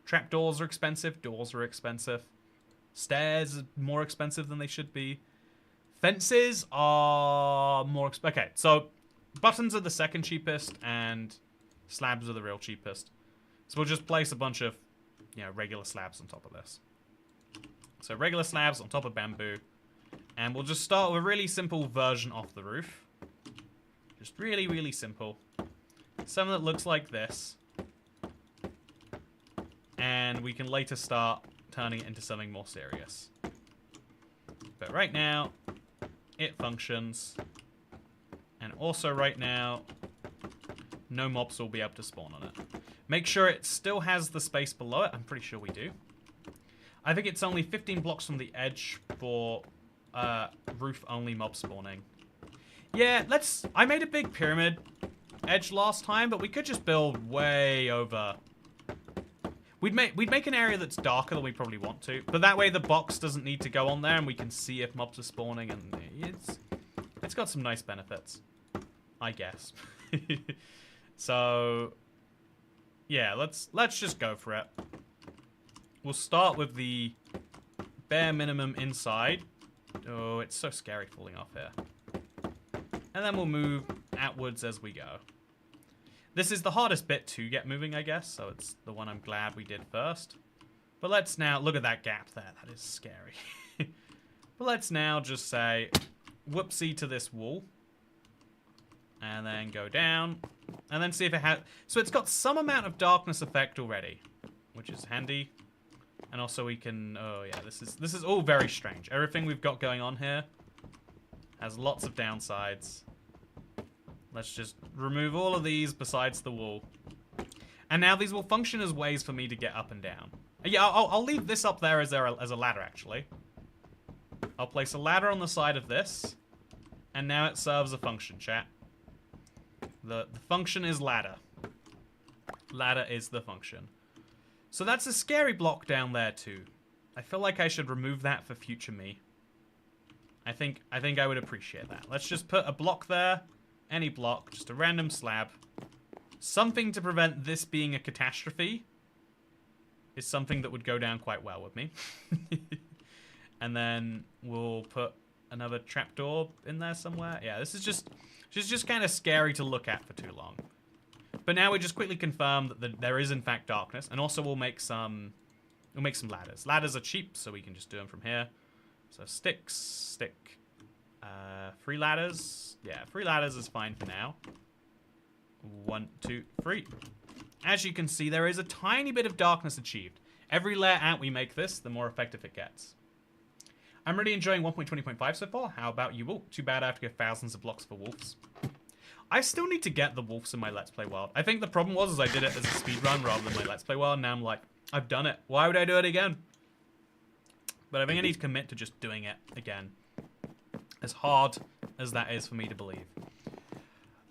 Trapdoors are expensive. Doors are expensive. Stairs are more expensive than they should be. Fences are more expensive. Okay, so buttons are the second cheapest and slabs are the real cheapest. So we'll just place a bunch of, regular slabs on top of this. So regular slabs on top of bamboo. And we'll just start with a really simple version off the roof. Just really, really simple. Something that looks like this. And we can later start turning it into something more serious. But right now, it functions. And also right now, no mobs will be able to spawn on it. Make sure it still has the space below it. I'm pretty sure we do. I think it's only 15 blocks from the edge for roof-only mob spawning. Yeah, I made a big pyramid edge last time, but we could just build way over. We'd make an area that's darker than we probably want to, but that way the box doesn't need to go on there, and we can see if mobs are spawning, and it's got some nice benefits, I guess. So, yeah, let's just go for it. We'll start with the bare minimum inside. Oh, it's so scary falling off here. And then we'll move outwards as we go. This is the hardest bit to get moving, I guess, so it's the one I'm glad we did first. But let's now, look at that gap there, that is scary. But let's now just say, whoopsie to this wall. And then go down, and then see if it has, so it's got some amount of darkness effect already, which is handy. And also we can, oh yeah, this is all very strange. Everything we've got going on here has lots of downsides. Let's just remove all of these besides the wall. And now these will function as ways for me to get up and down. Yeah, I'll leave this up there as a ladder, actually. I'll place a ladder on the side of this. And now it serves a function, chat. The function is ladder. Ladder is the function. So that's a scary block down there too. I feel like I should remove that for future me. I think I would appreciate that. Let's just put a block there. Any block, just a random slab. Something to prevent this being a catastrophe is something that would go down quite well with me. And then we'll put another trapdoor in there somewhere. Yeah, this is just kind of scary to look at for too long. But now we just quickly confirm that there is in fact darkness, and also we'll make some ladders. Ladders are cheap, so we can just do them from here. So stick. 3 ladders. Yeah, 3 ladders is fine for now. 1, 2, 3. As you can see, there is a tiny bit of darkness achieved. Every layer out we make this, the more effective it gets. I'm really enjoying 1.20.5 so far. How about you all? Too bad I have to go thousands of blocks for wolves. I still need to get the wolves in my Let's Play world. I think the problem was I did it as a speedrun rather than my Let's Play world, and now I'm like, I've done it. Why would I do it again? But I think I need to commit to just doing it again. As hard as that is for me to believe.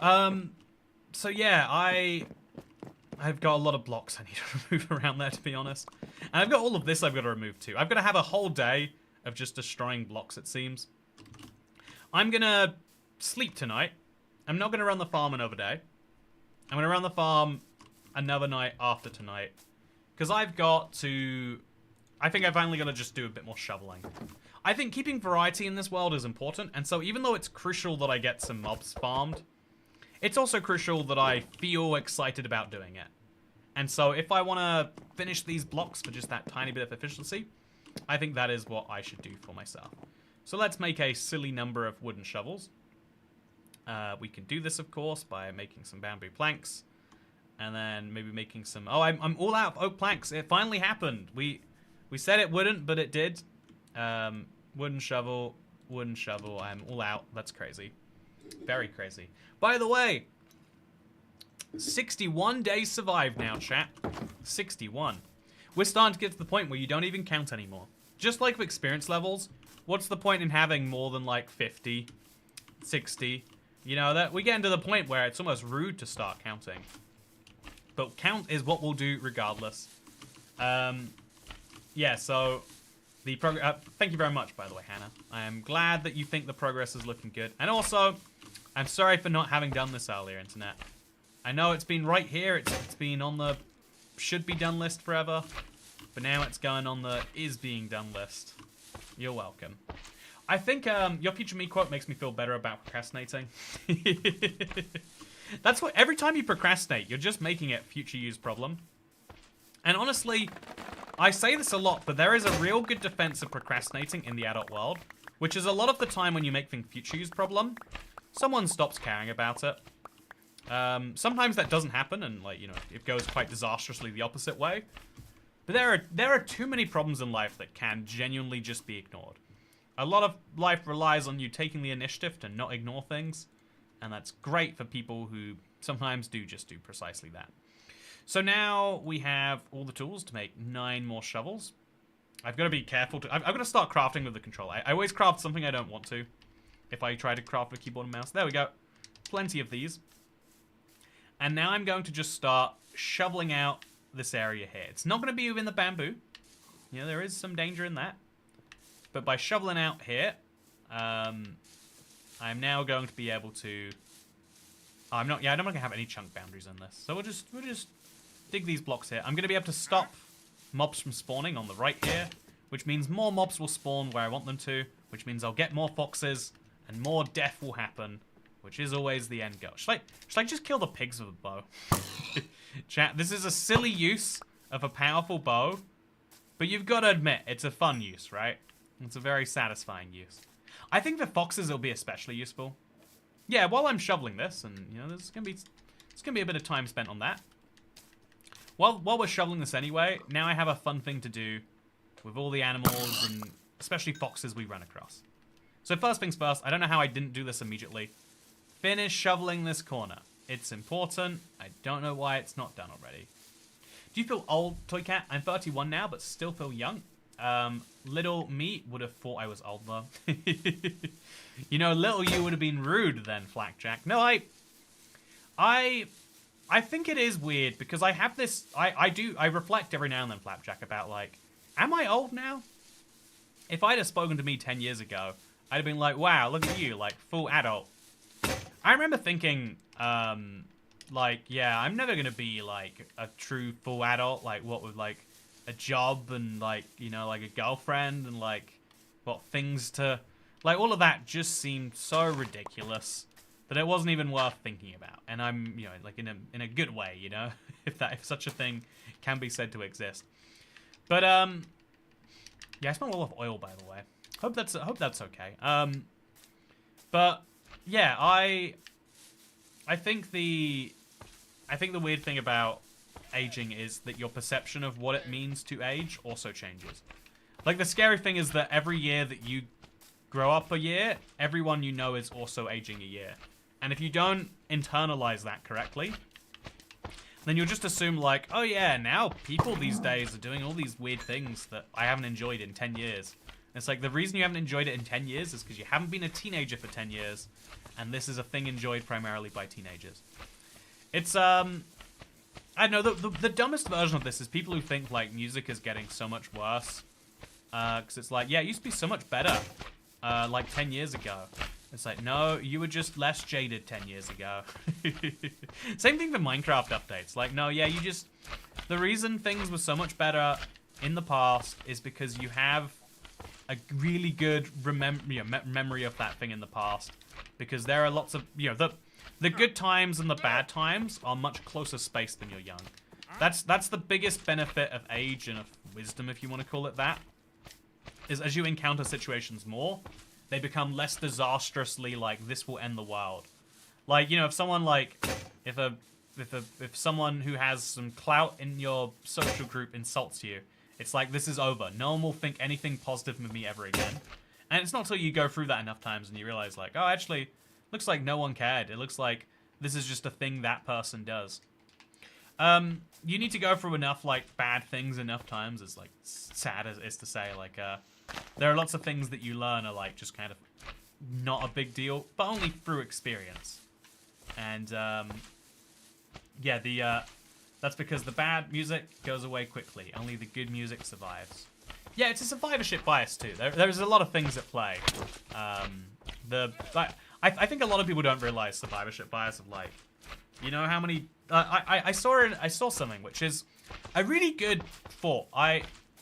So yeah, I've got a lot of blocks I need to remove around there, to be honest. And I've got all of this I've got to remove too. I've got to have a whole day of just destroying blocks, it seems. I'm gonna sleep tonight. I'm not gonna run the farm another day. I'm gonna run the farm another night after tonight. Because I think I've only got to just do a bit more shoveling. I think keeping variety in this world is important, and so even though it's crucial that I get some mobs farmed, it's also crucial that I feel excited about doing it. And so if I want to finish these blocks for just that tiny bit of efficiency, I think that is what I should do for myself. So let's make a silly number of wooden shovels. We can do this, of course, by making some bamboo planks. And then maybe making some... Oh, I'm all out of oak planks. It finally happened. We said it wouldn't, but it did. Wooden shovel. I'm all out. That's crazy. Very crazy. By the way, 61 days survived now, chat. 61. We're starting to get to the point where you don't even count anymore. Just like with experience levels, what's the point in having more than like 50, 60? You know, that we get into the point where it's almost rude to start counting. But count is what we'll do regardless. Yeah, so the thank you very much, by the way, Hannah. I am glad that you think the progress is looking good. And also, I'm sorry for not having done this earlier, Internet. I know it's been right here. It's been on the should be done list forever. But now it's going on the is being done list. You're welcome. I think your future me quote makes me feel better about procrastinating. That's what, every time you procrastinate, you're just making it future use problem. And honestly, I say this a lot, but there is a real good defense of procrastinating in the adult world, which is a lot of the time when you make things future use problem, someone stops caring about it. Sometimes that doesn't happen, and like, you know, it goes quite disastrously the opposite way. But there are too many problems in life that can genuinely just be ignored. A lot of life relies on you taking the initiative to not ignore things, and that's great for people who sometimes do just do precisely that. So now we have all the tools to make 9 more shovels. I've got to be careful. I've got to start crafting with the controller. I always craft something I don't want to if I try to craft with keyboard and mouse. There we go. Plenty of these. And now I'm going to just start shoveling out this area here. It's not going to be within the bamboo. You know, there is some danger in that. But by shoveling out here, I'm now going to be able to... I'm not going to have any chunk boundaries in this. So we'll just dig these blocks here. I'm going to be able to stop mobs from spawning on the right here, which means more mobs will spawn where I want them to, which means I'll get more foxes, and more death will happen, which is always the end goal. Should I just kill the pigs with a bow? Chat, this is a silly use of a powerful bow, but you've got to admit, it's a fun use, right? It's a very satisfying use. I think the foxes will be especially useful. Yeah, while I'm shoveling this, and you know, there's gonna be a bit of time spent on that. While we're shoveling this anyway, now I have a fun thing to do with all the animals and especially foxes we run across. So first things first, I don't know how I didn't do this immediately. Finish shoveling this corner. It's important. I don't know why it's not done already. Do you feel old, Toy Cat? I'm 31 now, but still feel young. Little me would have thought I was old though. You know, little you would have been rude then, Flackjack. No, I think it is weird because I have this, I reflect every now and then, Flapjack, about like, am I old now? If I'd have spoken to me 10 years ago, I'd have been like, wow, look at you, like, full adult. I remember thinking, like, yeah, I'm never gonna be like a true full adult, like what with like a job and like, you know, like a girlfriend and like what things to, like all of that just seemed so ridiculous that it wasn't even worth thinking about. And I'm, you know, like in a good way, you know, if such a thing can be said to exist. But yeah, I smell a lot of oil, by the way. Hope that's okay. But yeah, I think the weird thing about aging is that your perception of what it means to age also changes. Like, the scary thing is that every year that you grow up a year, everyone you know is also aging a year. And if you don't internalize that correctly, then you'll just assume like, oh yeah, now people these days are doing all these weird things that I haven't enjoyed in 10 years. And it's like, the reason you haven't enjoyed it in 10 years is because you haven't been a teenager for 10 years, and this is a thing enjoyed primarily by teenagers. It's, I don't know, the dumbest version of this is people who think, like, music is getting so much worse. Because it's like, yeah, it used to be so much better, like, 10 years ago. It's like, no, you were just less jaded 10 years ago. Same thing for Minecraft updates. Like, no, yeah, the reason things were so much better in the past is because you have a really good memory of that thing in the past. Because there are lots of, you know, the good times and the bad times are much closer spaced when you're young. That's the biggest benefit of age and of wisdom, if you want to call it that, is as you encounter situations more, they become less disastrously like, this will end the world. Like, you know, if someone like, if someone who has some clout in your social group insults you, it's like, this is over. No one will think anything positive of me ever again. And it's not until you go through that enough times and you realize like, oh, actually, looks like no one cared. It looks like This is just a thing that person does. You need to go through enough, like, bad things enough times. It's, like, sad as it is to say. Like, there are lots of things that you learn are, like, just kind of not a big deal, but only through experience. And, yeah, that's because the bad music goes away quickly. Only the good music survives. Yeah, it's a survivorship bias, too. There's a lot of things at play. I think a lot of people don't realize survivorship bias of, like, you know how many... I saw something, which is a really good thought.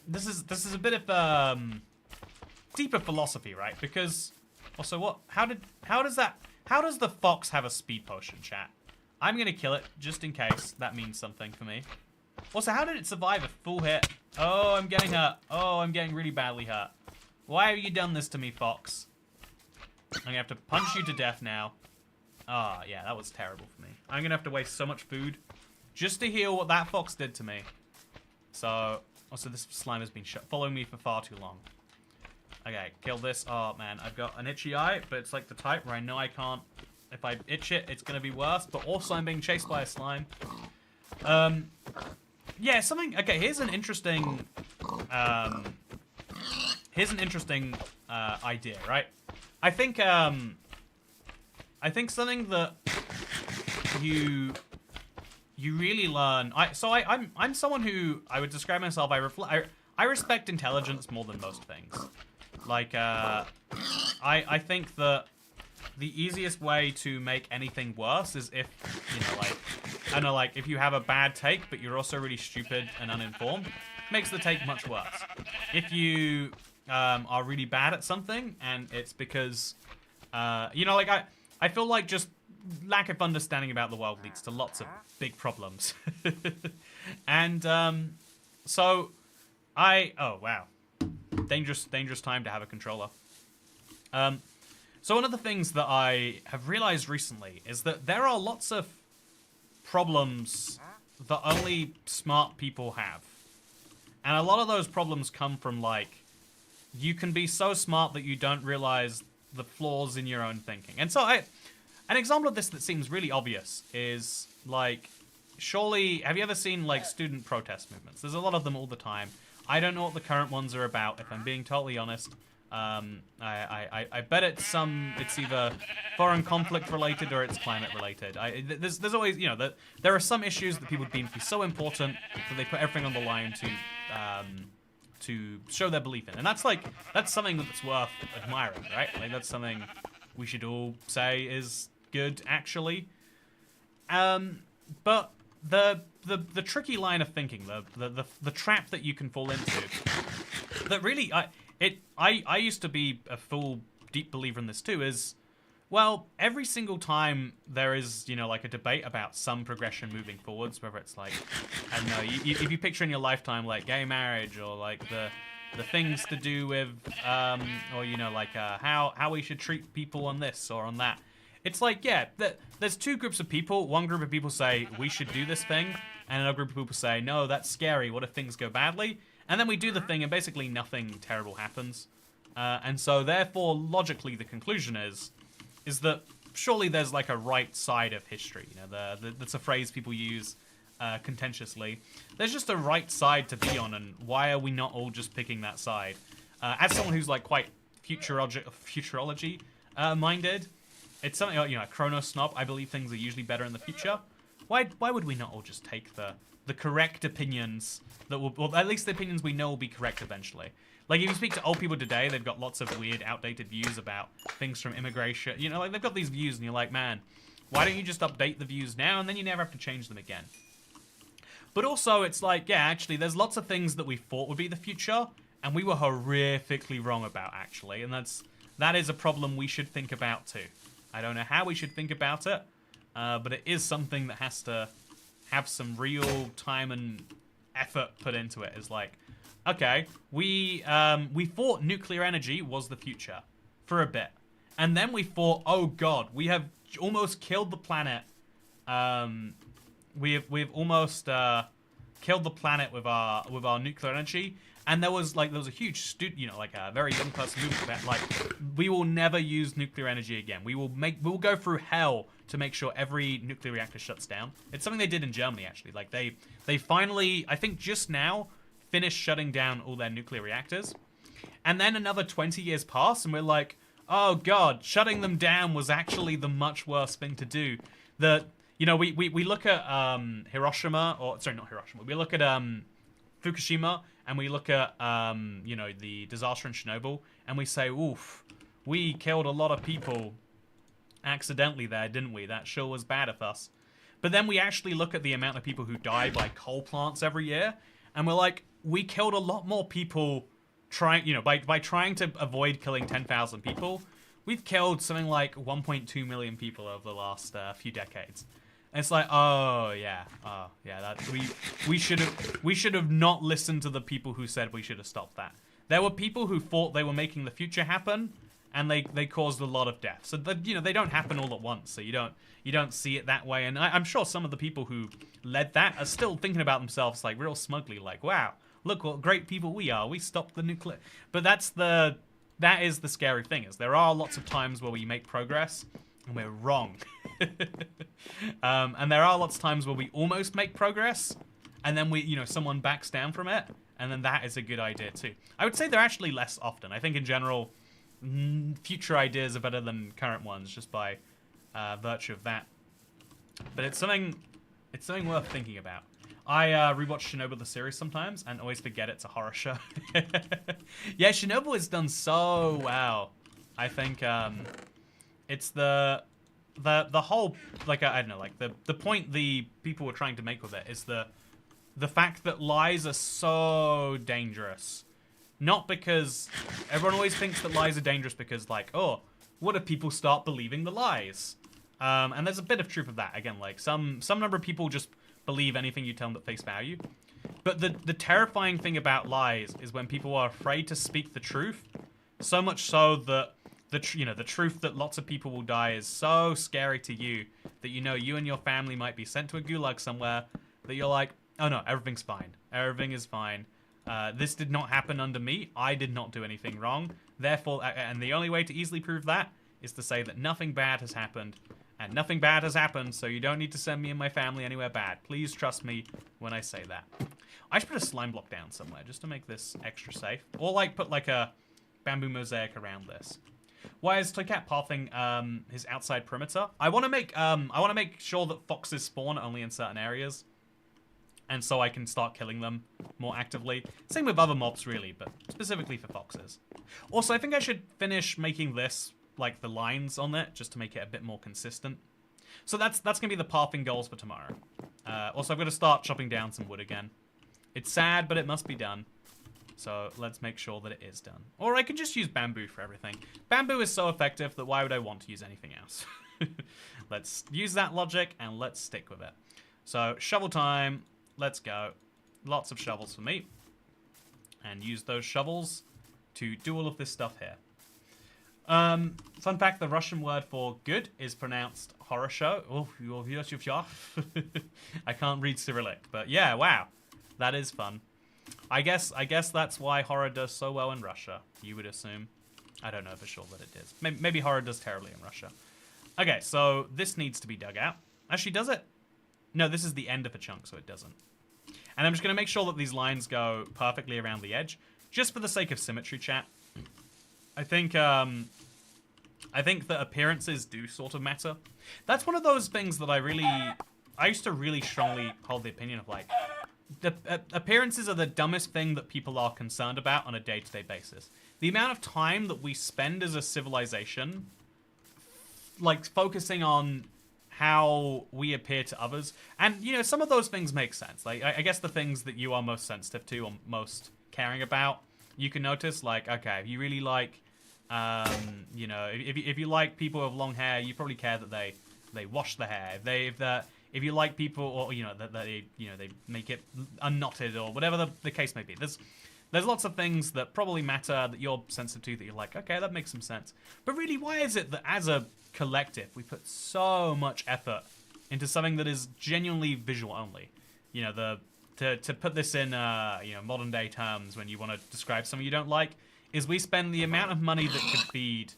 This is a bit of deeper philosophy, right? Because also, how does the fox have a speed potion, chat? I'm gonna kill it just in case that means something for me. Also, how did it survive a full hit? Oh, I'm getting hurt. Oh, I'm getting really badly hurt. Why have you done this to me, fox? I'm gonna have to punch you to death now. Ah, yeah, that was terrible for me. I'm gonna have to waste so much food just to heal what that fox did to me. So, also this slime has been following me for far too long. Okay, kill this. Oh man, I've got an itchy eye, but it's like the type where I know I can't. If I itch it, it's gonna be worse. But also, I'm being chased by a slime. Yeah, something. Okay, here's an interesting. Idea, right? I think something that you really learn. I'm someone who I would describe myself. I respect intelligence more than most things. Like I think that the easiest way to make anything worse is if, you know, like, I don't know, like, if you have a bad take, but you're also really stupid and uninformed, makes the take much worse. If you are really bad at something, and it's because, you know, like, I feel like just lack of understanding about the world leads to lots of big problems. And, so, oh, wow. Dangerous time to have a controller. So one of the things that I have realized recently is that there are lots of problems that only smart people have. And a lot of those problems come from, like, you can be so smart that you don't realize the flaws in your own thinking. And so an example of this that seems really obvious is, like, surely, have you ever seen, like, student protest movements? There's a lot of them all the time. I don't know what the current ones are about, if I'm being totally honest. I bet it's either foreign conflict related or it's climate related. There's always, you know, there are some issues that people deem to be so important that they put everything on the line to show their belief in, and that's something that's worth admiring, right? Like, that's something we should all say is good, actually. But the tricky line of thinking, the trap that you can fall into, that really I used to be a full deep believer in this too, is, well, every single time there is, you know, like a debate about some progression moving forwards, whether it's like, I don't know, if you picture in your lifetime, like gay marriage, or like the things to do with, or, you know, like how we should treat people on this or on that. It's like, yeah, there's two groups of people. One group of people say, we should do this thing, and another group of people say, no, that's scary, what if things go badly? And then we do the thing, and basically nothing terrible happens. And so, therefore, logically, the conclusion is that surely there's, like, a right side of history. You know, that's a phrase people use contentiously. There's just a right side to be on, and why are we not all just picking that side? As someone who's, like, quite futurology minded, it's something, you know, a chrono snob. I believe things are usually better in the future. Why would we not all just take the correct opinions that will, or at least the opinions we know will be correct eventually? Like, if you speak to old people today, they've got lots of weird, outdated views about things from immigration. You know, like, they've got these views, and you're like, man, why don't you just update the views now, and then you never have to change them again? But also, it's like, yeah, actually, there's lots of things that we thought would be the future, and we were horrifically wrong about, actually. And that is a problem we should think about, too. I don't know how we should think about it, but it is something that has to have some real time and effort put into it. It's like, okay, we thought nuclear energy was the future for a bit, and then we thought, oh god, we have almost killed the planet. We've almost killed the planet with our nuclear energy. And there was a huge like a very young person movement that like we will never use nuclear energy again. We will go through hell to make sure every nuclear reactor shuts down. It's something they did in Germany actually. Like they finally, I think just now, finished shutting down all their nuclear reactors. And then another 20 years pass and we're like, oh god, shutting them down was actually the much worse thing to do. We look at Hiroshima, or sorry, not Hiroshima. We look at Fukushima, and we look at the disaster in Chernobyl, and we say, oof, we killed a lot of people accidentally there, didn't we? That sure was bad of us. But then we actually look at the amount of people who die by coal plants every year, and we're like, we killed a lot more people by trying to avoid killing 10,000 people. We've killed something like 1.2 million people over the last few decades. And it's like, that we should have not listened to the people who said we should have stopped that. There were people who thought they were making the future happen, and they caused a lot of death. So they don't happen all at once. So you don't see it that way. And I'm sure some of the people who led that are still thinking about themselves like real smugly, like, wow, look what great people we are. We stopped the nuclear. But that is the scary thing, is there are lots of times where we make progress and we're wrong. And there are lots of times where we almost make progress and then someone backs down from it, and then that is a good idea too. I would say they're actually less often. I think in general, future ideas are better than current ones just by virtue of that. But it's something worth thinking about. I rewatch Chernobyl the series sometimes and always forget it's a horror show. Yeah, Chernobyl is done so well. I think it's the whole, like, I don't know, like the point the people were trying to make with it is the fact that lies are so dangerous. Not because everyone always thinks that lies are dangerous because, like, oh, what if people start believing the lies? And there's a bit of truth of that. Again, like some number of people just believe anything you tell them at face value. But the terrifying thing about lies is when people are afraid to speak the truth, so much so that the truth that lots of people will die is so scary to you that you and your family might be sent to a gulag somewhere, that you're like, oh no, everything's fine. Everything is fine. This did not happen under me. I did not do anything wrong. Therefore, and the only way to easily prove that is to say that nothing bad has happened. And nothing bad has happened, so you don't need to send me and my family anywhere bad. Please trust me when I say that. I should put a slime block down somewhere just to make this extra safe. Or like put like a bamboo mosaic around this. Why is Toycat pathing his outside perimeter? I want to make sure that foxes spawn only in certain areas. And so I can start killing them more actively. Same with other mobs really, but specifically for foxes. Also, I think I should finish making this, like the lines on it, just to make it a bit more consistent. So that's gonna be the pathing goals for tomorrow. Also, I've got to start chopping down some wood again. It's sad, but it must be done. So let's make sure that it is done. Or I can just use bamboo for everything. Bamboo is so effective that why would I want to use anything else? Let's use that logic and let's stick with it. So shovel time. Let's go. Lots of shovels for me. And use those shovels to do all of this stuff here. Fun fact, the Russian word for good is pronounced horosho. Oh, I can't read Cyrillic, but yeah, wow. That is fun. I guess that's why horror does so well in Russia, you would assume. I don't know for sure that it is. Maybe horror does terribly in Russia. Okay, so this needs to be dug out. Actually, does it? No, this is the end of a chunk, so it doesn't. And I'm just going to make sure that these lines go perfectly around the edge, just for the sake of symmetry, chat. I think that appearances do sort of matter. That's one of those things that I used to really strongly hold the opinion of, like, the appearances are the dumbest thing that people are concerned about on a day-to-day basis. The amount of time that we spend as a civilization, like, focusing on how we appear to others. And, some of those things make sense. Like, I guess the things that you are most sensitive to or most caring about, you can notice, like, okay, if you really like, if you like people with long hair, you probably care that they wash the hair. If you like people, or, that they make it unknotted or whatever the case may be. There's lots of things that probably matter that you're sensitive to that you're like, okay, that makes some sense. But really, why is it that as a collective, we put so much effort into something that is genuinely visual only? The to put this in modern day terms when you want to describe something you don't like, is we spend the amount of money that could feed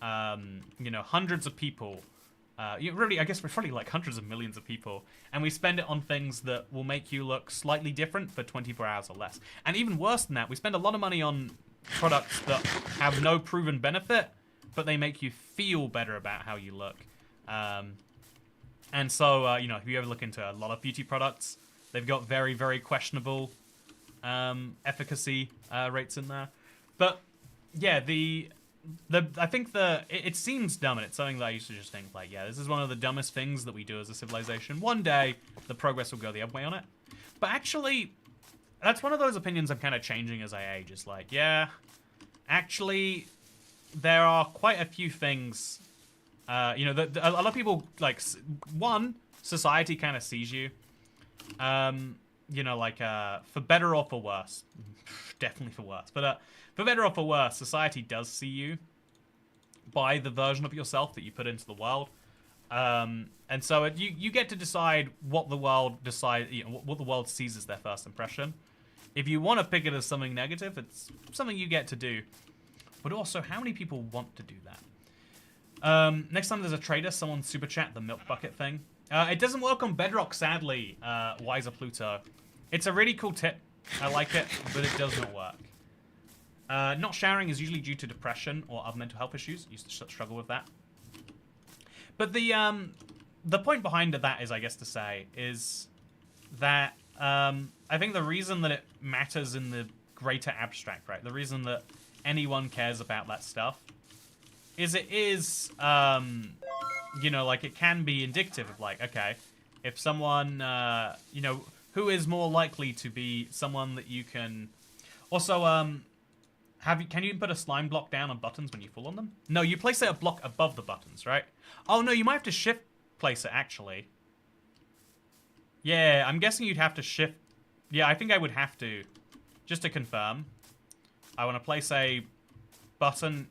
hundreds of people. Really, I guess we're probably like hundreds of millions of people, and we spend it on things that will make you look slightly different for 24 hours or less. And even worse than that, we spend a lot of money on products that have no proven benefit, but they make you feel better about how you look. And so, if you ever look into a lot of beauty products, they've got very, very questionable efficacy rates in there. But yeah, I think it seems dumb, and it's something that I used to just think like, yeah, this is one of the dumbest things that we do as a civilization. One day, the progress will go the other way on it. But actually, that's one of those opinions I'm kind of changing as I age. It's like, yeah, actually, there are quite a few things. A lot of people like. One, society kind of sees you. For better or for worse. Definitely for worse, but for better or for worse, society does see you by the version of yourself that you put into the world, and so you get to decide what the world what the world sees as their first impression. If you want to pick it as something negative, it's something you get to do. But also, how many people want to do that? Next time there's a trader, someone super chat the milk bucket thing. It doesn't work on Bedrock, sadly. Wiser Pluto. It's a really cool tip. I like it, but it does not work. Not showering is usually due to depression or other mental health issues. Used to struggle with that. But the point behind that is, I guess, to say is that I think the reason that it matters in the greater abstract, right? The reason that anyone cares about that stuff is it is, it can be indicative of like, okay, if someone, who is more likely to be someone that you can also, can you put a slime block down on buttons when you fall on them? No, you place a block above the buttons, right? Oh no, you might have to shift place it actually. Yeah, I'm guessing you'd have to shift. Yeah, I think I would have to. Just to confirm. I want to place a button.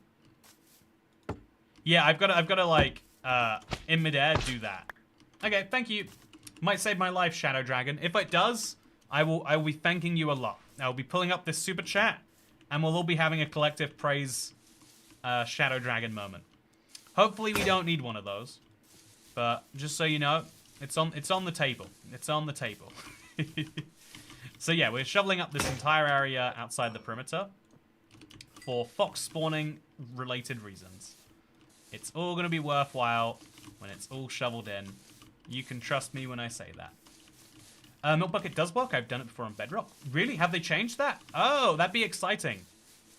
Yeah, I've got to like, in midair do that. Okay, thank you. Might save my life, Shadow Dragon. If it does, I will be thanking you a lot. I'll be pulling up this super chat, and we'll all be having a collective praise Shadow Dragon moment. Hopefully we don't need one of those. But just so you know, it's on the table. It's on the table. So yeah, we're shoveling up this entire area outside the perimeter for fox spawning related reasons. It's all going to be worthwhile when it's all shoveled in. You can trust me when I say that. Milk bucket does work. I've done it before on Bedrock. Really? Have they changed that? Oh, that'd be exciting.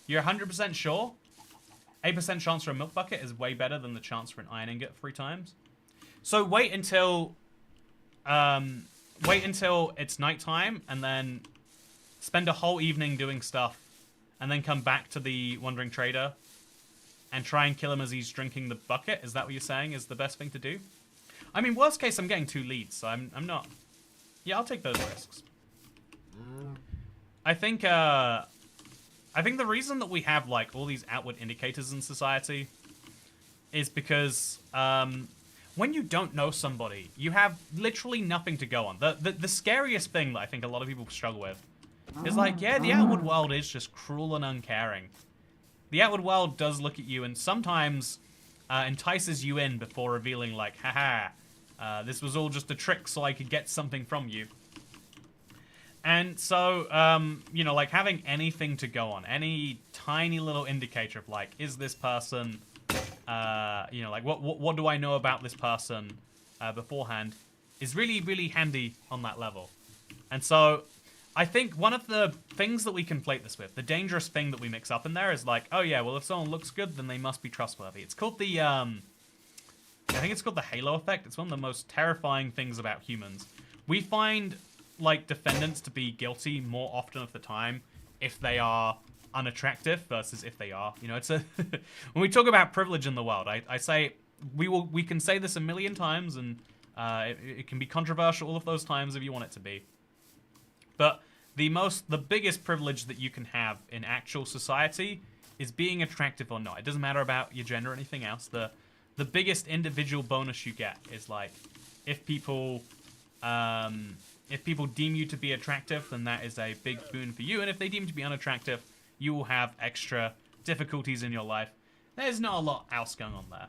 You're 100% sure? 8% chance for a milk bucket is way better than the chance for an iron ingot 3 times. So wait until it's nighttime and then spend a whole evening doing stuff and then come back to the Wandering Trader and try and kill him as he's drinking the bucket. Is that what you're saying is the best thing to do? I mean, worst case, I'm getting 2 leads, so I'm not... Yeah, I'll take those risks. I think the reason that we have, like, all these outward indicators in society is because, when you don't know somebody, you have literally nothing to go on. The scariest thing that I think a lot of people struggle with is like, yeah, the outward world is just cruel and uncaring. The outward world does look at you and sometimes entices you in before revealing like, haha, this was all just a trick so I could get something from you. And so, like having anything to go on, any tiny little indicator of like, is this person, like what do I know about this person beforehand is really, really handy on that level. And so I think one of the things that we conflate this with, the dangerous thing that we mix up in there is like, oh yeah, well if someone looks good, then they must be trustworthy. It's called the, I think it's called the halo effect. It's one of the most terrifying things about humans. We find like defendants to be guilty more often of the time if they are unattractive versus if they are, it's a, when we talk about privilege in the world, I say, we can say this a million times and it can be controversial all of those times if you want it to be. But the biggest privilege that you can have in actual society is being attractive or not. It doesn't matter about your gender or anything else. The biggest individual bonus you get is like if people, If people deem you to be attractive, then that is a big boon for you. And if they deem you to be unattractive, you will have extra difficulties in your life. There's not a lot else going on there.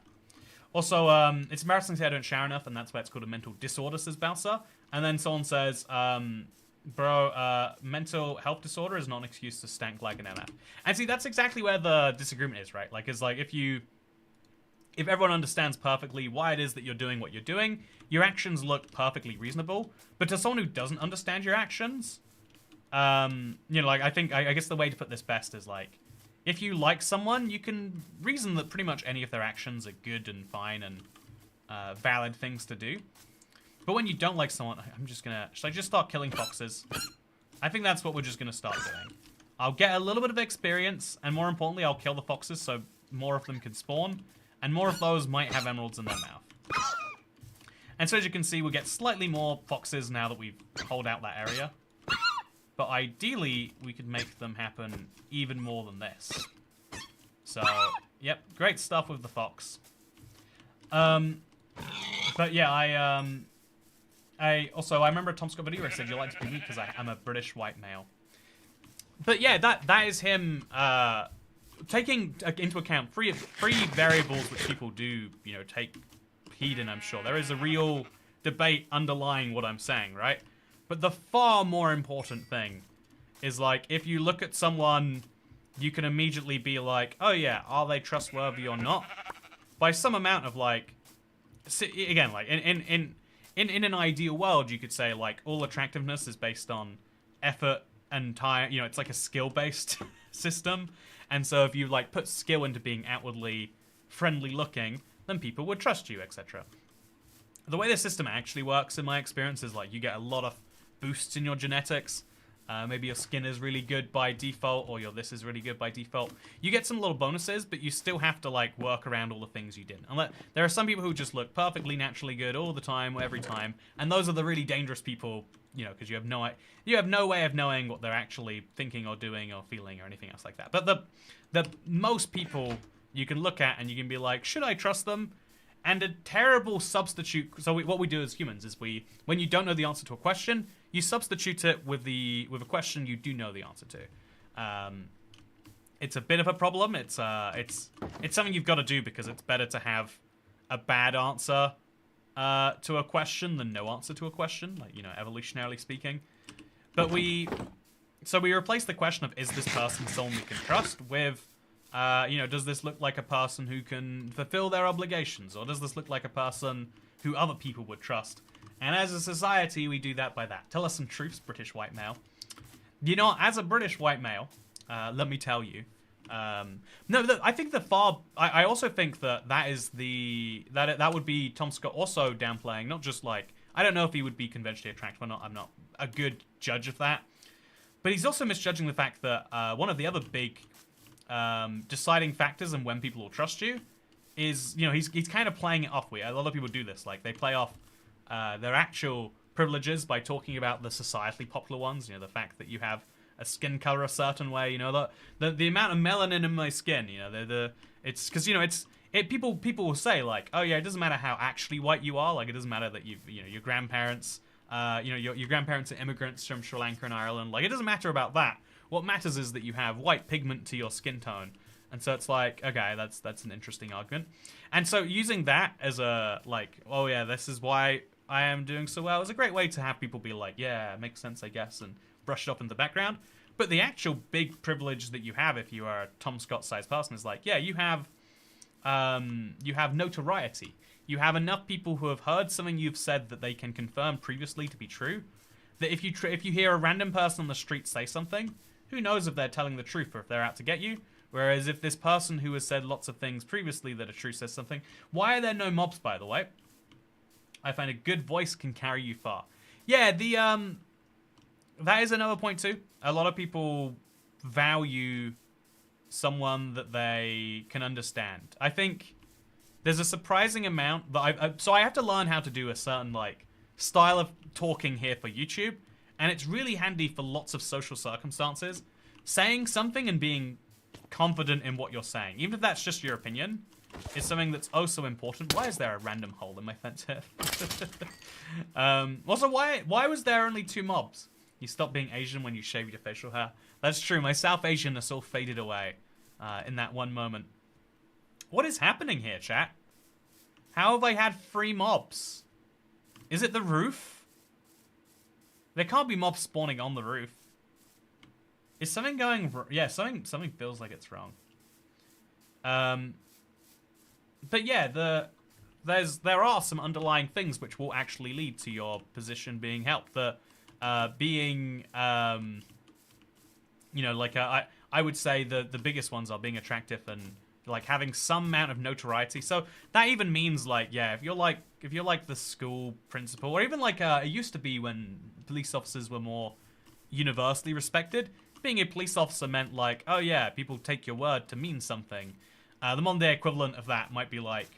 Also, it's embarrassing to say I don't shower enough, and that's why it's called a mental disorder, says Bowser. And then someone says, mental health disorder is not an excuse to stank like an MF. And see, that's exactly where the disagreement is, right? Like, it's like if everyone understands perfectly why it is that you're doing what you're doing, your actions look perfectly reasonable. But to someone who doesn't understand your actions, you know, like, I guess the way to put this best is, like, if you like someone, you can reason that pretty much any of their actions are good and fine and valid things to do. But when you don't like someone, should I just start killing foxes? I think that's what we're just gonna start doing. I'll get a little bit of experience, and more importantly, I'll kill the foxes so more of them can spawn, and more of those might have emeralds in their mouth. And so as you can see, we'll get slightly more foxes now that we've holed out that area. But ideally, we could make them happen even more than this. So, yep, great stuff with the fox. But yeah, I remember a Tom Scott video where he said you like to be me because I'm a British white male. But yeah, that is him taking into account three variables which people do, you know, take heed in, I'm sure. There is a real debate underlying what I'm saying, right? But the far more important thing is, like, if you look at someone, you can immediately be like, oh yeah, are they trustworthy or not? By some amount of, like, again, like, in an ideal world, you could say, like, all attractiveness is based on effort and time. You know, it's like a skill-based system. And so if you, like, put skill into being outwardly friendly looking, then people would trust you, etc. The way the system actually works, in my experience, is, like, you get a lot of boosts in your genetics. Maybe your skin is really good by default, or your this is really good by default. You get some little bonuses, but you still have to, like, work around all the things you didn't. And there are some people who just look perfectly naturally good all the time, every time, and those are the really dangerous people, you know, because you have no way of knowing what they're actually thinking or doing or feeling or anything else like that. But the most people you can look at and you can be like, should I trust them? And a terrible substitute. So what we do as humans is when you don't know the answer to a question, you substitute it with a question you do know the answer to. It's a bit of a problem. It's something you've got to do because it's better to have a bad answer to a question than no answer to a question, like, you know, evolutionarily speaking. But we replace the question of, is this person someone we can trust, with you know, does this look like a person who can fulfill their obligations, or does this look like a person who other people would trust? And as a society, we do that by that. Tell us some truths, British white male. You know, as a British white male, let me tell you. No, I think I also think that would be Tom Scott also downplaying, not just, like, I don't know if he would be conventionally attractive or not. I'm not a good judge of that. But he's also misjudging the fact that one of the other big deciding factors in when people will trust you is, you know, he's kind of playing it off. A lot of people do this. Like, they play off their actual privileges by talking about the societally popular ones. You know, the fact that you have a skin color a certain way. You know, the amount of melanin in my skin. You know, it's because, you know, people will say, like, oh yeah, it doesn't matter how actually white you are. Like, it doesn't matter that your grandparents, you know, your grandparents are immigrants from Sri Lanka and Ireland. Like, it doesn't matter about that. What matters is that you have white pigment to your skin tone. And so it's like, okay, that's an interesting argument. And so using that as a, like, oh yeah, this is why I am doing so well, is a great way to have people be like, yeah, makes sense, I guess, and brush it off in the background. But the actual big privilege that you have if you are a Tom Scott-sized person is, like, yeah, you have notoriety. You have enough people who have heard something you've said that they can confirm previously to be true. That if you hear a random person on the street say something, who knows if they're telling the truth or if they're out to get you. Whereas if this person who has said lots of things previously that are true says something, why are there no mobs, by the way? I find a good voice can carry you far. Yeah, that is another point too. A lot of people value someone that they can understand. I think there's a surprising amount that so I have to learn how to do a certain, like, style of talking here for YouTube, and it's really handy for lots of social circumstances. Saying something and being confident in what you're saying, even if that's just your opinion, is something that's also important. Why is there a random hole in my fence here? Also, why was there only 2 mobs? You stop being Asian when you shave your facial hair. That's true. My South Asianness all faded away in that one moment. What is happening here, chat? How have I had 3 mobs? Is it the roof? There can't be mobs spawning on the roof. Is something going... Yeah, something feels like it's wrong. But yeah, there are some underlying things which will actually lead to your position being helped. Being, you know, like I would say the biggest ones are being attractive and like having some amount of notoriety. So that even means like, yeah, if you're like the school principal, or even like it used to be when police officers were more universally respected. Being a police officer meant like, oh yeah, people take your word to mean something. The modern day equivalent of that might be like,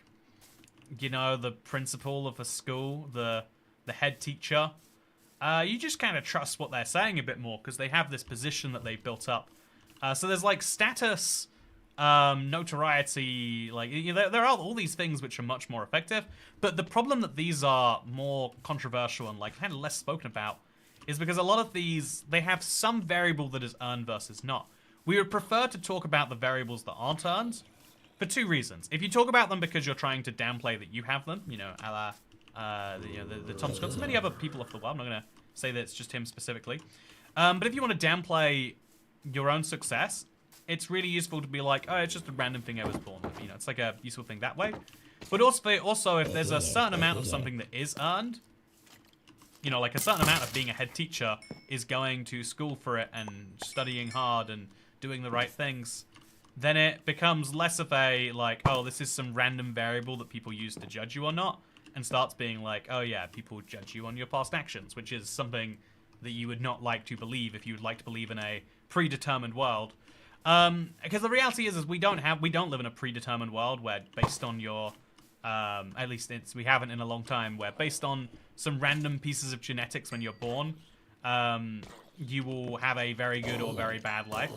you know, the principal of a school, the head teacher. You just kind of trust what they're saying a bit more because they have this position that they've built up. So there's like status, notoriety, like you know, there are all these things which are much more effective. But the problem that these are more controversial and like kind of less spoken about is because a lot of these, they have some variable that is earned versus not. We would prefer to talk about the variables that aren't earned for 2 reasons. If you talk about them because you're trying to downplay that you have them, you know, a la the Tom Scotts, many other people off the world. I'm not going to say that it's just him specifically. But if you want to downplay your own success, it's really useful to be like, oh, it's just a random thing I was born with. You know, it's like a useful thing that way. But also if there's a certain amount of something that is earned, you know, like a certain amount of being a head teacher is going to school for it and studying hard and doing the right things, then it becomes less of a, like, oh, this is some random variable that people use to judge you or not, and starts being like, oh yeah, people judge you on your past actions, which is something that you would not like to believe if you would like to believe in a predetermined world. Because the reality is we don't live in a predetermined world where based on your, at least we haven't in a long time, where based on some random pieces of genetics when you're born, you will have a very good or very bad life.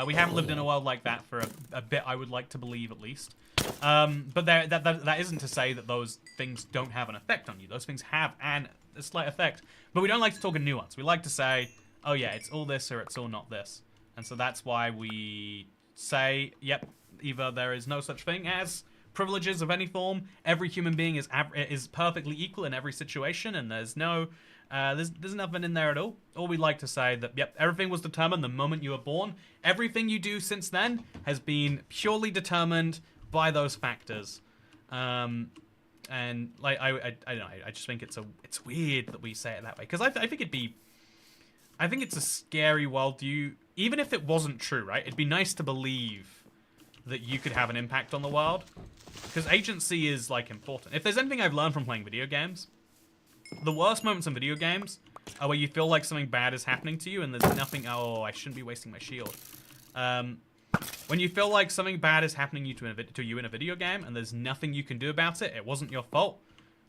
We haven't lived in a world like that for a bit, I would like to believe at least. But that isn't to say that those things don't have an effect on you. Those things have a slight effect. But we don't like to talk in nuance. We like to say, oh yeah, it's all this or it's all not this. And so that's why we say, yep, either there is no such thing as privileges of any form. Every human being is perfectly equal in every situation, and there's nothing in there at all. Or we like to say that, yep, everything was determined the moment you were born. Everything you do since then has been purely determined by those factors. And like I don't know, I just think it's weird that we say it that way, because I think it's a scary worldview. Even if it wasn't true, right? It'd be nice to believe that you could have an impact on the world, because agency is like important. If there's anything I've learned from playing video games, the worst moments in video games are where you feel like something bad is happening to you and there's nothing. Oh, I shouldn't be wasting my shield. When you feel like something bad is happening to you in a video game and there's nothing you can do about it, it wasn't your fault,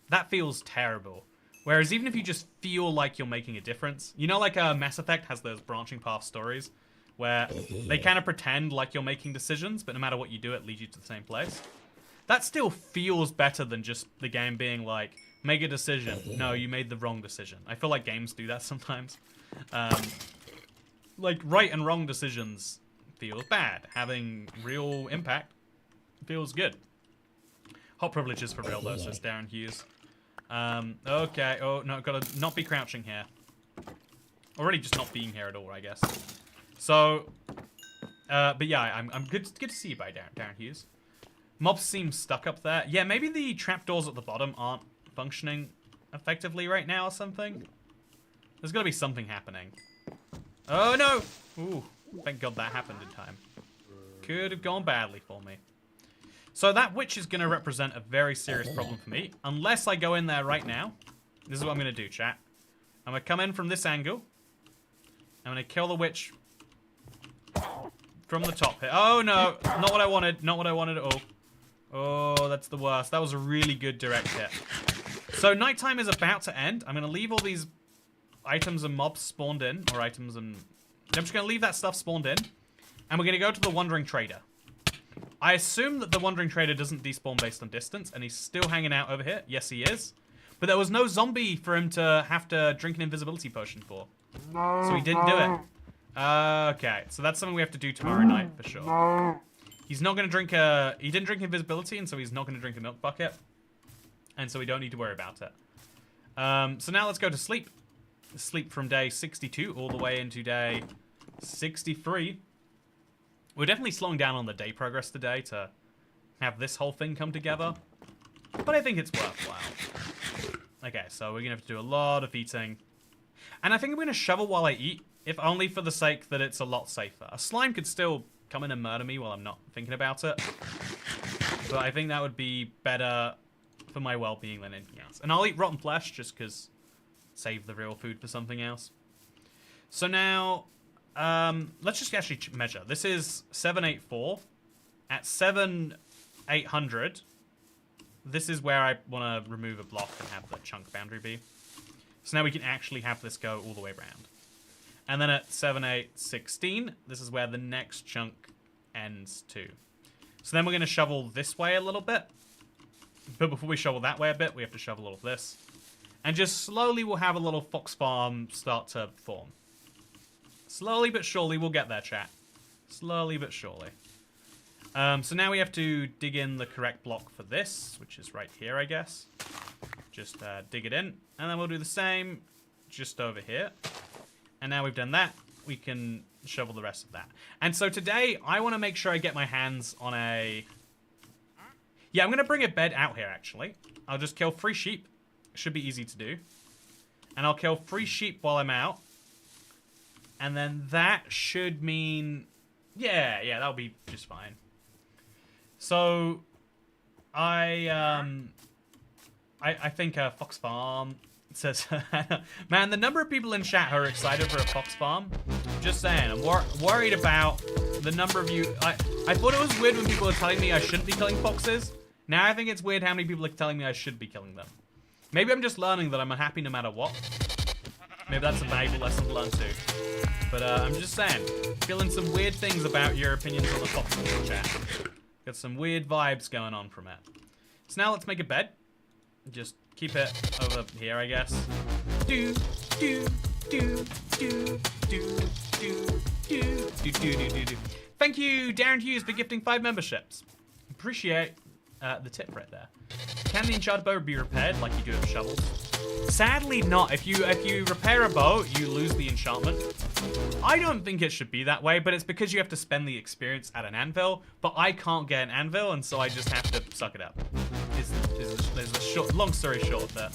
that feels terrible. Whereas even if you just feel like you're making a difference, you know, like Mass Effect has those branching path stories where they kind of pretend like you're making decisions, but no matter what you do, it leads you to the same place. That still feels better than just the game being like, make a decision. No, you made the wrong decision. I feel like games do that sometimes. Like, right and wrong decisions feels bad. Having real impact feels good. Hot privileges for real, though, says Darren Hughes. Okay. Oh, no, gotta not be crouching here. Already just not being here at all, I guess. So, but yeah, I'm good to see you by Darren Hughes. Mobs seem stuck up there. Yeah, maybe the trapdoors at the bottom aren't functioning effectively right now or something. There's gotta be something happening. Oh, no! Ooh, thank God that happened in time. Could have gone badly for me. So that witch is going to represent a very serious problem for me. Unless I go in there right now. This is what I'm going to do, chat. I'm going to come in from this angle. I'm going to kill the witch from the top here. Oh, no. Not what I wanted. Not what I wanted at all. Oh, that's the worst. That was a really good direct hit. So nighttime is about to end. I'm going to leave all these items and mobs spawned in. Or items and... I'm just going to leave that stuff spawned in. And we're going to go to the Wandering Trader. I assume that the Wandering Trader doesn't despawn based on distance, and he's still hanging out over here. Yes, he is. But there was no zombie for him to have to drink an invisibility potion for. So he didn't do it. Okay, so that's something we have to do tomorrow night, for sure. He's not going to drink a... He didn't drink invisibility, and so he's not going to drink a milk bucket. And so we don't need to worry about it. So now let's go to sleep. Sleep from day 62 all the way into day 63. We're definitely slowing down on the day progress today to have this whole thing come together. But I think it's worthwhile. Okay, so we're going to have to do a lot of eating. And I think I'm going to shovel while I eat, if only for the sake that it's a lot safer. A slime could still come in and murder me while I'm not thinking about it. But I think that would be better for my well-being than anything else. And I'll eat rotten flesh just because save the real food for something else. So now, let's just actually measure. This is 784. At 7,800, this is where I want to remove a block and have the chunk boundary be. So now we can actually have this go all the way around. And then at 7,816, this is where the next chunk ends too. So then we're going to shovel this way a little bit. But before we shovel that way a bit, we have to shovel all of this. And just slowly we'll have a little fox farm start to form. Slowly but surely we'll get there, chat. Slowly but surely. So now we have to dig in the correct block for this, which is right here, I guess. Just dig it in. And then we'll do the same just over here. And now we've done that, we can shovel the rest of that. And so today, I want to make sure I get my hands on a... Yeah, I'm going to bring a bed out here, actually. I'll just kill 3 sheep. Should be easy to do. And I'll kill 3 sheep while I'm out. And then that should mean... Yeah, that'll be just fine. So, I think a fox farm says... Man, the number of people in chat who are excited for a fox farm, just saying, I'm worried about the number of you... I thought it was weird when people were telling me I shouldn't be killing foxes. Now I think it's weird how many people are telling me I should be killing them. Maybe I'm just learning that I'm unhappy no matter what. Maybe that's a valuable lesson to learn too. But I'm just saying, feeling some weird things about your opinions on the fox in the chat. Got some weird vibes going on from it. So now let's make a bed. Just keep it over here, I guess. Do do do do do do do do do do do. Thank you, Darren Hughes, for gifting 5 memberships. Appreciate the tip right there. Can the enchanted bow be repaired like you do with shovels? Sadly not. If you repair a bow, you lose the enchantment. I don't think it should be that way, but it's because you have to spend the experience at an anvil, but I can't get an anvil, and so I just have to suck it up. There's a short, long story short there.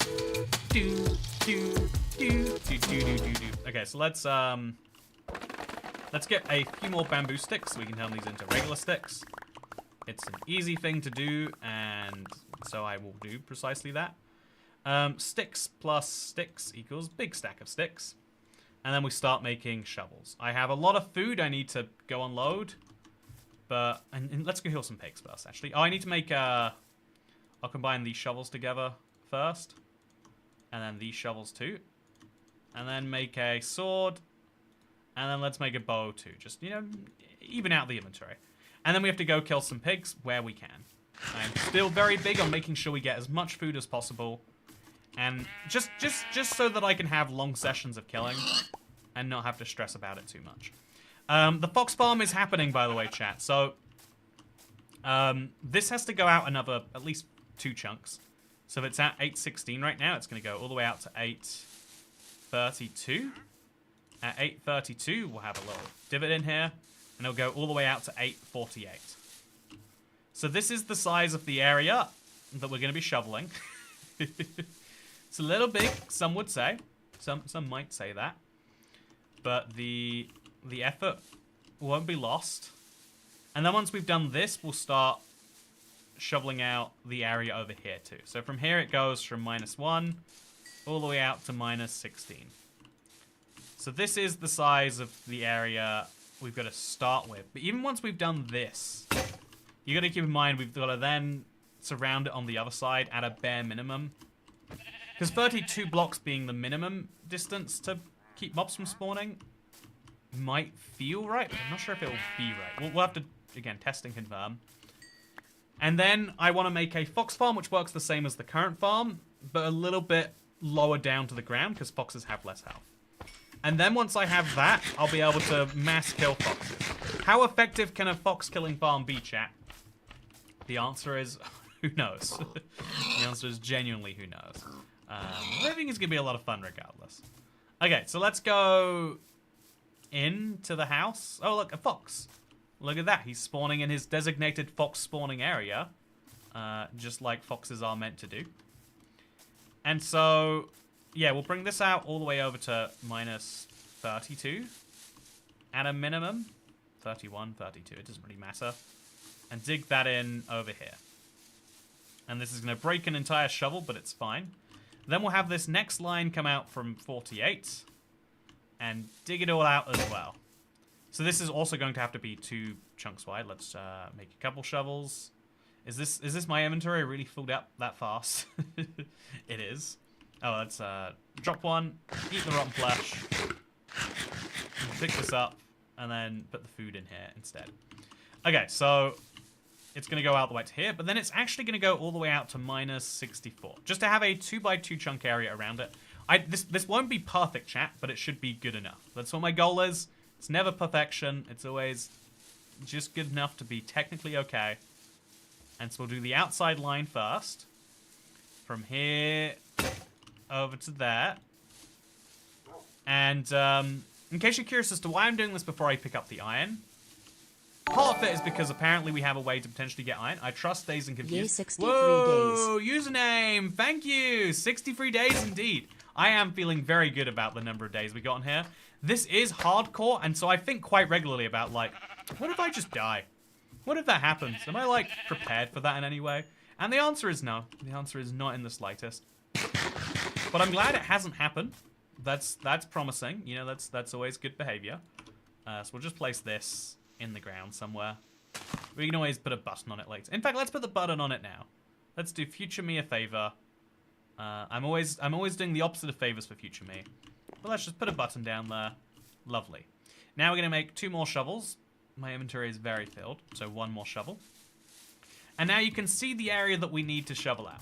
Okay, so let's get a few more bamboo sticks so we can turn these into regular sticks. It's an easy thing to do, and so I will do precisely that. Sticks plus sticks equals big stack of sticks. And then we start making shovels. I have a lot of food I need to go unload. But, and let's go heal some pigs first, actually. Oh, I need to make, I'll combine these shovels together first. And then these shovels too. And then make a sword. And then let's make a bow too. Just, you know, even out the inventory. And then we have to go kill some pigs where we can. I'm still very big on making sure we get as much food as possible. And just so that I can have long sessions of killing and not have to stress about it too much. The fox farm is happening, by the way, chat. So this has to go out another at least 2 chunks. So if it's at 816 right now, it's going to go all the way out to 832. At 832, we'll have a little divot in here, and it'll go all the way out to 848. So this is the size of the area that we're going to be shoveling. It's a little big, some would say. Some might say that. But the effort won't be lost. And then once we've done this, we'll start shoveling out the area over here too. So from here it goes from -1 all the way out to -16. So this is the size of the area we've got to start with. But even once we've done this, you got to keep in mind we've got to then surround it on the other side at a bare minimum. Because 32 blocks being the minimum distance to keep mobs from spawning might feel right, but I'm not sure if it'll be right. We'll have to, again, test and confirm. And then I want to make a fox farm, which works the same as the current farm, but a little bit lower down to the ground because foxes have less health. And then once I have that, I'll be able to mass kill foxes. How effective can a fox killing farm be, chat? The answer is, who knows? The answer is genuinely who knows. I think it's going to be a lot of fun regardless. Okay, so let's go into the house. Oh, look, a fox. Look at that. He's spawning in his designated fox spawning area. Just like foxes are meant to do. And so, yeah, we'll bring this out all the way over to minus 32. At a minimum. 31, 32. It doesn't really matter. And dig that in over here. And this is going to break an entire shovel, but it's fine. Then we'll have this next line come out from 48. And dig it all out as well. So this is also going to have to be 2 chunks wide. Let's make a couple shovels. Is this my inventory really filled up that fast? It is. Oh, let's drop one, eat the rotten flesh, pick this up, and then put the food in here instead. Okay, so it's going to go out the way to here, but then it's actually going to go all the way out to minus 64. Just to have a 2x2 chunk area around it. This won't be perfect, chat, but it should be good enough. That's what my goal is. It's never perfection. It's always just good enough to be technically okay. And so we'll do the outside line first. From here over to there. And in case you're curious as to why I'm doing this before I pick up the iron, part of it is because apparently we have a way to potentially get iron. I trust Dazed and Confused. Yay, 63 Whoa, username. Thank you. 63 days indeed. I am feeling very good about the number of days we got on here. This is hardcore, and so I think quite regularly about, like, what if I just die? What if that happens? Am I, like, prepared for that in any way? And the answer is no. The answer is not in the slightest. But I'm glad it hasn't happened. That's promising. You know, that's always good behavior. So we'll just place this in the ground somewhere. We can always put a button on it later. In fact, let's put the button on it now. Let's do future me a favor. I'm always doing the opposite of favors for future me. But let's just put a button down there. Lovely. Now we're going to make 2 more shovels. My inventory is very filled, so 1 more shovel. And now you can see the area that we need to shovel out.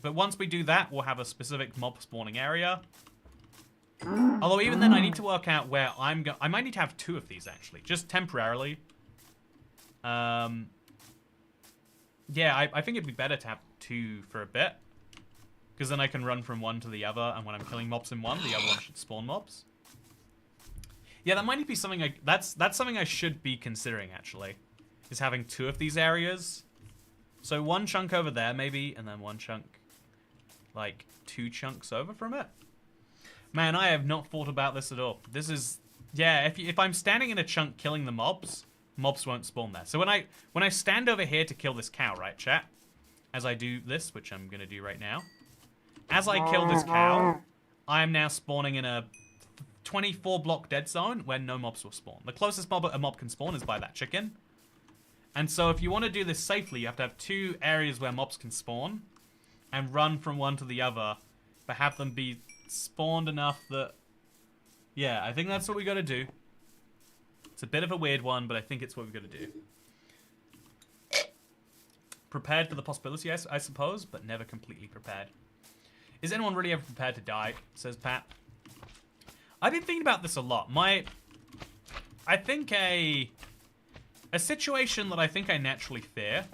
But once we do that, we'll have a specific mob spawning area. Although even then, I need to work out where I'm going. I might need to have 2 of these, actually, just temporarily. Yeah, I think it'd be better to have 2 for a bit. Because then I can run from one to the other, and when I'm killing mobs in one, the other one should spawn mobs. Yeah, that might be something that's something I should be considering, actually. Is having 2 of these areas. So 1 chunk over there, maybe, and then 1 chunk, like, 2 chunks over from it. Man, I have not thought about this at all. This is, yeah, if I'm standing in a chunk killing the mobs won't spawn there. So when I stand over here to kill this cow, right, chat? As I do this, which I'm going to do right now. As I kill this cow, I am now spawning in a 24 block dead zone where no mobs will spawn. The closest mob a mob can spawn is by that chicken. And so if you want to do this safely, you have to have 2 areas where mobs can spawn and run from one to the other, but have them be spawned enough that, yeah, I think that's what we got to do. It's a bit of a weird one, but I think it's what we got to do. Prepared for the possibility, I suppose, but never completely prepared. Is anyone really ever prepared to die? Says Pat. I've been thinking about this a lot. I think a situation that I think I naturally fear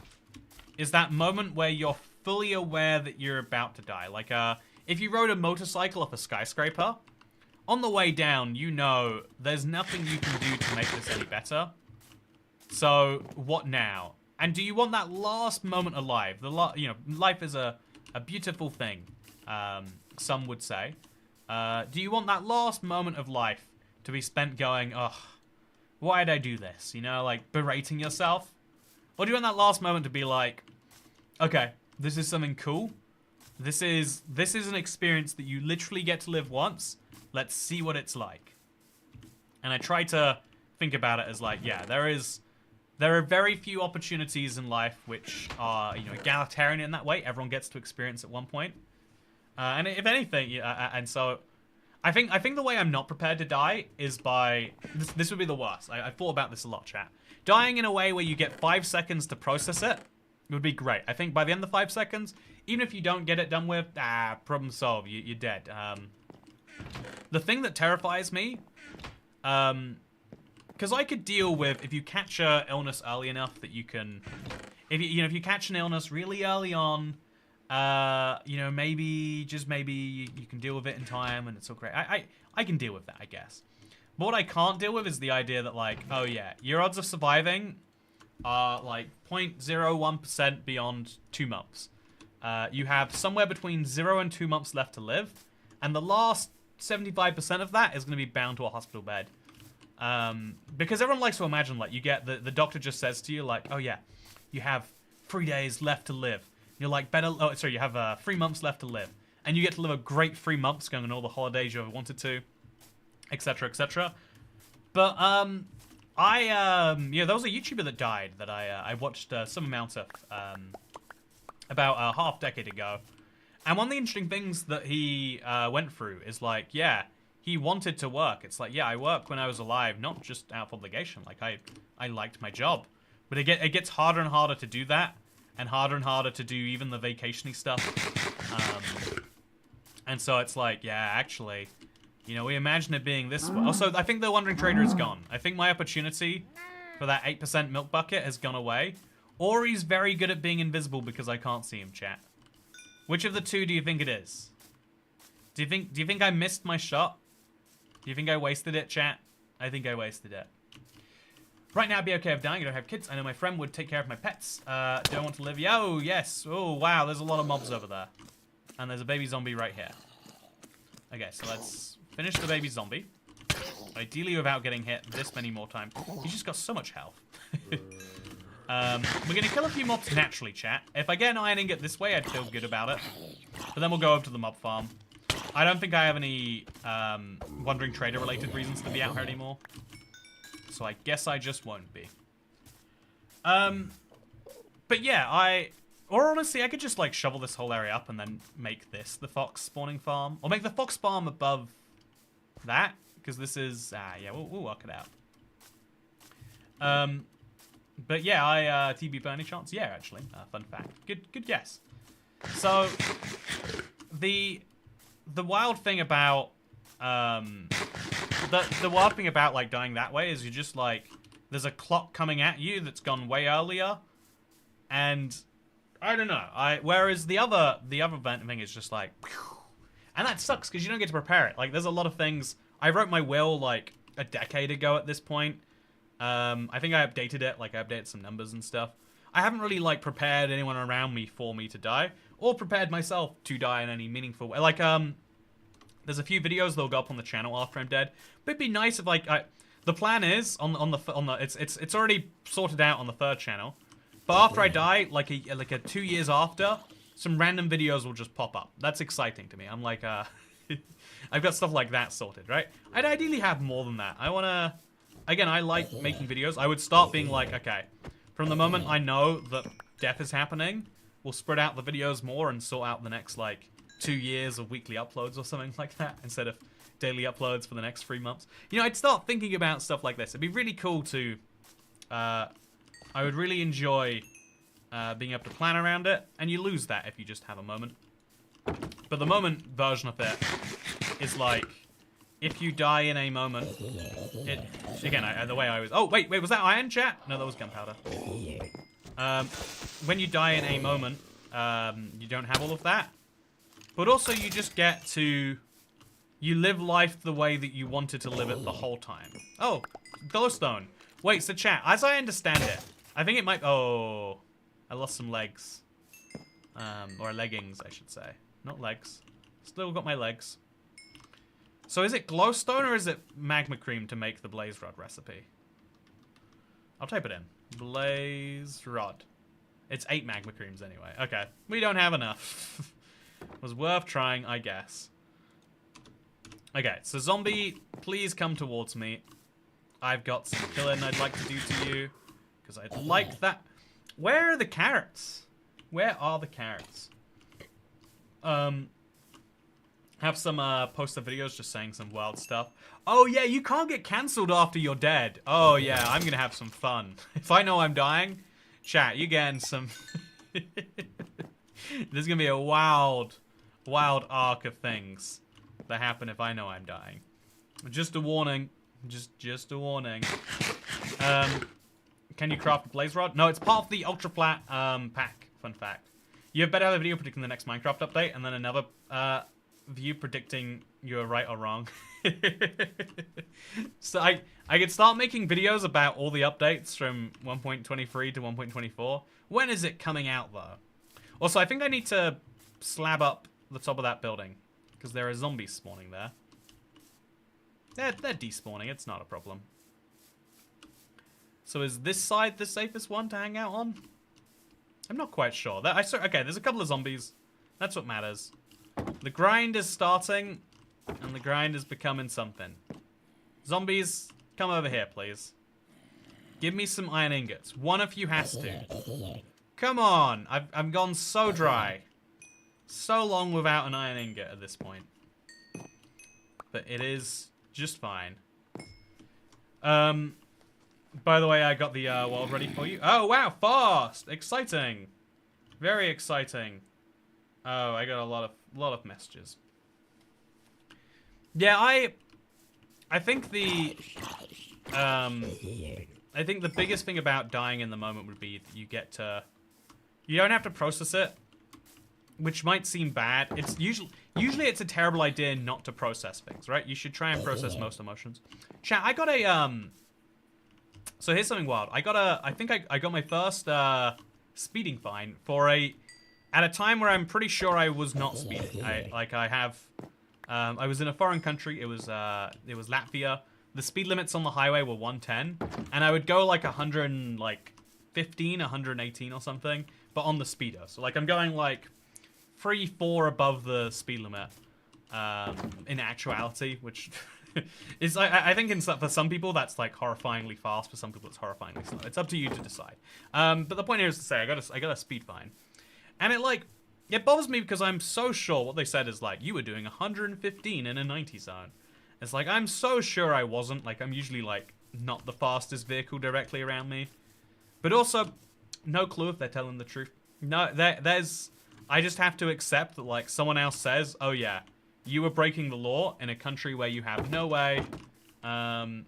is that moment where you're fully aware that you're about to die. Like, if you rode a motorcycle off a skyscraper, on the way down, you know there's nothing you can do to make this any better. So, what now? And do you want that last moment alive? Life is a beautiful thing, some would say. Do you want that last moment of life to be spent going, ugh, why did I do this? You know, like berating yourself? Or do you want that last moment to be like, okay, this is something cool. This is an experience that you literally get to live once. Let's see what it's like. And I try to think about it as like, yeah, there are very few opportunities in life which are, egalitarian in that way. Everyone gets to experience at one point. And if anything, and so I think the way I'm not prepared to die is by this would be the worst. I thought about this a lot, chat. Dying in a way where you get 5 seconds to process it, It would be great. I think by the end of the 5 seconds, even if you don't get it done with, problem solved. You're dead. The thing that terrifies me, because I could deal with if you catch a illness early enough that you can, if you catch an illness really early on, maybe you can deal with it in time and it's all great. I can deal with that, I guess. But what I can't deal with is the idea that like, oh yeah, your odds of surviving are like 0.01% beyond 2 months. You have somewhere between 0 and 2 months left to live, and the last 75% of that is going to be bound to a hospital bed. Because everyone likes to imagine, like, you get the doctor just says to you, like, oh yeah, you have 3 days left to live. You're like, you have 3 months left to live. And you get to live a great 3 months going on all the holidays you ever wanted to, etc., etc. But, there was a YouTuber that died that I watched some amount of about a half decade ago. And one of the interesting things that he went through is like, yeah, he wanted to work. It's like, yeah, I worked when I was alive, not just out of obligation. Like, I liked my job. But it gets harder and harder to do that, and harder to do even the vacation-y stuff. And so it's like, yeah, actually, we imagine it being this way. Also, I think the Wandering Trader is gone. I think my opportunity for that 8% milk bucket has gone away. Or he's very good at being invisible because I can't see him, chat. Which of the two do you think it is? Do you think I missed my shot? Do you think I wasted it, chat? I think I wasted it. Right now, I'd be okay with dying. I don't have kids. I know my friend would take care of my pets. Do I want to live? Yo, yes. Oh, wow. There's a lot of mobs over there. And there's a baby zombie right here. Okay, so let's finish the baby zombie. Ideally without getting hit this many more times. He's just got so much health. We're going to kill a few mobs naturally, chat. If I get an iron ingot this way, I'd feel good about it. But then we'll go over to the mob farm. I don't think I have any Wandering Trader related reasons to be out here anymore. So I guess I just won't be. But yeah, or honestly, I could just like shovel this whole area up and then make this the fox spawning farm. Or make the fox farm above that. Because this is, yeah, we'll work it out. But yeah, I TB by any chance? Yeah, actually. Fun fact. Good guess. So the wild thing about the wild thing about like dying that way is you just like there's a clock coming at you that's gone way earlier, and I don't know. Whereas the other thing is just like, and that sucks because you don't get to prepare it. Like there's a lot of things. I wrote my will like a decade ago at this point. I think I updated it, like I updated some numbers and stuff. I haven't really like prepared anyone around me for me to die, or prepared myself to die in any meaningful way. Like there's a few videos that'll go up on the channel after I'm dead. But it'd be nice if like the plan is on the it's already sorted out on the 3rd channel. But after I die, like a 2 years after, some random videos will just pop up. That's exciting to me. I'm like I've got stuff like that sorted, right? I'd ideally have more than that. I wanna. Again, I like making videos. I would start being like, okay, from the moment I know that death is happening, we'll spread out the videos more and sort out the next, like, 2 years of weekly uploads or something like that, instead of daily uploads for the next 3 months. I'd start thinking about stuff like this. It'd be really cool to, I would really enjoy being able to plan around it, and you lose that if you just have a moment. But the moment version of it is like, if you die in a moment, the way I was... Oh, wait, was that iron, chat? No, that was gunpowder. When you die in a moment, you don't have all of that. But also, you just get to... You live life the way that you wanted to live it the whole time. Oh, glowstone. Wait, so chat, as I understand it, I think it might... Oh, I lost some legs. Or leggings, I should say. Not legs. Still got my legs. So is it glowstone or is it magma cream to make the blaze rod recipe? I'll type it in. Blaze rod. It's 8 magma creams anyway. Okay. We don't have enough. Was worth trying, I guess. Okay, so zombie, please come towards me. I've got some killing I'd like to do to you. Because I'd like that. Where are the carrots? Where are the carrots? Have some poster videos just saying some wild stuff. Oh yeah, you can't get cancelled after you're dead. Oh yeah, I'm gonna have some fun. If I know I'm dying, chat, you getting some There's gonna be a wild arc of things that happen if I know I'm dying. Just a warning. Just a warning. Can you craft a blaze rod? No, it's part of the ultra flat pack. Fun fact. You have better have a video predicting the next Minecraft update, and then another view predicting you're right or wrong. So I could start making videos about all the updates from 1.23 to 1.24. When is it coming out though? Also, I think I need to slab up the top of that building because there are zombies spawning there. They're despawning. It's not a problem. So is this side the safest one to hang out on? I'm not quite sure. Okay, there's a couple of zombies. That's what matters. The grind is starting, and the grind is becoming something. Zombies, come over here, please. Give me some iron ingots. One of you has to. Come on! I've gone so dry. So long without an iron ingot at this point. But it is just fine. By the way, I got the world ready for you. Oh, wow, fast! Exciting. Very exciting. Oh, I got a lot of messages. Yeah, I think the biggest thing about dying in the moment would be that you don't have to process it, which might seem bad. It's usually it's a terrible idea not to process things, right? You should try and process most emotions. Chat, I got a so here's something wild. I think I got my first speeding fine at a time where I'm pretty sure I was not speeding. I was in a foreign country. It was Latvia. The speed limits on the highway were 110, and I would go like 115, 118 or something, but on the speedo. So like I'm going like 3-4 above the speed limit in actuality, which is I think for some people that's like horrifyingly fast. For some people it's horrifyingly slow. It's up to you to decide. But the point here is to say I got a speed fine, and it bothers me because I'm so sure what they said is like you were doing 115 in a 90 zone. It's like I'm so sure I wasn't. Like I'm usually like not the fastest vehicle directly around me, but also no clue if they're telling the truth. No, I just have to accept that like someone else says, oh yeah, you were breaking the law in a country where you have no way. You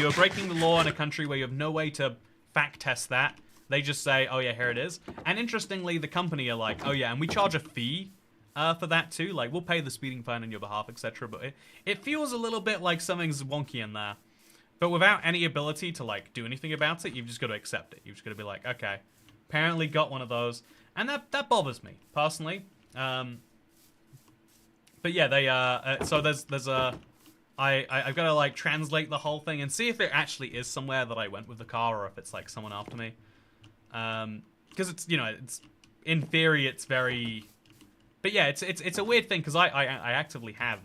are breaking the law in a country where you have no way to fact test that. They just say, oh yeah, here it is. And interestingly, the company are like, oh yeah, and we charge a fee for that too. Like, we'll pay the speeding fine on your behalf, etc. But it feels a little bit like something's wonky in there. But without any ability to like do anything about it, you've just got to accept it. You've just got to be like, okay, apparently got one of those. And that bothers me, personally. But yeah, they so there's I've got to like translate the whole thing and see if it actually is somewhere that I went with the car or if it's like someone after me. Because it's, you know, it's in theory it's very, but yeah, it's a weird thing because I actively have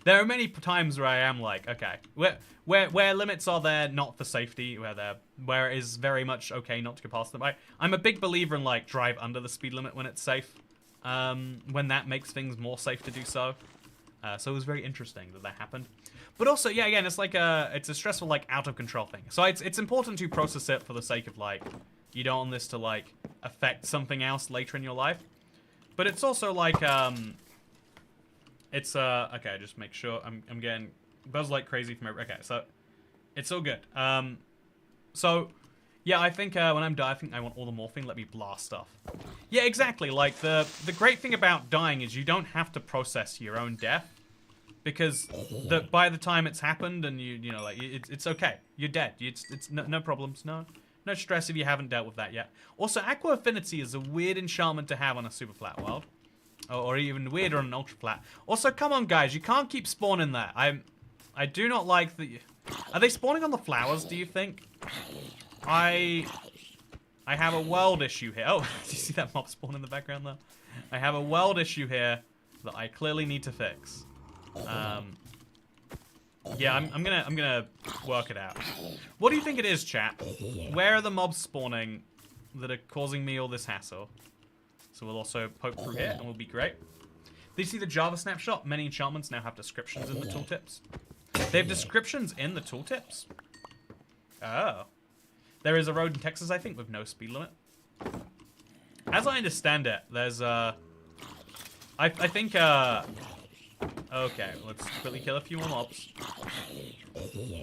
there are many times where I am like, okay, where limits are there not for safety, where it is very much okay not to go past them. I'm a big believer in like drive under the speed limit when it's safe. When that makes things more safe to do so. So it was very interesting that happened. But also, yeah, again, it's like it's a stressful, like, out of control thing. So it's important to process it for the sake of, like, you don't want this to, like, affect something else later in your life. But it's also, like, it's, okay, just make sure I'm getting buzz like crazy from every, okay, so it's all good. So, yeah, I think when I'm dying, I think I want all the morphine, let me blast stuff. Yeah, exactly, like, the great thing about dying is you don't have to process your own death. Because by the time it's happened and you know, like, it's okay. You're dead. It's no problems. No stress if you haven't dealt with that yet. Also, Aqua Affinity is a weird enchantment to have on a super flat world. Or even weirder on an ultra flat. Also, come on, guys. You can't keep spawning there. I do not like the... Are they spawning on the flowers, do you think? I have a world issue here. Oh, do you see that mob spawn in the background there? I have a world issue here that I clearly need to fix. Yeah, I'm gonna work it out. What do you think it is, chat? Where are the mobs spawning that are causing me all this hassle? So we'll also poke through here and we'll be great. Did you see the Java snapshot? Many enchantments now have descriptions in the tooltips. They have descriptions in the tooltips? Oh. There is a road in Texas, I think, with no speed limit. As I understand it, there's I think okay, let's quickly kill a few more mobs.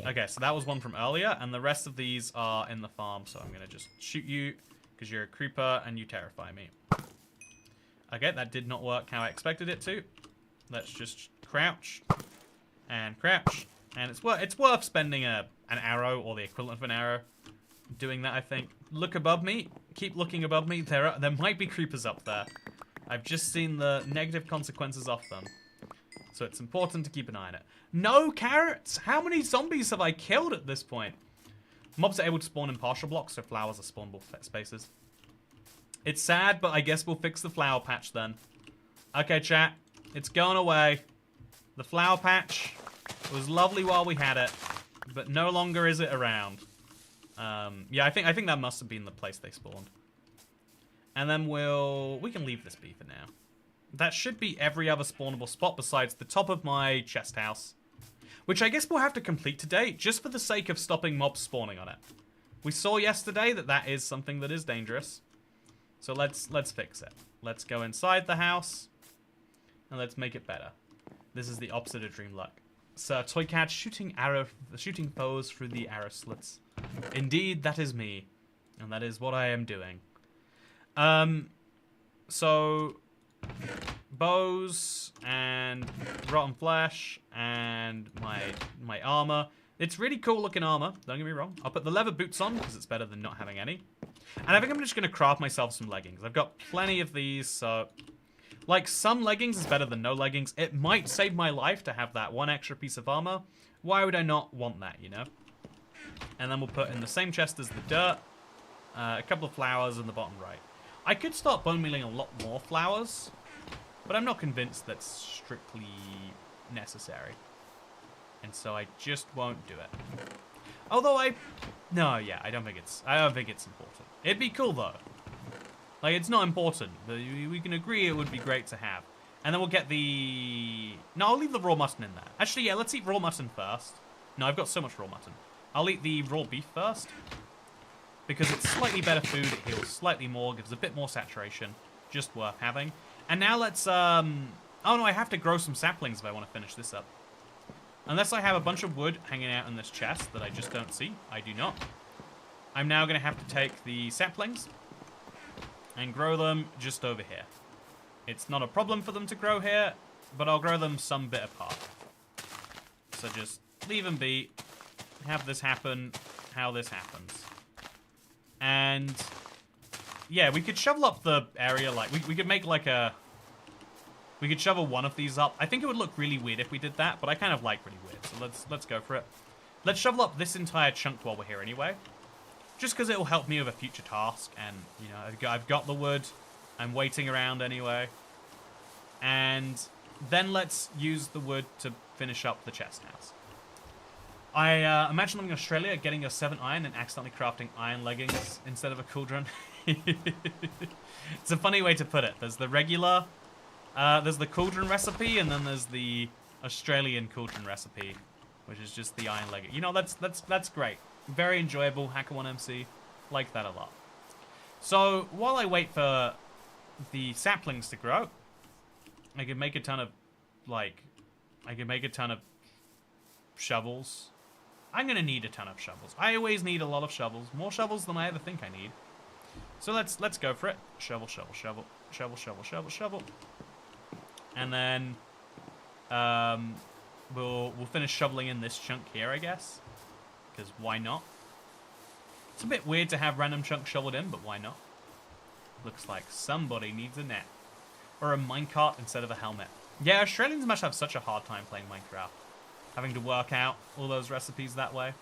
Okay, so that was one from earlier, and the rest of these are in the farm, so I'm gonna just shoot you, because you're a creeper and you terrify me. Okay, that did not work how I expected it to. Let's just crouch, and it's worth spending an arrow, or the equivalent of an arrow, doing that, I think. Look above me, keep looking above me, there might be creepers up there. I've just seen the negative consequences of them. So it's important to keep an eye on it. No carrots! How many zombies have I killed at this point? Mobs are able to spawn in partial blocks, so flowers are spawnable spaces. It's sad, but I guess we'll fix the flower patch then. Okay, chat. It's going away. The flower patch was lovely while we had it, but no longer is it around. Yeah, I think that must have been the place they spawned. And then we can leave this be for now. That should be every other spawnable spot besides the top of my chest house. Which I guess we'll have to complete today, just for the sake of stopping mobs spawning on it. We saw yesterday that that is something that is dangerous. So let's fix it. Let's go inside the house, and let's make it better. This is the opposite of Dream Luck. Sir Toycat shooting foes through the arrow slits. Indeed, that is me. And that is what I am doing. So bows and rotten flesh and my armor. It's really cool looking armor, don't get me wrong. I'll put the leather boots on because it's better than not having any. And I think I'm just going to craft myself some leggings. I've got plenty of these, so like some leggings is better than no leggings. It might save my life to have that one extra piece of armor. Why would I not want that, you know? And then we'll put in the same chest as the dirt, a couple of flowers in the bottom right. I could start bone mealing a lot more flowers, but I'm not convinced that's strictly necessary. And so I just won't do it. Although I don't think it's important. It'd be cool though. Like, it's not important, but we can agree it would be great to have. And then we'll get no, I'll leave the raw mutton in there. Actually, yeah, let's eat raw mutton first. No, I've got so much raw mutton. I'll eat the raw beef first, because it's slightly better food, it heals slightly more, gives a bit more saturation, just worth having. And now let's, oh no, I have to grow some saplings if I want to finish this up. Unless I have a bunch of wood hanging out in this chest that I just don't see, I do not. I'm now going to have to take the saplings and grow them just over here. It's not a problem for them to grow here, but I'll grow them some bit apart. So just leave them be, have this happen how this happens. And yeah, we could shovel up the area, like we could make like we could shovel one of these up. I think it would look really weird if we did that, but I kind of like really weird, so let's go for it. Let's shovel up this entire chunk while we're here anyway, just because it will help me with a future task. And you know, I've got the wood, I'm waiting around anyway, and then let's use the wood to finish up the chest house. I imagine living in Australia, getting a 7 iron and accidentally crafting iron leggings instead of a cauldron. It's a funny way to put it. There's the regular, there's the cauldron recipe, and then there's the Australian cauldron recipe, which is just the iron legging. You know, that's great. Very enjoyable. HackerOneMC, like that a lot. So while I wait for the saplings to grow, I can make a ton of shovels. I'm gonna need a ton of shovels. I always need a lot of shovels, more shovels than I ever think I need. So let's go for it. Shovel, shovel, shovel, shovel, shovel, shovel, shovel, and then we'll finish shoveling in this chunk here, I guess, because why not? It's a bit weird to have random chunks shoveled in, but why not? Looks like somebody needs a net or a minecart instead of a helmet. Yeah, Australians must have such a hard time playing Minecraft, having to work out all those recipes that way.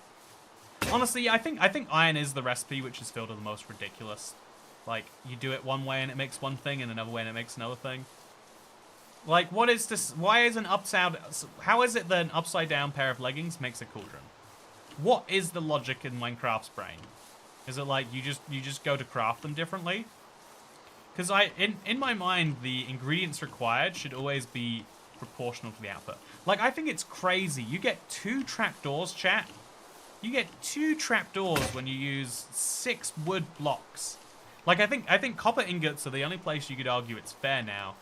Honestly, I think iron is the recipe which is filled with the most ridiculous. Like, you do it one way and it makes one thing, and another way and it makes another thing. Like, what is this? Why is how is it that an upside down pair of leggings makes a cauldron? What is the logic in Minecraft's brain? Is it like you just go to craft them differently? Because in my mind, the ingredients required should always be proportional to the output. Like, I think it's crazy. You get 2 trapdoors, chat. You get 2 trapdoors when you use 6 wood blocks. Like, I think copper ingots are the only place you could argue it's fair now.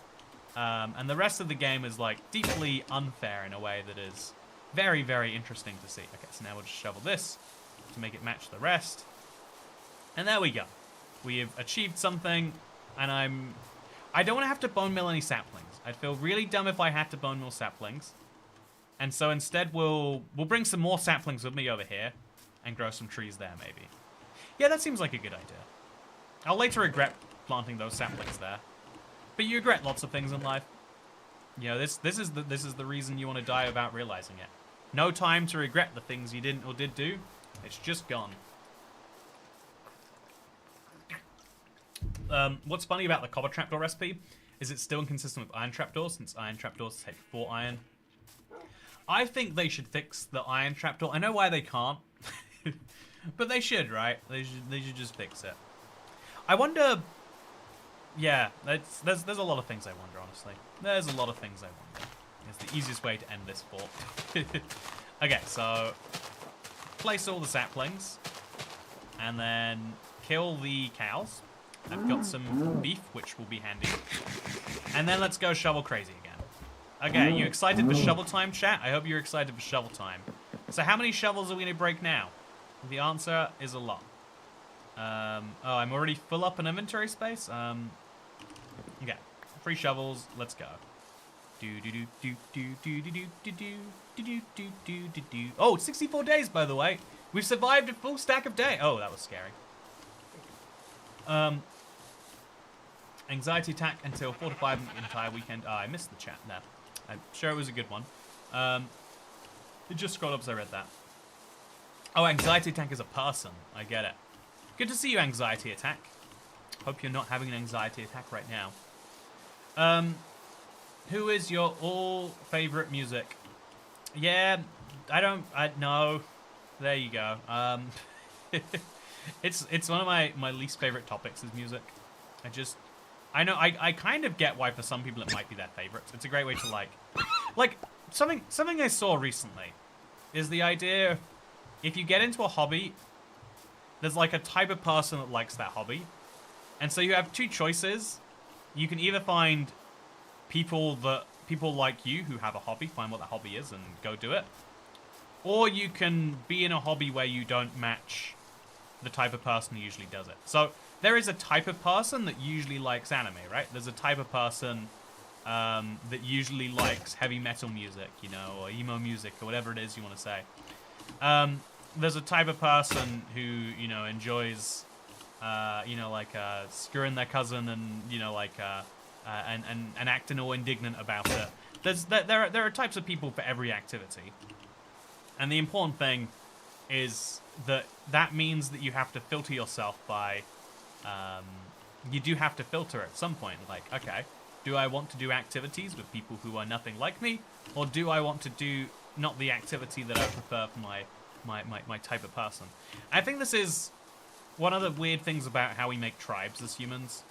And the rest of the game is, like, deeply unfair in a way that is very, very interesting to see. Okay, so now we'll just shovel this to make it match the rest. And there we go. We have achieved something, and I don't want to have to bone mill any saplings. I'd feel really dumb if I had to bone mill saplings. And so instead we'll bring some more saplings with me over here and grow some trees there, maybe. Yeah, that seems like a good idea. I'll later regret planting those saplings there. But you regret lots of things in life. You know, this is the reason you want to die without realizing it. No time to regret the things you didn't or did do. It's just gone. What's funny about the copper trapdoor recipe is it's still inconsistent with iron trapdoors, since iron trapdoors take 4 iron. I think they should fix the iron trapdoor. I know why they can't, but they should, right? They should just fix it. I wonder. Yeah, there's a lot of things I wonder, honestly. There's a lot of things I wonder. It's the easiest way to end this fort. Okay, so place all the saplings, and then kill the cows. I've got some beef, which will be handy. And then let's go shovel crazy again. Okay, you excited for shovel time, chat? I hope you're excited for shovel time. So how many shovels are we going to break now? The answer is a lot. Oh, I'm already full up in inventory space? Okay, 3 shovels, let's go. Oh, it's 64 days, by the way. We've survived a full stack of day. Oh, that was scary. Anxiety attack until 4 to 5 the entire weekend. Oh, I missed the chat there. I'm sure it was a good one. It just scrolled up as I read that. Oh, anxiety attack is a person. I get it. Good to see you, anxiety attack. Hope you're not having an anxiety attack right now. Who is your all favorite music? Yeah, I know. There you go. It's one of my least favorite topics is music. I know I kind of get why for some people it might be their favorites. It's a great way to like something I saw recently is the idea if you get into a hobby, there's like a type of person that likes that hobby. And so you have 2 choices. You can either find people like you who have a hobby, find what that hobby is and go do it. Or you can be in a hobby where you don't match the type of person who usually does it. So there is a type of person that usually likes anime, right? There's a type of person that usually likes heavy metal music, you know, or emo music, or whatever it is you want to say. There's a type of person who, you know, enjoys, you know, like screwing their cousin and, you know, like, and acting all indignant about it. There are types of people for every activity. And the important thing is that means that you have to filter yourself by, you do have to filter at some point. Like, okay, do I want to do activities with people who are nothing like me? Or do I want to do not the activity that I prefer for my type of person? I think this is one of the weird things about how we make tribes as humans.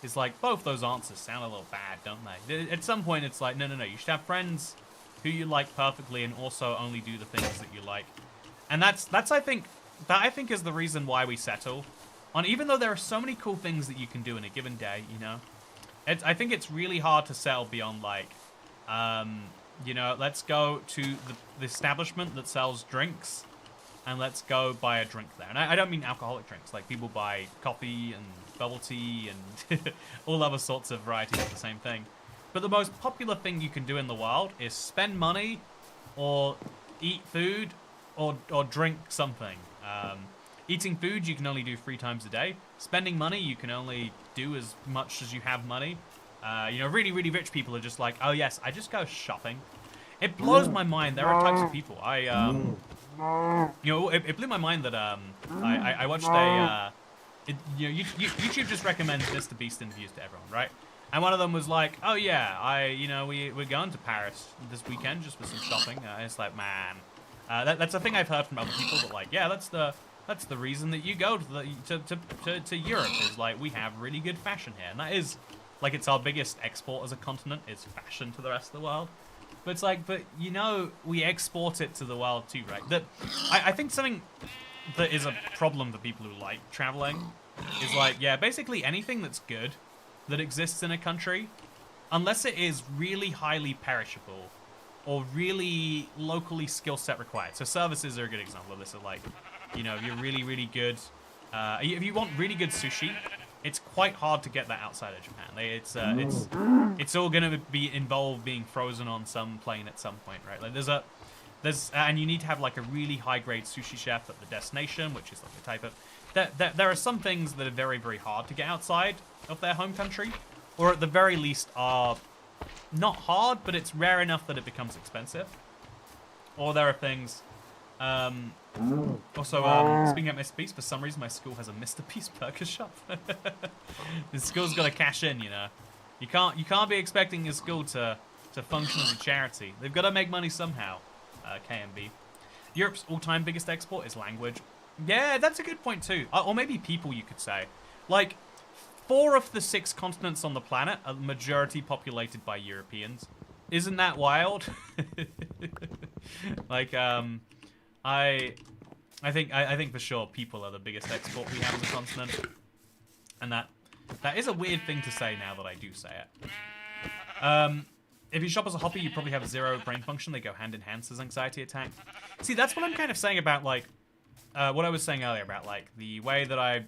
Is like, both those answers sound a little bad, don't they? At some point, it's like, no, you should have friends who you like perfectly and also only do the things that you like. And that's I think is the reason why we settle on, even though there are so many cool things that you can do in a given day, you know? I think it's really hard to settle beyond, like, you know, let's go to the establishment that sells drinks and let's go buy a drink there. And I don't mean alcoholic drinks, like people buy coffee and bubble tea and all other sorts of varieties of the same thing. But the most popular thing you can do in the world is spend money or eat food or drink something. Eating food you can only do 3 times a day. Spending money you can only do as much as you have money. You know, really, really rich people are just like, oh yes, I just go shopping. It blows my mind. There are types of people. You know, it blew my mind that I watched you know, YouTube just recommends Mr. Beast interviews to everyone, right? And one of them was like, oh yeah, you know, we're going to Paris this weekend just for some shopping. It's like, man, that's a thing I've heard from other people. But like, yeah, that's the reason that you go to Europe, is like we have really good fashion here, and that is like it's our biggest export as a continent is fashion to the rest of the world. But it's like, but you know, we export it to the world too, right? I think something that is a problem for people who like traveling is like, yeah, basically anything that's good that exists in a country, unless it is really highly perishable or really locally skill set required. So services are a good example of this. Are like, you know, if you're really, really good, if you want really good sushi, it's quite hard to get that outside of Japan. It's all gonna be involved being frozen on some plane at some point, right? Like and you need to have like a really high grade sushi chef at the destination, which is like the type of. There are some things that are very, very hard to get outside of their home country, or at the very least are not hard, but it's rare enough that it becomes expensive. Or there are things. Also, speaking of Mr. Beast, for some reason my school has a Mr. Beast burger shop. The school's got to cash in, you know. You can't be expecting your school to function as a charity. They've got to make money somehow. KMB. Europe's all-time biggest export is language. Yeah, that's a good point too. Or maybe people, you could say. Like, 4 of the 6 continents on the planet are majority populated by Europeans. Isn't that wild? Like, I think for sure people are the biggest export we have on the continent, and that is a weird thing to say now that I do say it. If you shop as a hobby, you probably have 0 brain function. They go hand in hand, says anxiety attack. See, that's what I'm kind of saying about like what I was saying earlier about like the way that I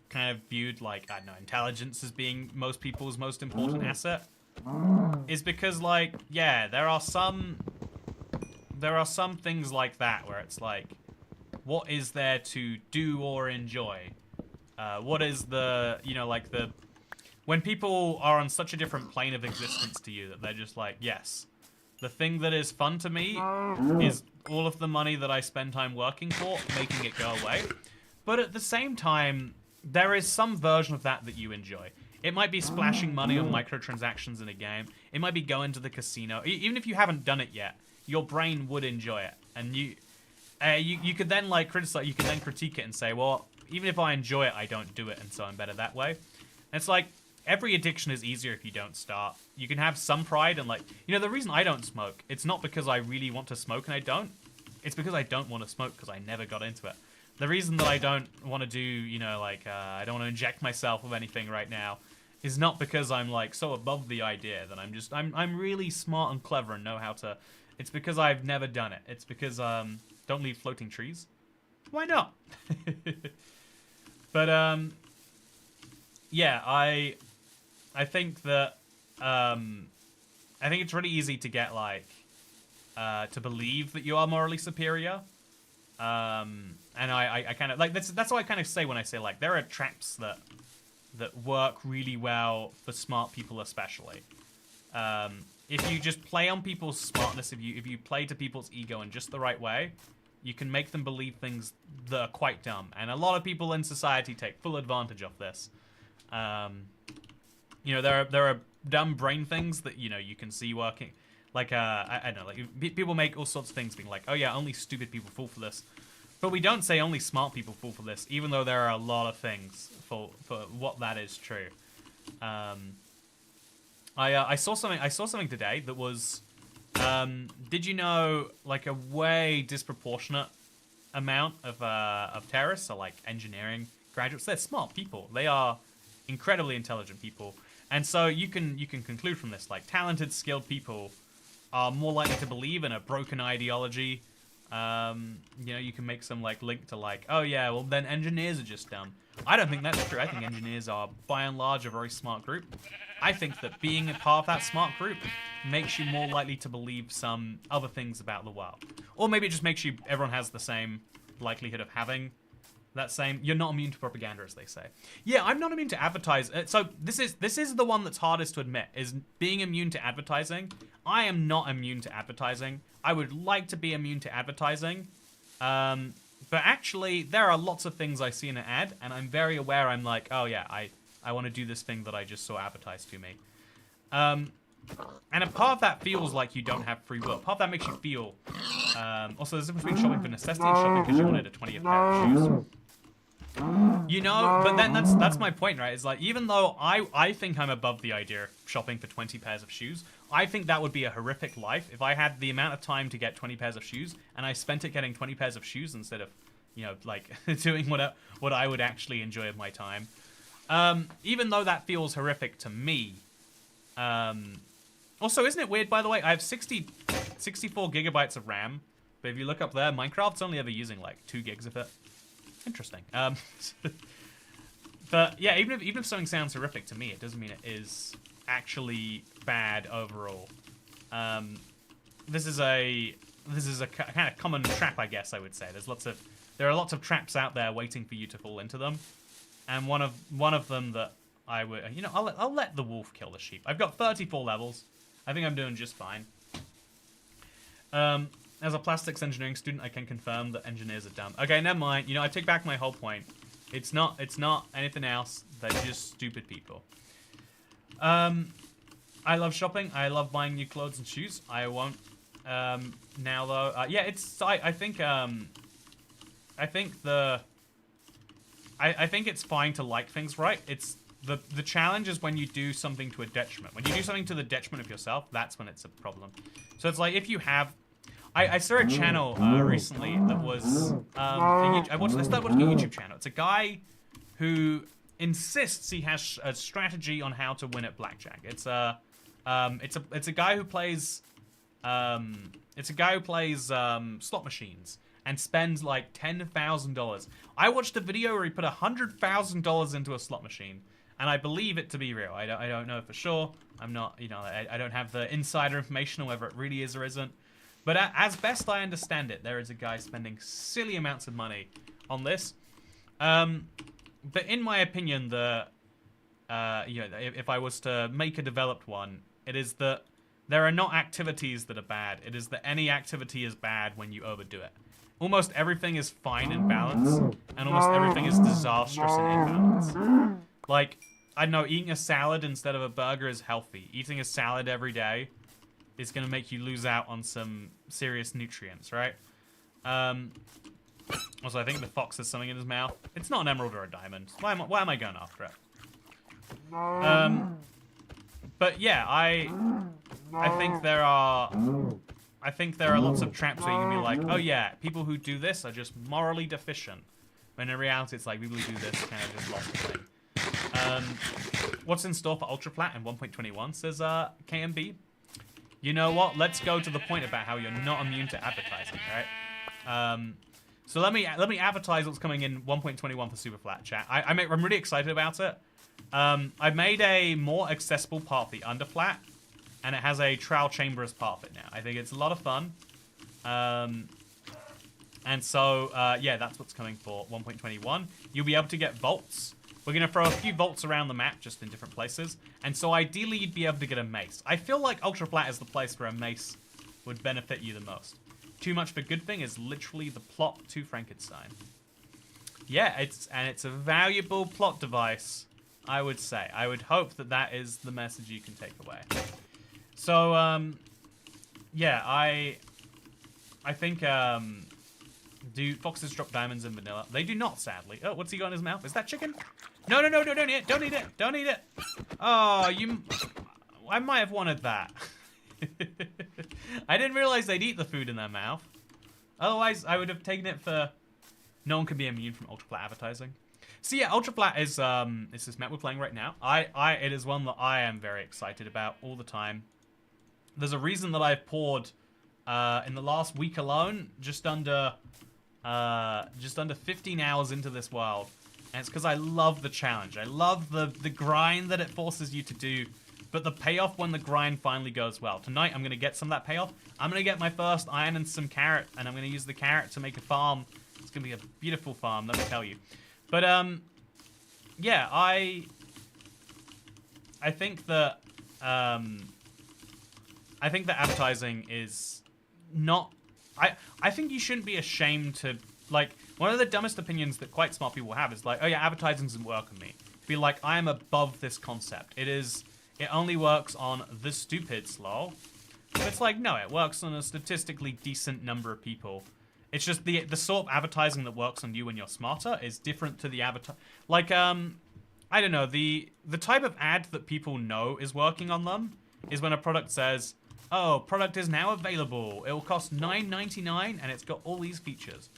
kind of viewed like, I don't know, intelligence as being most people's most important asset, is because like, yeah, there are some things like that where it's like, what is there to do or enjoy? What is the, you know, like the, when people are on such a different plane of existence to you that they're just like, yes, the thing that is fun to me is all of the money that I spend time working for, making it go away. But at the same time, there is some version of that you enjoy. It might be splashing money on microtransactions in a game. It might be going to the casino. Even if you haven't done it yet, your brain would enjoy it. And you could then like criticize, you could then critique it and say, well, even if I enjoy it, I don't do it, and so I'm better that way. And it's like, every addiction is easier if you don't start. You can have some pride and like, you know, the reason I don't smoke, it's not because I really want to smoke and I don't. It's because I don't want to smoke because I never got into it. The reason that I don't want to do, you know, like, I don't want to inject myself with anything right now is not because I'm like so above the idea that I'm really smart and clever and know how to. It's because I've never done it. It's because, don't leave floating trees. Why not? But, yeah, I think that, I think it's really easy to get, like, to believe that you are morally superior. And I kind of, like, that's what I kind of say when I say, like, there are traps that work really well for smart people especially. If you just play on people's smartness, if you play to people's ego in just the right way, you can make them believe things that are quite dumb. And a lot of people in society take full advantage of this. You know, there are dumb brain things that, you know, you can see working. Like, I don't know, like, people make all sorts of things being like, oh yeah, only stupid people fall for this. But we don't say only smart people fall for this, even though there are a lot of things for what that is true. I saw something today that was, did you know, like, a way disproportionate amount of terrorists are like engineering graduates? They're smart people. They are incredibly intelligent people. And so you can conclude from this, like, talented, skilled people are more likely to believe in a broken ideology. You know, you can make some, like, link to, like, oh yeah, well then engineers are just dumb. I don't think that's true. I think engineers are, by and large, a very smart group. I think that being a part of that smart group makes you more likely to believe some other things about the world. Or maybe it just makes you, everyone has the same likelihood of having that same, you're not immune to propaganda, as they say. Yeah, I'm not immune to advertising. So this is the one that's hardest to admit, is being immune to advertising. I am not immune to advertising. I would like to be immune to advertising. But actually, there are lots of things I see in an ad, and I'm very aware, I'm like, oh yeah, I want to do this thing that I just saw advertised to me. And a part of that feels like you don't have free will. Part of that makes you feel... also, there's a difference between shopping for necessity and shopping because you wanted a 20th pair of shoes. You know, but then that's my point, right? It's like, even though I think I'm above the idea of shopping for 20 pairs of shoes, I think that would be a horrific life if I had the amount of time to get 20 pairs of shoes and I spent it getting 20 pairs of shoes instead of you know, like doing what I would actually enjoy of my time. Even though that feels horrific to me. Also, isn't it weird, by the way? I have 64 gigabytes of RAM, but if you look up there, Minecraft's only ever using like 2 gigs of it. Interesting. But yeah, even if something sounds horrific to me, it doesn't mean it is actually bad overall. This is a kind of common trap, I guess I would say. There are lots of traps out there waiting for you to fall into them, and one of them that I would, you know, I'll let the wolf kill the sheep. I've got 34 levels. I think I'm doing just fine. As a plastics engineering student, I can confirm that engineers are dumb. Okay, never mind. You know, I take back my whole point. It's not anything else. They're just stupid people. I love shopping. I love buying new clothes and shoes. I won't now though. Yeah, it's. I think it's fine to like things, right? It's the challenge is when you do something to a detriment. When you do something to the detriment of yourself, that's when it's a problem. So it's like if you have. I saw a channel recently that was I started watching a YouTube channel. It's a guy who insists he has a strategy on how to win at blackjack. It's a guy who plays slot machines and spends like $10,000. I watched a video where he put $100,000 into a slot machine, and I believe it to be real. I don't know for sure. I'm not, you know, I don't have the insider information on whether it really is or isn't. But as best I understand it, there is a guy spending silly amounts of money on this. But in my opinion, you know, if I was to make a developed one, it is that there are not activities that are bad. It is that any activity is bad when you overdo it. Almost everything is fine in balance, and almost everything is disastrous in imbalance. Like, I don't know, eating a salad instead of a burger is healthy. Eating a salad every day is going to make you lose out on some serious nutrients, right? Also, I think the fox has something in his mouth. It's not an emerald or a diamond. Why am I going after it? But yeah, I think there are lots of traps where you can be like, oh yeah, people who do this are just morally deficient. When in reality, it's like people who do this kind of just lost the thing. What's in store for Ultra Flat in 1.21, says KMB. You know what? Let's go to the point about how you're not immune to advertising, right? So let me advertise what's coming in 1.21 for Super Flat chat. I'm really excited about it. I've made a more accessible part of the Underflat, and it has a trial chamber as part of it now. I think it's a lot of fun. And so, yeah, that's what's coming for 1.21. You'll be able to get vaults. We're going to throw a few vaults around the map, just in different places. And so ideally, you'd be able to get a mace. I feel like Ultra Flat is the place where a mace would benefit you the most. Too Much for Good Thing is literally the plot to Frankenstein. Yeah, it's a valuable plot device, I would say. I would hope that that is the message you can take away. So, yeah, I think, do foxes drop diamonds in vanilla? They do not, sadly. Oh, what's he got in his mouth? Is that chicken? No, don't eat it. Don't eat it. Don't eat it. Oh, I might have wanted that. I didn't realize they'd eat the food in their mouth. Otherwise, I would have taken it for... No one can be immune from Ultra Flat advertising. So yeah, Ultra Flat is this map we're playing right now. It is one that I am very excited about all the time. There's a reason that I've poured, in the last week alone, just under 15 hours into this world. And it's because I love the challenge. I love the grind that it forces you to do, but the payoff when the grind finally goes well. Tonight, I'm going to get some of that payoff. I'm going to get my first iron and some carrot, and I'm going to use the carrot to make a farm. It's going to be a beautiful farm, let me tell you. But, yeah, I think that, advertising is not... I think you shouldn't be ashamed to... Like, one of the dumbest opinions that quite smart people have is like, oh yeah, advertising doesn't work on me. Be like, I am above this concept. It only works on the stupids, lol. But it's like, no, it works on a statistically decent number of people. It's just the sort of advertising that works on you when you're smarter is different to the like, I don't know, the type of ad that people know is working on them is when a product says, oh, product is now available. It will cost $9.99 and it's got all these features.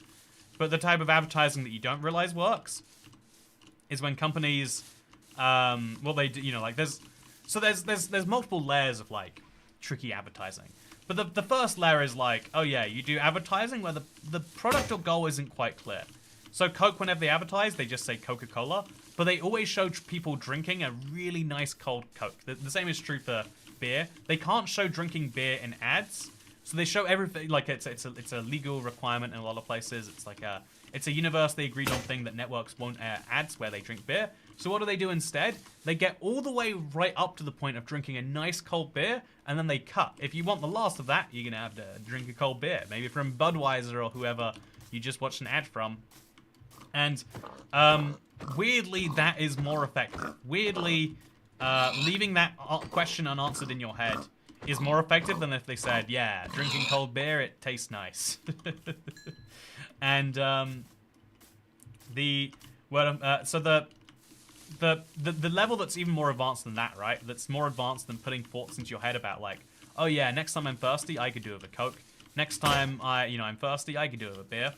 But the type of advertising that you don't realize works is when companies, well, they do, you know, like there's multiple layers of like tricky advertising. But the first layer is like, oh yeah, you do advertising where the product or goal isn't quite clear. So Coke, whenever they advertise, they just say Coca-Cola, but they always show people drinking a really nice cold Coke. The same is true for beer. They can't show drinking beer in ads, so they show everything. Like it's a legal requirement in a lot of places. It's a universally agreed on thing that networks won't air ads where they drink beer. So what do they do instead? They get all the way right up to the point of drinking a nice cold beer, and then they cut. If you want the last of that, you're gonna have to drink a cold beer, maybe from Budweiser or whoever you just watched an ad from. And weirdly, that is more effective. Weirdly, leaving that question unanswered in your head is more effective than if they said, yeah, drinking cold beer, it tastes nice. And the level that's even more advanced than that, right? That's more advanced than putting thoughts into your head about like, oh yeah, next time I'm thirsty, I could do it with a Coke. Next time I'm thirsty, I could do it with a beer.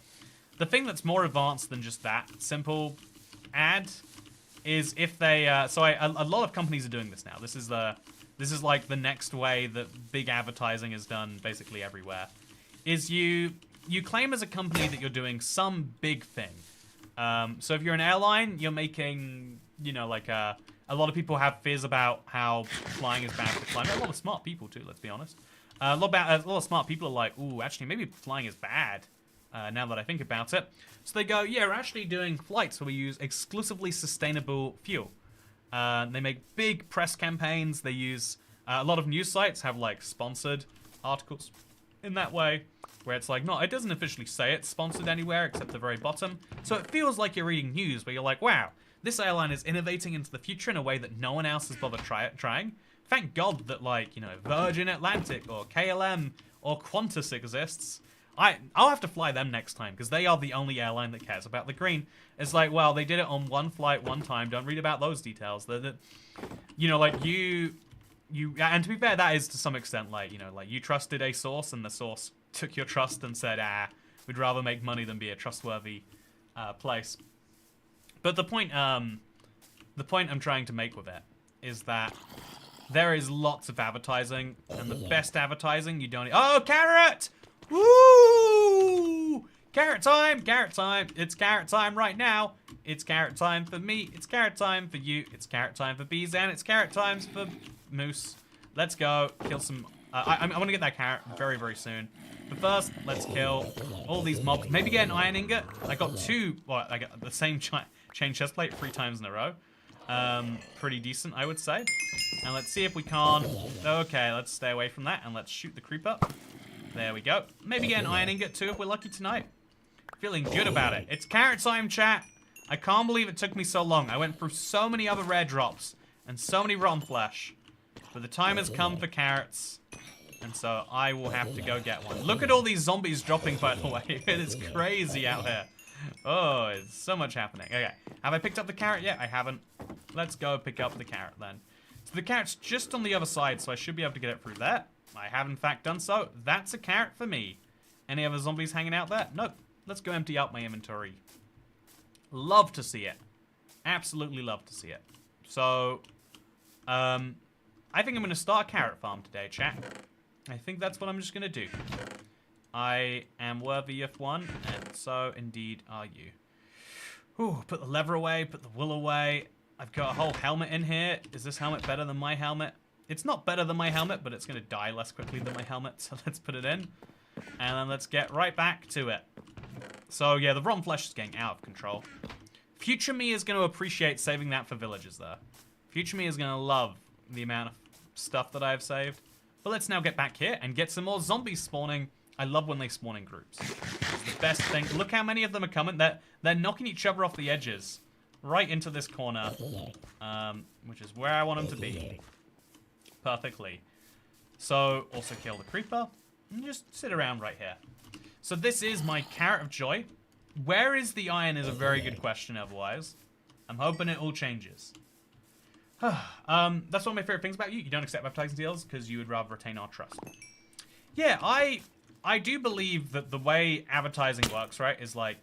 The thing that's more advanced than just that simple ad is if they a lot of companies are doing this now. This is like the next way that big advertising is done basically everywhere. Is you claim as a company that you're doing some big thing. So if you're an airline, you're making, you know, like a lot of people have fears about how flying is bad for the climate. A lot of smart people too, let's be honest. A lot of smart people are like, ooh, actually maybe flying is bad. Now that I think about it. So they go, yeah, we're actually doing flights where we use exclusively sustainable fuel. They make big press campaigns. They use, a lot of news sites have like sponsored articles in that way, where it's like, no, it doesn't officially say it's sponsored anywhere except the very bottom. So it feels like you're reading news where you're like, wow, this airline is innovating into the future in a way that no one else has bothered trying. Thank God that like, you know, Virgin Atlantic or KLM or Qantas exists. I'll have to fly them next time because they are the only airline that cares about the green. It's like, well, they did it on one flight one time. Don't read about those details. You know, like you, and to be fair, that is to some extent like, you know, like you trusted a source and the source took your trust and said, we'd rather make money than be a trustworthy place. But the point I'm trying to make with it is that there is lots of advertising, and the best advertising you don't. Oh, carrot! Woo! Carrot time! Carrot time! It's carrot time right now. It's carrot time for me. It's carrot time for you. It's carrot time for bees, and it's carrot times for moose. Let's go kill some. I want to get that carrot very, very soon. But first, let's kill all these mobs. Maybe get an iron ingot. I got two. Well, I got the same chain chest plate 3 times in a row. Pretty decent, I would say. And let's see if we can't. Okay, let's stay away from that and let's shoot the creeper. There we go. Maybe get an iron ingot too if we're lucky tonight. Feeling good about it. It's carrot time, chat. I can't believe it took me so long. I went through so many other rare drops and so many rotten flesh. But the time has come for carrots. And so I will have to go get one. Look at all these zombies dropping, by the way. It is crazy out here. Oh, it's so much happening. Okay, have I picked up the carrot yet? I haven't. Let's go pick up the carrot then. So the carrot's just on the other side, so I should be able to get it through there. I have in fact done so. That's a carrot for me. Any other zombies hanging out there? Nope. Let's go empty out my inventory. Love to see it. Absolutely love to see it. So, I think I'm going to start a carrot farm today, chat. I think that's what I'm just going to do. I am worthy of one, and so indeed are you. Ooh, put the leather away, put the wool away. I've got a whole helmet in here. Is this helmet better than my helmet? It's not better than my helmet, but it's going to die less quickly than my helmet, so let's put it in. And then let's get right back to it. So yeah, the rotten flesh is getting out of control. Future me is going to appreciate saving that for villagers, though. Future me is going to love the amount of stuff that I've saved. But let's now get back here and get some more zombies spawning. I love when they spawn in groups. It's the best thing. Look how many of them are coming. They're knocking each other off the edges. Right into this corner. Which is where I want them to be. Perfectly. So, also kill the creeper. And just sit around right here. So this is my carrot of joy. Where is the iron is a very good question otherwise. I'm hoping it all changes. That's one of my favorite things about you. You don't accept advertising deals because you would rather retain our trust. Yeah, I I do believe that the way advertising works, right, is like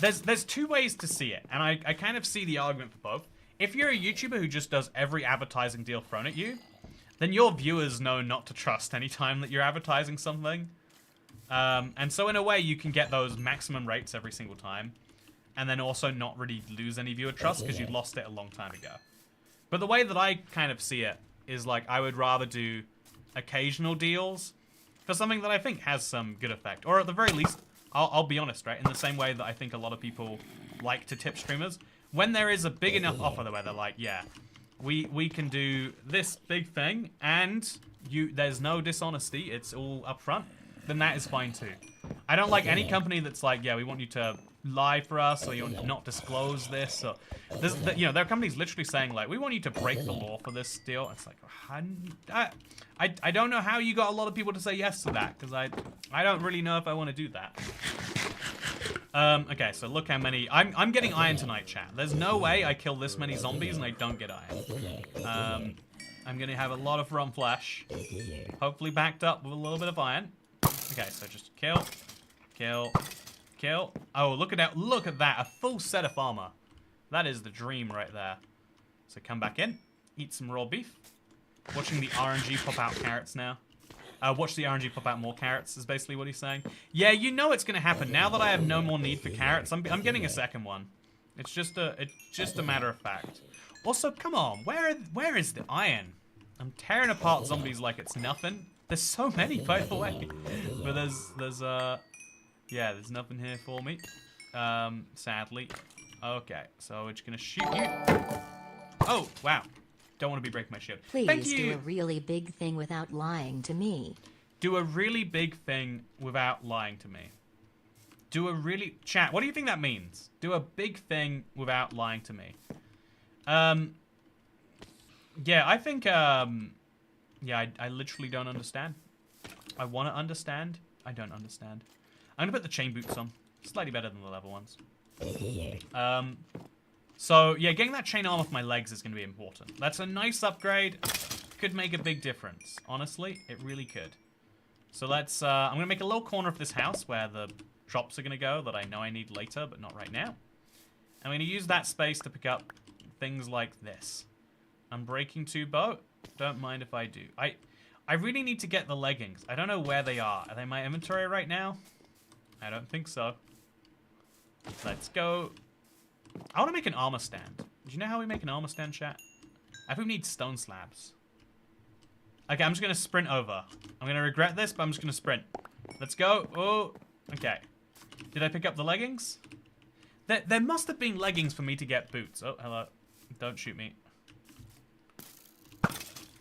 there's two ways to see it, and I kind of see the argument for both. If you're a YouTuber who just does every advertising deal thrown at you, then your viewers know not to trust any time that you're advertising something. And so in a way, you can get those maximum rates every single time, and then also not really lose any viewer trust because you lost it a long time ago. But the way that I kind of see it is like I would rather do occasional deals for something that I think has some good effect. Or at the very least, I'll be honest, right? In the same way that I think a lot of people like to tip streamers, when there is a big enough offer where they're like, yeah, we can do this big thing and there's no dishonesty, it's all upfront, then that is fine too. I don't like any company that's like, yeah, we want you to lie for us, or you want to not disclose this, or there are companies literally saying like, we want you to break the law for this deal. It's like, I don't know how you got a lot of people to say yes to that, because I don't really know if I want to do that. Okay, so look how many I'm getting iron tonight, chat. There's no way I kill this many zombies and I don't get iron. I'm gonna have a lot of raw flesh, hopefully backed up with a little bit of iron. Okay, so just kill. Oh, look at that, a full set of armor. That is the dream right there. So come back in, eat some raw beef. Watching the RNG pop out carrots now. Watch the RNG pop out more carrots is basically what he's saying. Yeah, you know it's gonna happen. Now that I have no more need for carrots, I'm getting a second one. It's just a matter of fact. Also, come on, where is the iron? I'm tearing apart zombies like it's nothing. There's so many, by the way. But there's nothing here for me. Sadly. Okay, so we're just gonna shoot you. Oh, wow. Don't want to be breaking my shield. Please Thank you. do a really big thing without lying to me. Do a really big thing without lying to me. Chat, what do you think that means? Do a big thing without lying to me. Yeah, I think, yeah, I literally don't understand. I want to understand. I don't understand. I'm going to put the chain boots on. Slightly better than the level ones. So, yeah, getting that chain arm off my legs is going to be important. That's a nice upgrade. Could make a big difference. Honestly, it really could. So let's, I'm going to make a little corner of this house where the drops are going to go that I know I need later, but not right now. I'm going to use that space to pick up things like this. Unbreaking 2 bow. Don't mind if I do. I really need to get the leggings. I don't know where they are. Are they in my inventory right now? I don't think so. Let's go. I want to make an armor stand. Do you know how we make an armor stand, chat? I think we need stone slabs. Okay, I'm just going to sprint over. I'm going to regret this, but I'm just going to sprint. Let's go. Oh, okay. Did I pick up the leggings? There must have been leggings for me to get boots. Oh, hello. Don't shoot me.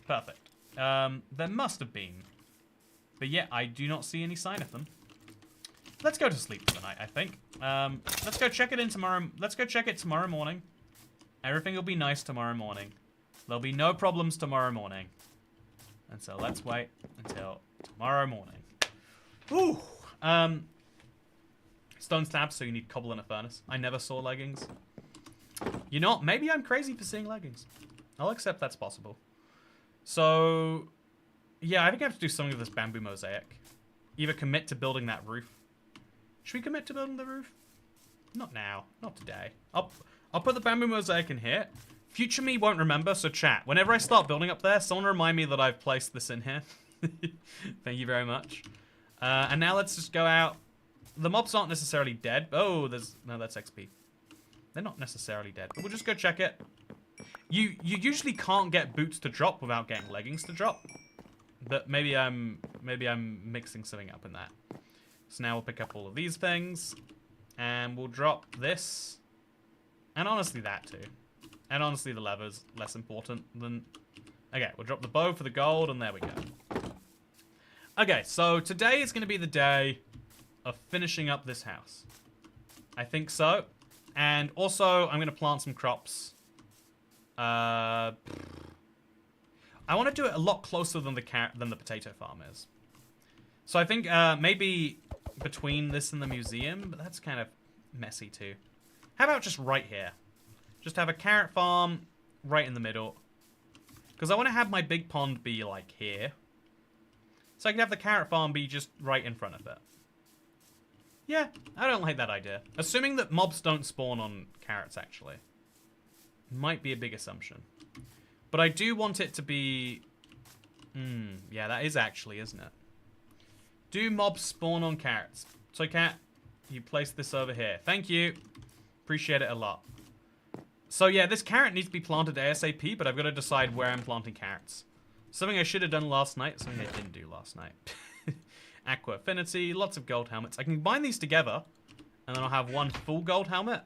Perfect. There must have been. But yeah, I do not see any sign of them. Let's go to sleep tonight, I think. Let's go check it in tomorrow. Let's go check it tomorrow morning. Everything will be nice tomorrow morning. There'll be no problems tomorrow morning. And so let's wait until tomorrow morning. Ooh. Stone slabs, so you need cobble in a furnace. I never saw leggings. You know what? Maybe I'm crazy for seeing leggings. I'll accept that's possible. So, yeah, I think I have to do something with this bamboo mosaic. Either commit to building that roof. Should we commit to building the roof? Not now. Not today. I'll put the bamboo mosaic in here. Future me won't remember, so chat. Whenever I start building up there, someone remind me that I've placed this in here. Thank you very much. And now let's just go out. The mobs aren't necessarily dead. Oh, no, that's XP. They're not necessarily dead, but we'll just go check it. You usually can't get boots to drop without getting leggings to drop. But maybe I'm mixing something up in that. So now we'll pick up all of these things, and we'll drop this, and honestly that too. And honestly the lever's less important than... Okay, we'll drop the bow for the gold, and there we go. Okay, so today is going to be the day of finishing up this house. I think so. And also, I'm going to plant some crops. I want to do it a lot closer than the potato farm is. So I think maybe between this and the museum, but that's kind of messy too. How about just right here? Just have a carrot farm right in the middle. Because I want to have my big pond be like here. So I can have the carrot farm be just right in front of it. Yeah, I don't like that idea. Assuming that mobs don't spawn on carrots, actually. Might be a big assumption. But I do want it to be... yeah, that is actually, isn't it? Do mobs spawn on carrots? So, Cat, you place this over here. Thank you. Appreciate it a lot. So, yeah, this carrot needs to be planted ASAP, but I've got to decide where I'm planting carrots. Something I should have done last night, something I didn't do last night. Aqua Affinity, lots of gold helmets. I can combine these together, and then I'll have one full gold helmet,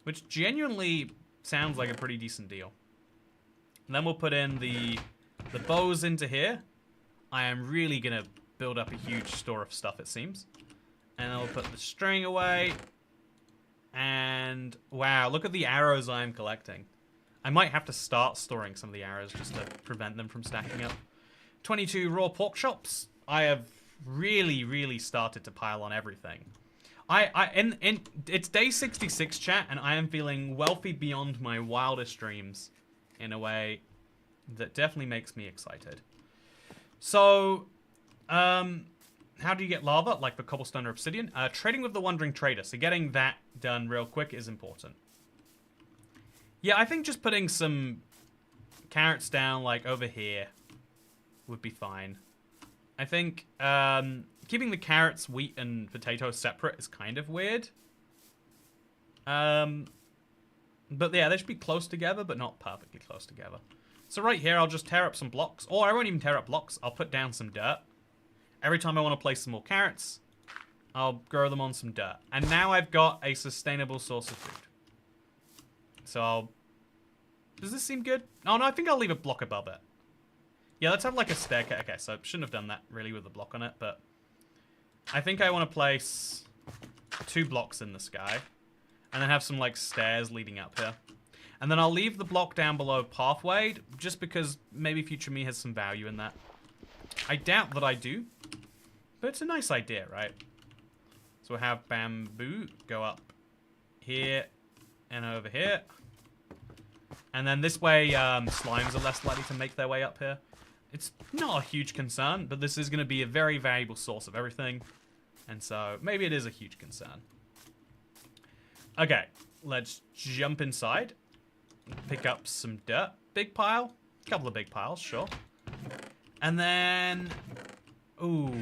which genuinely sounds like a pretty decent deal. And then we'll put in the bows into here. I am really going to build up a huge store of stuff, it seems. And then we'll put the string away. And wow, look at the arrows I'm collecting. I might have to start storing some of the arrows just to prevent them from stacking up. 22 raw pork chops. I have really started to pile on everything. It's day 66, chat, and I am feeling wealthy beyond my wildest dreams in a way that definitely makes me excited. So, how do you get lava? Like the cobblestone or obsidian? Trading with the wandering trader. So getting that done real quick is important. Yeah, I think just putting some carrots down, like, over here would be fine. I think keeping the carrots, wheat, and potatoes separate is kind of weird. But yeah, they should be close together, but not perfectly close together. So right here, I'll just tear up some blocks. Or I won't even tear up blocks. I'll put down some dirt. Every time I want to place some more carrots, I'll grow them on some dirt. And now I've got a sustainable source of food. So I'll... Does this seem good? Oh, no, I think I'll leave a block above it. Yeah, let's have like a staircase. Okay, so I shouldn't have done that really with the block on it, but... I think I want to place 2 blocks in the sky. And then have some like stairs leading up here. And then I'll leave the block down below pathwayed, just because maybe future me has some value in that. I doubt that I do, but it's a nice idea, right? So we'll have bamboo go up here and over here. And then this way, slimes are less likely to make their way up here. It's not a huge concern, but this is going to be a very valuable source of everything. And so maybe it is a huge concern. Okay, let's jump inside. Pick up some dirt. Big pile. A couple of big piles, sure. And then... Ooh.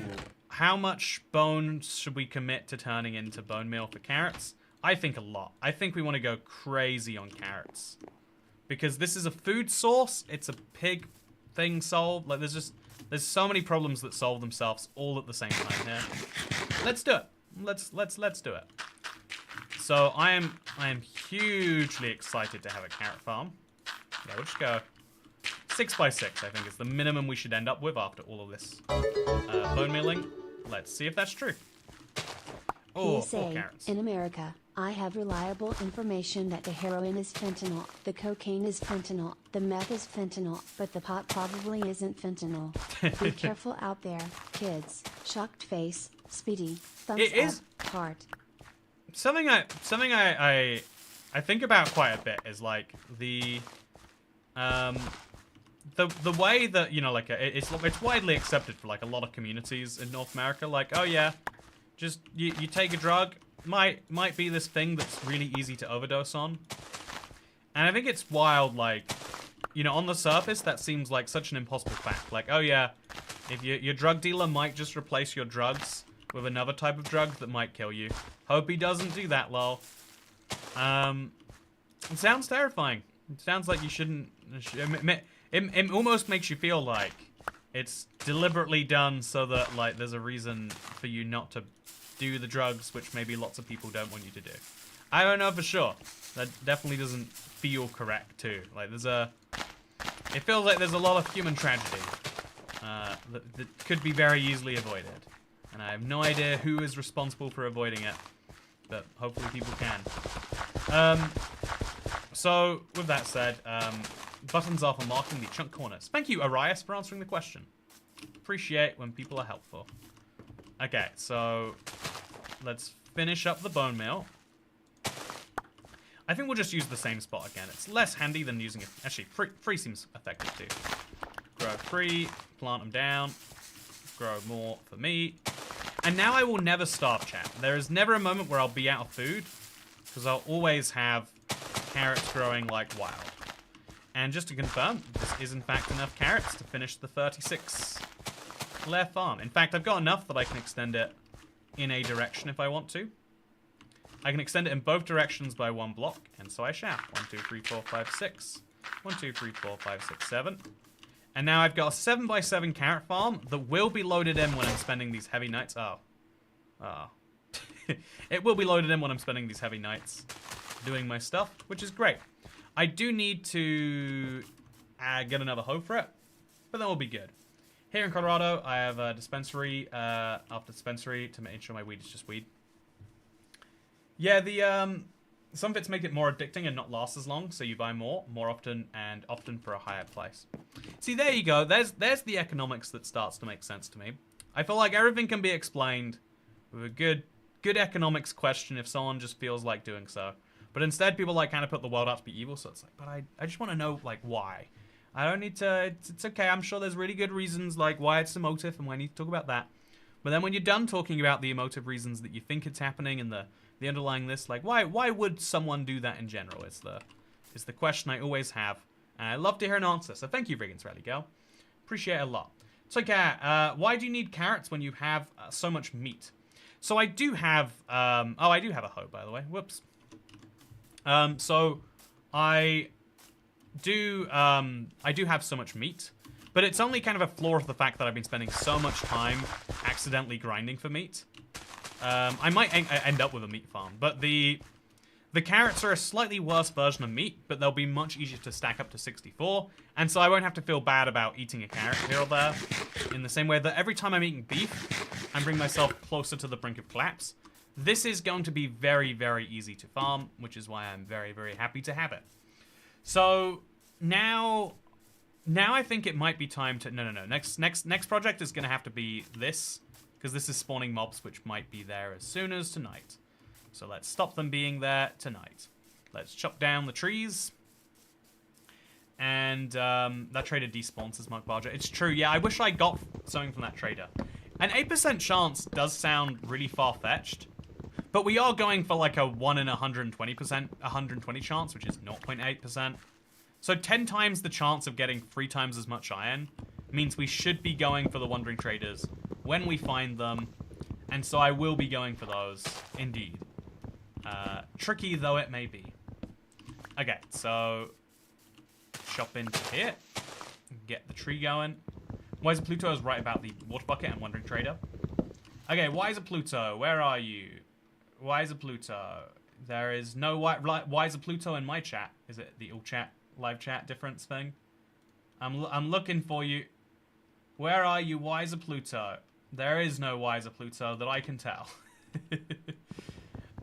How much bones should we commit to turning into bone meal for carrots? I think a lot. I think we want to go crazy on carrots. Because this is a food source. It's a pig thing solved. Like, there's so many problems that solve themselves all at the same time here. Let's do it. Let's do it. So I am hugily excited to have a carrot farm. Yeah, we'll just go 6 by 6, I think is the minimum we should end up with after all of this bone mealing. Let's see if that's true. Oh, 4 carrots. In America, I have reliable information that the heroin is fentanyl, the cocaine is fentanyl, the meth is fentanyl, but the pot probably isn't fentanyl. Be careful out there, kids. Shocked face, Speedy, thumbs up, heart. Something I think about quite a bit is like the way that, you know, like it's widely accepted for like a lot of communities in North America. Like, oh yeah, just you take a drug, might be this thing that's really easy to overdose on. And I think it's wild, like, you know, on the surface that seems like such an impossible fact. Like, oh yeah, if your drug dealer might just replace your drugs with another type of drug that might kill you. Hope he doesn't do that, lol. It sounds terrifying. It sounds like you shouldn't... It almost makes you feel like it's deliberately done so that, like, there's a reason for you not to do the drugs, which maybe lots of people don't want you to do. I don't know for sure. That definitely doesn't feel correct, too. Like, it feels like there's a lot of human tragedy that could be very easily avoided. And I have no idea who is responsible for avoiding it, but hopefully people can. So, with that said, buttons are for marking the chunk corners. Thank you, Arias, for answering the question. Appreciate when people are helpful. Okay, so let's finish up the bone meal. I think we'll just use the same spot again. It's less handy than using it. Actually, free seems effective too. Grow free, plant them down. grow more for me. And now I will never starve, chat. There is never a moment where I'll be out of food, because I'll always have carrots growing like wild. And just to confirm, this is in fact enough carrots to finish the 36 layer farm. In fact, I've got enough that I can extend it in a direction if I want to. I can extend it in both directions by 1 block, and so I shall. 1, 2, 3, 4, 5, 6. 1, 2, 3, 4, 5, 6, 7. And now I've got a 7x7 carrot farm that will be loaded in when I'm spending these heavy nights. Oh. It will be loaded in when I'm spending these heavy nights doing my stuff, which is great. I do need to get another hoe for it, but then we'll be good. Here in Colorado, I have a dispensary after dispensary to make sure my weed is just weed. Yeah, some bits make it more addicting and not last as long, so you buy more often, and often for a higher price. See, there you go. There's the economics that starts to make sense to me. I feel like everything can be explained with a good economics question if someone just feels like doing so. But instead, people like kind of put the world out to be evil, so it's like, but I just want to know, like, why. I don't need to, it's okay, I'm sure there's really good reasons, like, why it's emotive, and why I need to talk about that. But then when you're done talking about the emotive reasons that you think it's happening and the underlying this, like, why would someone do that in general is the question I always have. And I love to hear an answer, so thank you, Vriggins Rally Girl. Appreciate it a lot. So, why do you need carrots when you have so much meat? So I do have, I do have a hoe, by the way. Whoops. So I do have so much meat, but it's only kind of a flaw of the fact that I've been spending so much time accidentally grinding for meat. I might end up with a meat farm, but the carrots are a slightly worse version of meat, but they'll be much easier to stack up to 64, and so I won't have to feel bad about eating a carrot here or there, in the same way that every time I'm eating beef, I bring myself closer to the brink of collapse. This is going to be very, very easy to farm, which is why I'm very, very happy to have it. So now I think it might be time to... No. Next project is going to have to be this, because this is spawning mobs which might be there as soon as tonight. So let's stop them being there tonight. Let's chop down the trees. And that trader despawns as Mark Barger. It's true, yeah, I wish I got something from that trader. An 8% chance does sound really far-fetched, but we are going for like a 1 in 120 chance, which is 0.8%. So 10 times the chance of getting 3 times as much iron means we should be going for the Wandering Traders when we find them, and so I will be going for those, indeed. Tricky though it may be. Okay, so shop into here, get the tree going. Wiser Pluto is right about the water bucket and Wandering Trader. Okay, Wiser Pluto, where are you? Wiser Pluto. There is no Wiser Pluto in my chat. Is it the all chat, live chat difference thing? I'm looking for you. Where are you, Wiser Pluto? There is no Wiser Pluto that I can tell.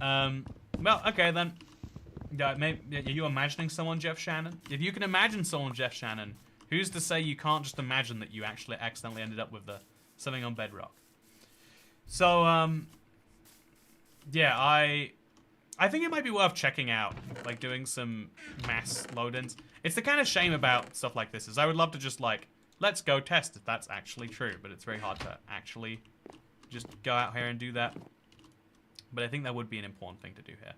Well, okay then. Maybe, are you imagining someone, Jeff Shannon? If you can imagine someone, Jeff Shannon, who's to say you can't just imagine that you actually accidentally ended up with something on Bedrock? So, yeah, I think it might be worth checking out, like doing some mass load-ins. It's the kind of shame about stuff like this is I would love to just like, let's go test if that's actually true, but it's very hard to actually just go out here and do that. But I think that would be an important thing to do here.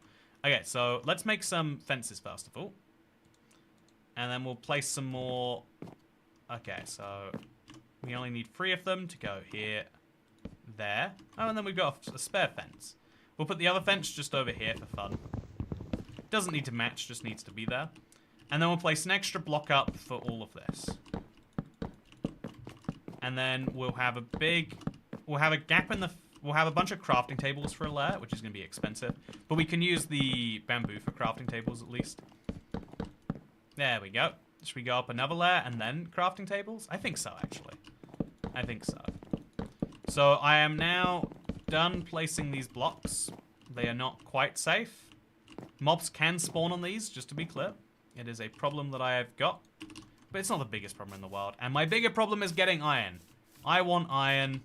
Okay, so let's make some fences first of all. And then we'll place some more... Okay, so we only need 3 of them to go here, there. Oh, and then we've got a spare fence. We'll put the other fence just over here for fun. Doesn't need to match, just needs to be there. And then we'll place an extra block up for all of this. And then we'll have we'll have a gap in the... We'll have a bunch of crafting tables for a layer, which is going to be expensive. But we can use the bamboo for crafting tables at least. There we go. Should we go up another layer and then crafting tables? I think so, actually. I think so. So I am now done placing these blocks. They are not quite safe. Mobs can spawn on these, just to be clear. It is a problem that I have got. But it's not the biggest problem in the world. And my bigger problem is getting iron. I want iron.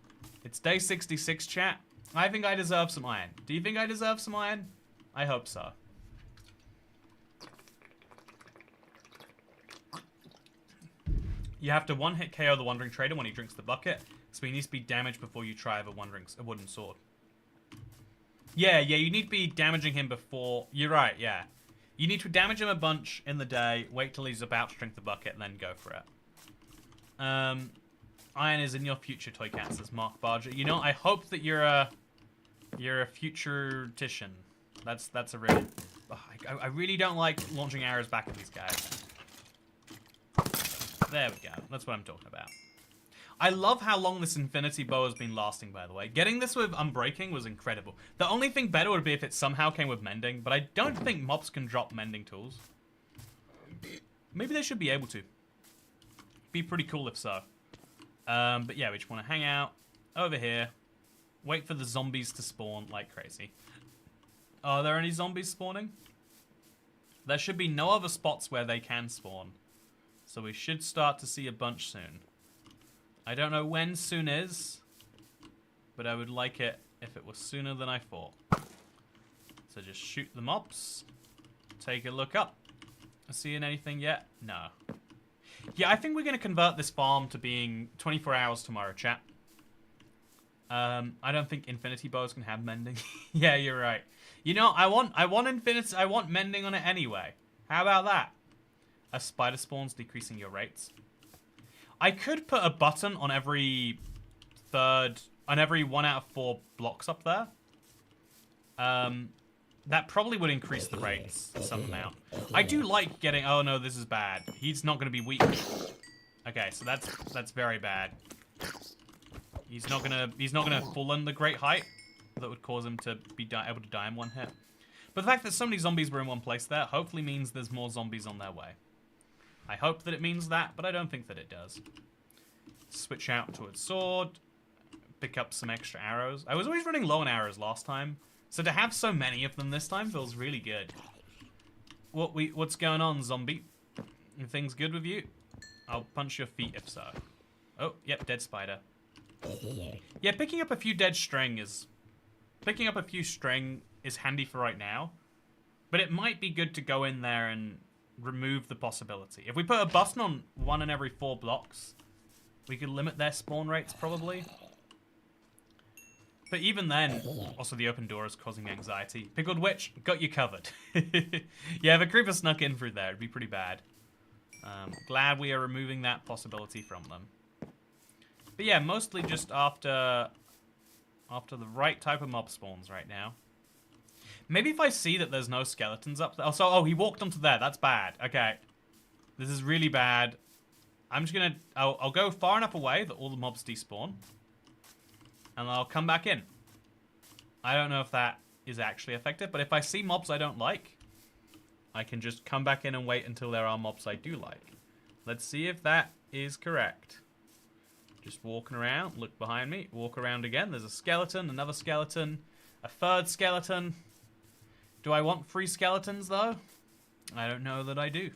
It's day 66, chat. I think I deserve some iron. Do you think I deserve some iron? I hope so. You have to one-hit KO the Wandering Trader when he drinks the bucket. So he needs to be damaged before you try a wooden sword. Yeah, you need to be damaging him before... You're right, yeah. You need to damage him a bunch in the day, wait till he's about to drink the bucket, and then go for it. Iron is in your future, Toy Cat, says Mark Barger. You know, I hope that you're a future-tician. That's a really... Oh, I really don't like launching arrows back at these guys. There we go. That's what I'm talking about. I love how long this infinity bow has been lasting, by the way. Getting this with Unbreaking was incredible. The only thing better would be if it somehow came with mending, but I don't think mobs can drop mending tools. Maybe they should be able to. Be pretty cool if so. But yeah, we just want to hang out over here. Wait for the zombies to spawn like crazy. Are there any zombies spawning? There should be no other spots where they can spawn. So we should start to see a bunch soon. I don't know when soon is, but I would like it if it was sooner than I thought. So just shoot the mobs. Take a look up. Seeing anything yet? No. Yeah, I think we're going to convert this farm to being 24 hours tomorrow, chat. I don't think infinity bows can have mending. Yeah, you're right. You know, I want mending on it anyway. How about that? As spider spawns decreasing your rates. I could put a button on every 1 out of 4 blocks up there. That probably would increase the rates some amount. I do like getting... Oh no, this is bad. He's not going to be weak. Okay, so that's very bad. He's not gonna fall in the great height that would cause him to be able to die in one hit. But the fact that so many zombies were in one place there hopefully means there's more zombies on their way. I hope that it means that, but I don't think that it does. Switch out to a sword. Pick up some extra arrows. I was always running low on arrows last time, so to have so many of them this time feels really good. What's going on, zombie? Are things good with you? I'll punch your feet if so. Oh, yep, dead spider. Yeah, picking up a few string is handy for right now, but it might be good to go in there and remove the possibility. If we put a button on 1 in every 4 blocks, we could limit their spawn rates probably. But even then, also the open door is causing anxiety. Pickled Witch, got you covered. Yeah, if a creeper snuck in through there, it'd be pretty bad. Glad we are removing that possibility from them. But yeah, mostly just after the right type of mob spawns right now. Maybe if I see that there's no skeletons up there. Oh, he walked onto there. That's bad. Okay. This is really bad. I'm just gonna... I'll go far enough away that all the mobs despawn. And I'll come back in. I don't know if that is actually effective, but if I see mobs I don't like, I can just come back in and wait until there are mobs I do like. Let's see if that is correct. Just walking around, look behind me, walk around again. There's a skeleton, another skeleton, a third skeleton. Do I want 3 skeletons, though? I don't know that I do.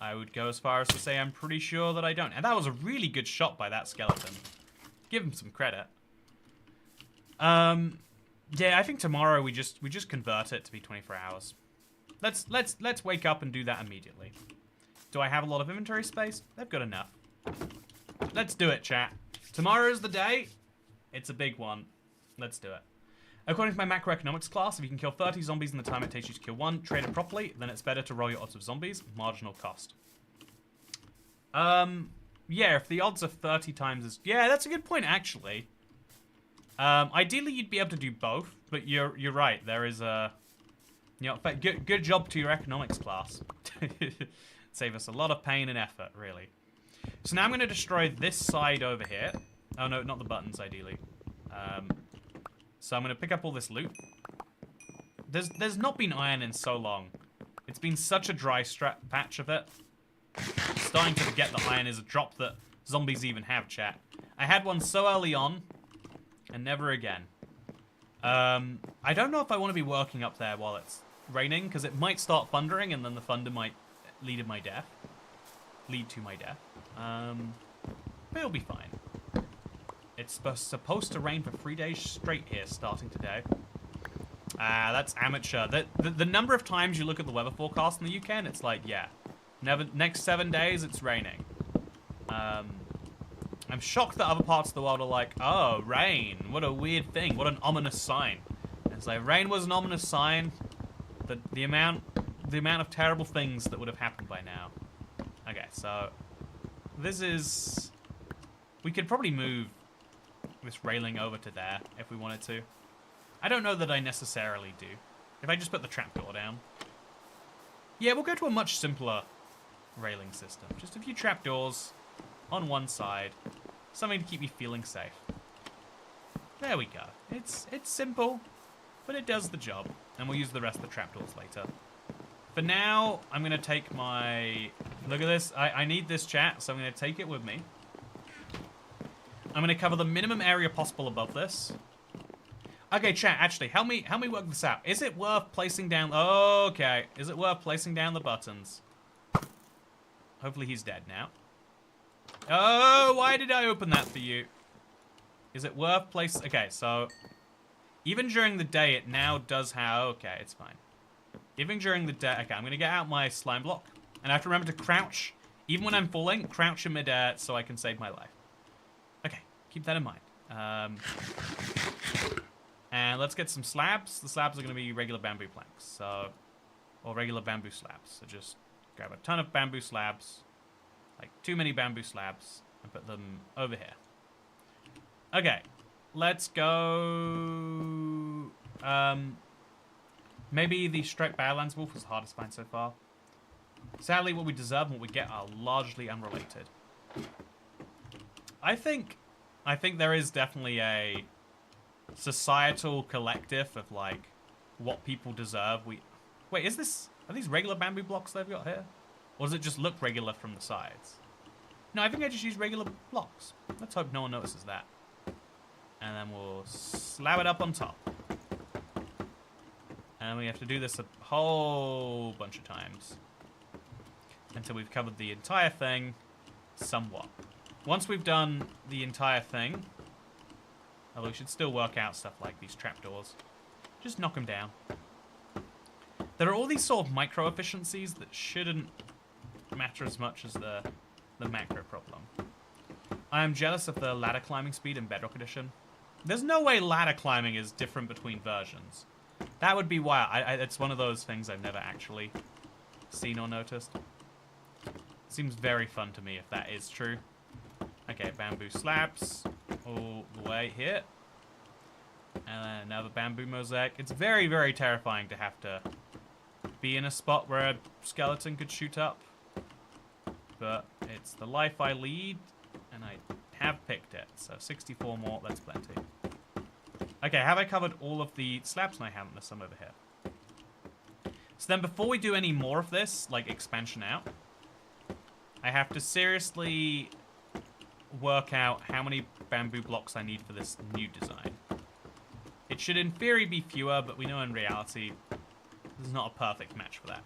I would go as far as to say I'm pretty sure that I don't. And that was a really good shot by that skeleton. Give him some credit. Yeah, I think tomorrow we just convert it to be 24 hours. Let's wake up and do that immediately. Do I have a lot of inventory space? They've got enough. Let's do it, chat. Tomorrow's the day. It's a big one. Let's do it. According to my macroeconomics class, if you can kill 30 zombies in the time it takes you to kill 1, trade it properly, then it's better to roll your odds of zombies. Marginal cost. Yeah, if the odds are 30 times as... Yeah, that's a good point, actually. Ideally, you'd be able to do both, but you're right. There is a... You know, good job to your economics class. Save us a lot of pain and effort, really. So now I'm going to destroy this side over here. Oh, no, not the buttons, ideally. So I'm going to pick up all this loot. There's not been iron in so long. It's been such a dry patch of it. I'm starting to forget that iron is a drop that zombies even have, chat. I had one so early on, and never again. I don't know if I want to be working up there while it's raining, because it might start thundering, and then the thunder might lead to my death. But it'll be fine. It's supposed to rain for 3 days straight here, starting today. That's amateur. The number of times you look at the weather forecast in the UK, and it's like, yeah, next 7 days it's raining. I'm shocked that other parts of the world are like, oh, rain. What a weird thing. What an ominous sign. It's like, rain was an ominous sign. The amount of terrible things that would have happened by now. Okay, so this is... We could probably move this railing over to there if we wanted to. I don't know that I necessarily do. If I just put the trapdoor down. Yeah, we'll go to a much simpler railing system. Just a few trapdoors on one side. Something to keep me feeling safe. There we go. It's simple, but it does the job. And we'll use the rest of the trapdoors later. For now, I'm going to take my... Look at this. I need this chat, so I'm going to take it with me. I'm going to cover the minimum area possible above this. Okay, chat, actually, help me work this out. Is it worth placing down... Okay. Is it worth placing down the buttons? Hopefully he's dead now. Oh, why did I open that for you? Is it worth placing... Okay, so... Even during the day, it now does have... Okay, it's fine. Even during the day... Okay, I'm going to get out my slime block. And I have to remember to crouch. Even when I'm falling, crouch in midair so I can save my life. Okay, keep that in mind. And let's get some slabs. The slabs are going to be regular bamboo planks. So... Or regular bamboo slabs. So just grab a ton of bamboo slabs. Like, too many bamboo slabs. And put them over here. Okay. Let's go... Maybe the striped Badlands wolf was the hardest to find so far. Sadly, what we deserve and what we get are largely unrelated. I think there is definitely a societal collective of, like, what people deserve. Wait, are these regular bamboo blocks they've got here? Or does it just look regular from the sides? No, I think I just use regular blocks. Let's hope no one notices that. And then we'll slab it up on top. And we have to do this a whole bunch of times. Until we've covered the entire thing somewhat. Once we've done the entire thing, although we should still work out stuff like these trapdoors, just knock them down. There are all these sort of micro efficiencies that shouldn't matter as much as the macro problem. I am jealous of the ladder climbing speed in Bedrock Edition. There's no way ladder climbing is different between versions. That would be why it's one of those things I've never actually seen or noticed. Seems very fun to me if that is true. Okay, bamboo slabs all the way here. And then another bamboo mosaic. It's very, very terrifying to have to be in a spot where a skeleton could shoot up. But it's the life I lead, and I have picked it. So 64 more, that's plenty. Okay, have I covered all of the slabs? No, I haven't. There's some over here. So then before we do any more of this, like expansion out, I have to seriously work out how many bamboo blocks I need for this new design. It should in theory be fewer, but we know in reality this is not a perfect match for that.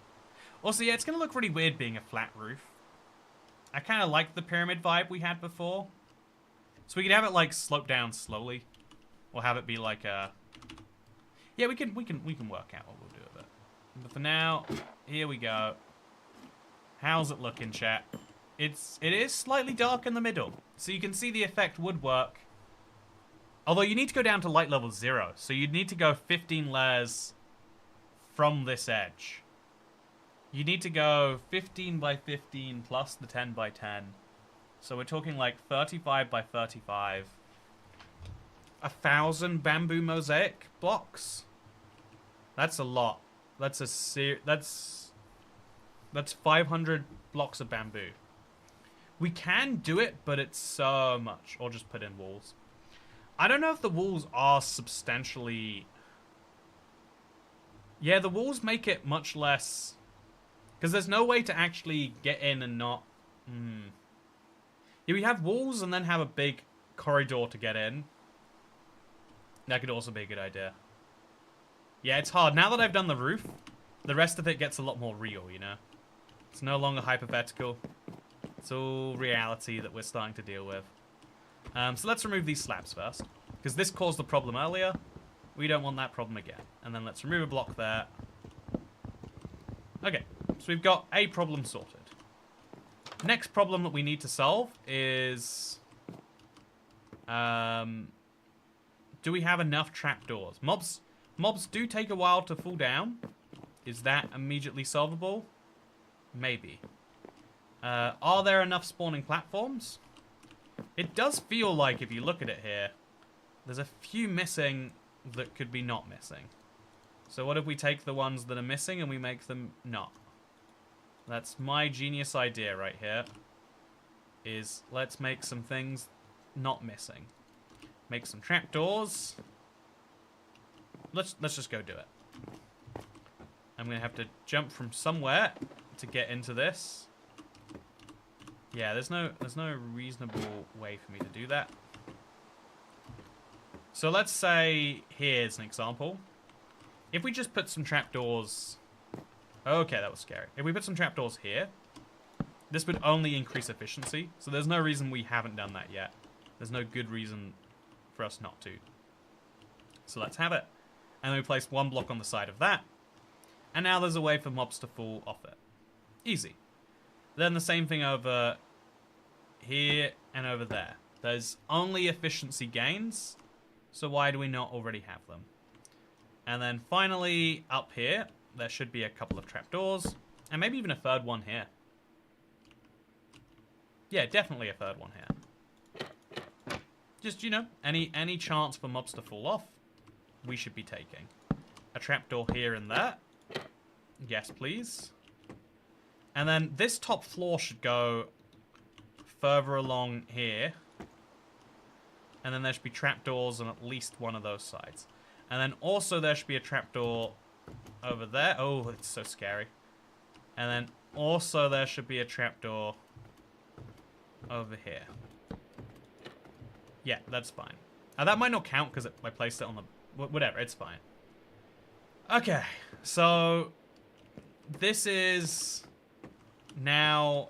Also, yeah, it's going to look really weird being a flat roof. I kind of like the pyramid vibe we had before. So we could have it like slope down slowly. Or have it be like a... Yeah, we can work out what we'll do with it. But for now, here we go. How's it looking, chat? It is slightly dark in the middle. So you can see the effect would work. Although you need to go down to light level 0. So you'd need to go 15 layers from this edge. You need to go 15 by 15 plus the 10 by 10. So we're talking like 35 by 35. 1,000 bamboo mosaic blocks. That's a lot. That's 500 blocks of bamboo. We can do it, but it's so much. Or just put in walls. I don't know if the walls are substantially... Yeah, the walls make it much less... Because there's no way to actually get in and not... Yeah, we have walls and then have a big corridor to get in. That could also be a good idea. Yeah, it's hard. Now that I've done the roof, the rest of it gets a lot more real, you know? It's no longer hypothetical. It's all reality that we're starting to deal with. So let's remove these slabs first. Because this caused the problem earlier. We don't want that problem again. And then let's remove a block there. Okay, so we've got a problem sorted. Next problem that we need to solve is Do we have enough trapdoors? Mobs do take a while to fall down. Is that immediately solvable? Maybe. Are there enough spawning platforms? It does feel like, if you look at it here, there's a few missing that could be not missing. So what if we take the ones that are missing and we make them not? That's my genius idea right here. Is let's make some things not missing. Make some trapdoors. Let's just go do it. I'm gonna have to jump from somewhere to get into this. Yeah, there's no reasonable way for me to do that. So let's say here's an example. If we just put some trapdoors... Okay, that was scary. If we put some trapdoors here, this would only increase efficiency. So there's no reason we haven't done that yet. There's no good reason for us not to. So let's have it. And then we place one block on the side of that. And now there's a way for mobs to fall off it. Easy. Then the same thing over here and over there. There's only efficiency gains. So why do we not already have them? And then finally, up here, there should be a couple of trapdoors. And maybe even a third one here. Yeah, definitely a third one here. Just, you know, any chance for mobs to fall off, we should be taking. A trapdoor here and there. Yes, please. And then this top floor should go further along here. And then there should be trapdoors on at least one of those sides. And then also there should be a trapdoor over there. Oh, it's so scary. And then also there should be a trapdoor over here. Yeah, that's fine. Now that might not count because I placed it on the... Whatever, it's fine. Okay, so this is now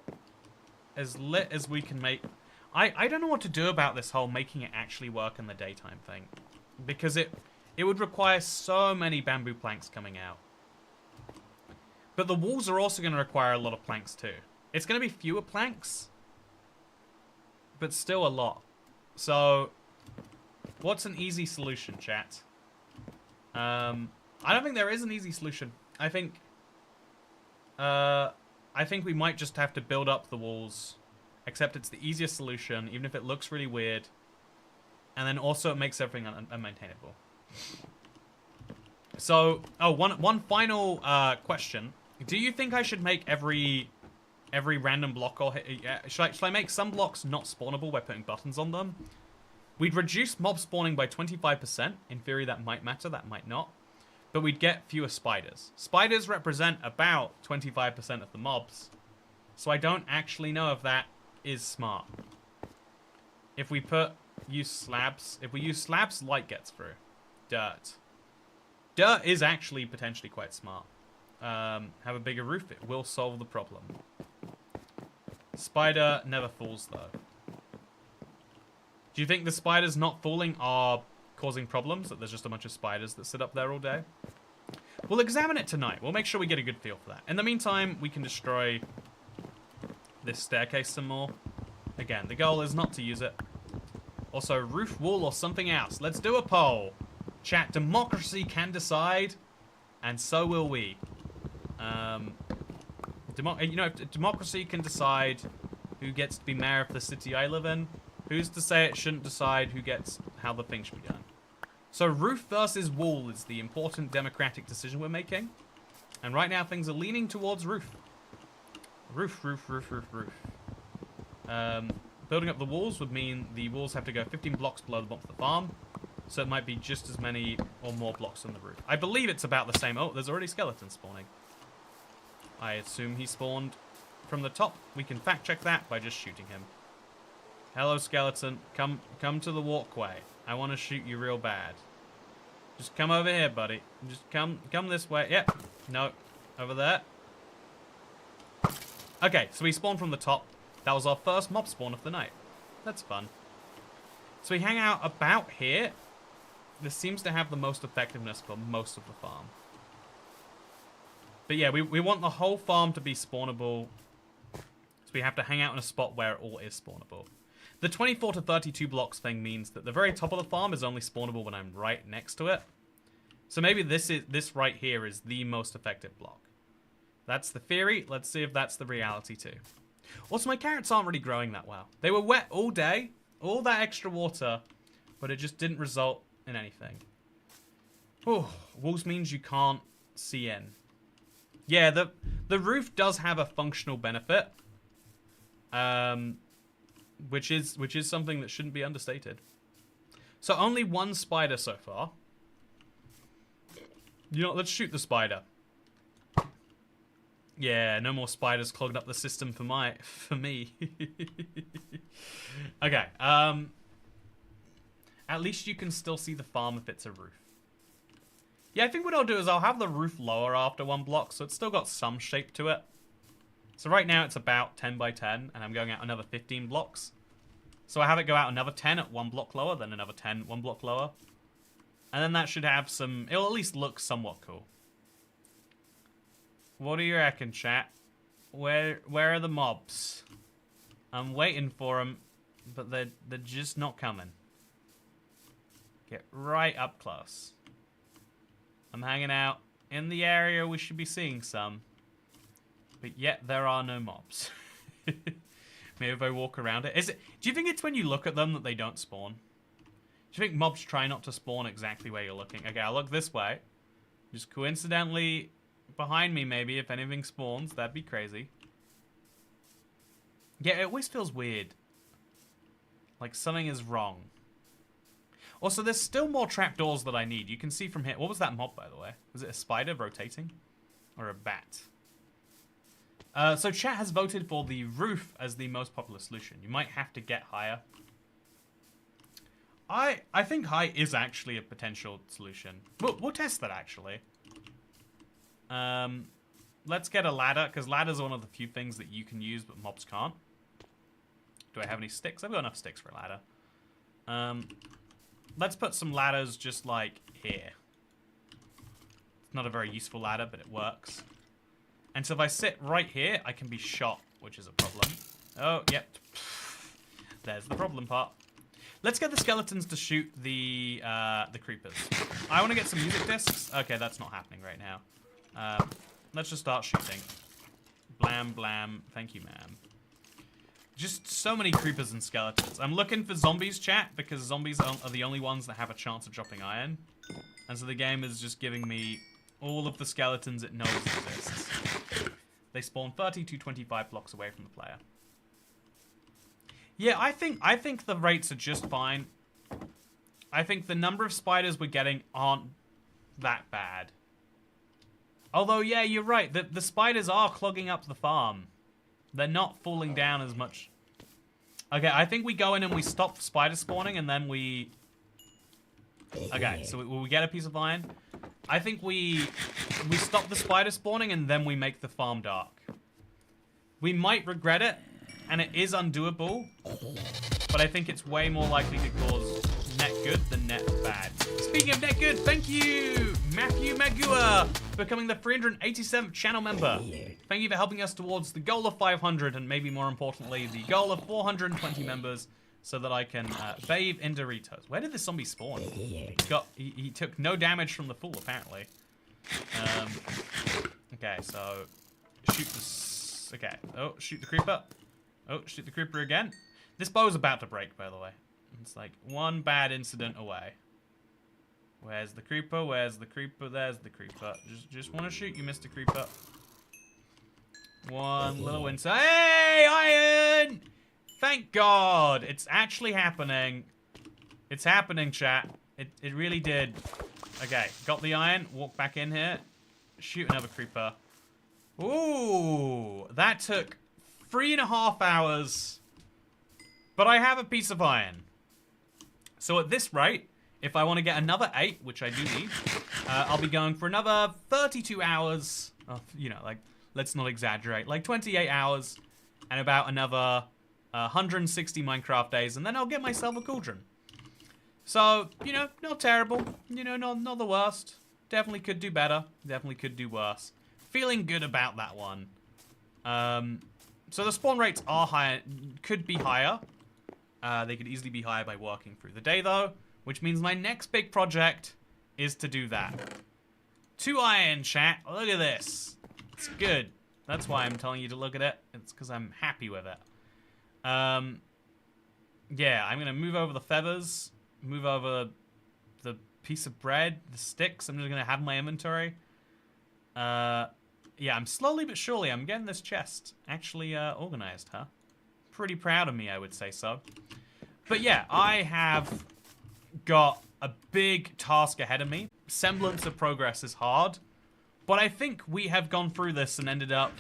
as lit as we can make... I don't know what to do about this whole making it actually work in the daytime thing. Because it would require so many bamboo planks coming out. But the walls are also going to require a lot of planks too. It's going to be fewer planks, but still a lot. So, what's an easy solution, chat? I don't think there is an easy solution. I think we might just have to build up the walls. Except it's the easiest solution, even if it looks really weird. And then also it makes everything unmaintainable. So, one final question. Do you think I should make every random block or... should I make some blocks not spawnable by putting buttons on them? We'd reduce mob spawning by 25%. In theory, that might matter, that might not. But we'd get fewer spiders. Spiders represent about 25% of the mobs. So I don't actually know if that is smart. If we use slabs, light gets through. Dirt is actually potentially quite smart. Have a bigger roof, it will solve the problem. Spider never falls though. Do you think the spiders not falling are causing problems? That there's just a bunch of spiders that sit up there all day? We'll examine it tonight. We'll make sure we get a good feel for that. In the meantime, we can destroy this staircase some more. Again, the goal is not to use it. Also, roof, wall, or something else. Let's do a poll. Chat, democracy can decide, and so will we. If democracy can decide who gets to be mayor of the city I live in, who's to say it shouldn't decide how the thing should be done? So roof versus wall is the important democratic decision we're making. And right now things are leaning towards roof. Roof. Building up the walls would mean the walls have to go 15 blocks below the bottom of the farm. So it might be just as many or more blocks on the roof. I believe it's about the same. Oh, there's already skeletons spawning. I assume he spawned from the top. We can fact check that by just shooting him. Hello, skeleton. Come to the walkway. I want to shoot you real bad. Just come over here, buddy. Just come this way. Yep. No. Over there. Okay, so we spawned from the top. That was our first mob spawn of the night. That's fun. So we hang out about here. This seems to have the most effectiveness for most of the farm. But yeah, we want the whole farm to be spawnable. So we have to hang out in a spot where it all is spawnable. The 24 to 32 blocks thing means that the very top of the farm is only spawnable when I'm right next to it. So maybe this right here is the most effective block. That's the theory. Let's see if that's the reality too. Also, my carrots aren't really growing that well. They were wet all day, all that extra water, but it just didn't result in anything. Oh, walls means you can't see in. Yeah, the roof does have a functional benefit, which is something that shouldn't be understated. So only one spider so far. You know, let's shoot the spider. Yeah, no more spiders clogging up the system for me. Okay, at least you can still see the farm if it's a roof. Yeah, I think what I'll do is I'll have the roof lower after 1 block, so it's still got some shape to it. So right now it's about 10 by 10, and I'm going out another 15 blocks. So I have it go out another 10 at 1 block lower, then another 10 1 block lower. And then that should have some... It'll at least look somewhat cool. What do you reckon, chat? Where are the mobs? I'm waiting for them, but they're just not coming. Get right up close. I'm hanging out in the area we should be seeing some. But yet there are no mobs. Maybe if I walk around it. Do you think it's when you look at them that they don't spawn? Do you think mobs try not to spawn exactly where you're looking? Okay, I'll look this way. Just coincidentally behind me, maybe, if anything spawns. That'd be crazy. Yeah, it always feels weird. Like something is wrong. Also, there's still more trapdoors that I need. You can see from here. What was that mob, by the way? Was it a spider rotating? Or a bat? So chat has voted for the roof as the most popular solution. You might have to get higher. I think high is actually a potential solution. We'll test that, actually. Let's get a ladder, because ladders are one of the few things that you can use, but mobs can't. Do I have any sticks? I've got enough sticks for a ladder. Let's put some ladders just like here. It's not a very useful ladder, but it works. And so if I sit right here, I can be shot, which is a problem. Oh, yep. There's the problem part. Let's get the skeletons to shoot the creepers. I want to get some music discs. Okay, that's not happening right now. Let's just start shooting. Blam, blam. Thank you, ma'am. Just so many creepers and skeletons. I'm looking for zombies, chat, because zombies are the only ones that have a chance of dropping iron. And so the game is just giving me all of the skeletons it knows exists. They spawn 30 to 25 blocks away from the player. Yeah, I think the rates are just fine. I think the number of spiders we're getting aren't that bad. Although, yeah, you're right. The spiders are clogging up the farm. They're not falling down as much. Okay, I think we go in and we stop spider spawning, and then we... Okay, so we get a piece of iron. I think we stop the spider spawning, and then we make the farm dark. We might regret it, and it is undoable, but I think it's way more likely to cause net good than net bad. Speaking of net good, thank you, Matthew Magua, for becoming the 387th channel member. Thank you for helping us towards the goal of 500, and maybe more importantly, the goal of 420 members, so that I can bathe in Doritos. Where did this zombie spawn? He took no damage from the fool, apparently. Okay, so shoot this. Okay. Oh, shoot the creeper. Oh, shoot the creeper again. This bow's about to break, by the way. It's like one bad incident away. Where's the creeper? Where's the creeper? There's the creeper. Just want to shoot you, Mr. Creeper. One little incident. Hey, iron! Thank God. It's actually happening. It's happening, chat. It really did. Okay, got the iron. Walk back in here. Shoot another creeper. Ooh, that took 3.5 hours. But I have a piece of iron. So at this rate, if I want to get another 8, which I do need, I'll be going for another 32 hours. You know, like, let's not exaggerate. Like 28 hours and about another 160 Minecraft days, and then I'll get myself a cauldron. So, you know, not terrible. You know, not the worst. Definitely could do better. Definitely could do worse. Feeling good about that one. So the spawn rates are higher, could be higher. They could easily be higher by working through the day, though, which means my next big project is to do that. 2 iron, chat. Look at this. It's good. That's why I'm telling you to look at it. It's because I'm happy with it. Yeah, I'm going to move over the feathers, move over the piece of bread, the sticks. I'm just going to have my inventory. Yeah, I'm slowly but surely, I'm getting this chest actually organized, huh? Pretty proud of me, I would say so. But yeah, I have got a big task ahead of me. Semblance of progress is hard, but I think we have gone through this and ended up,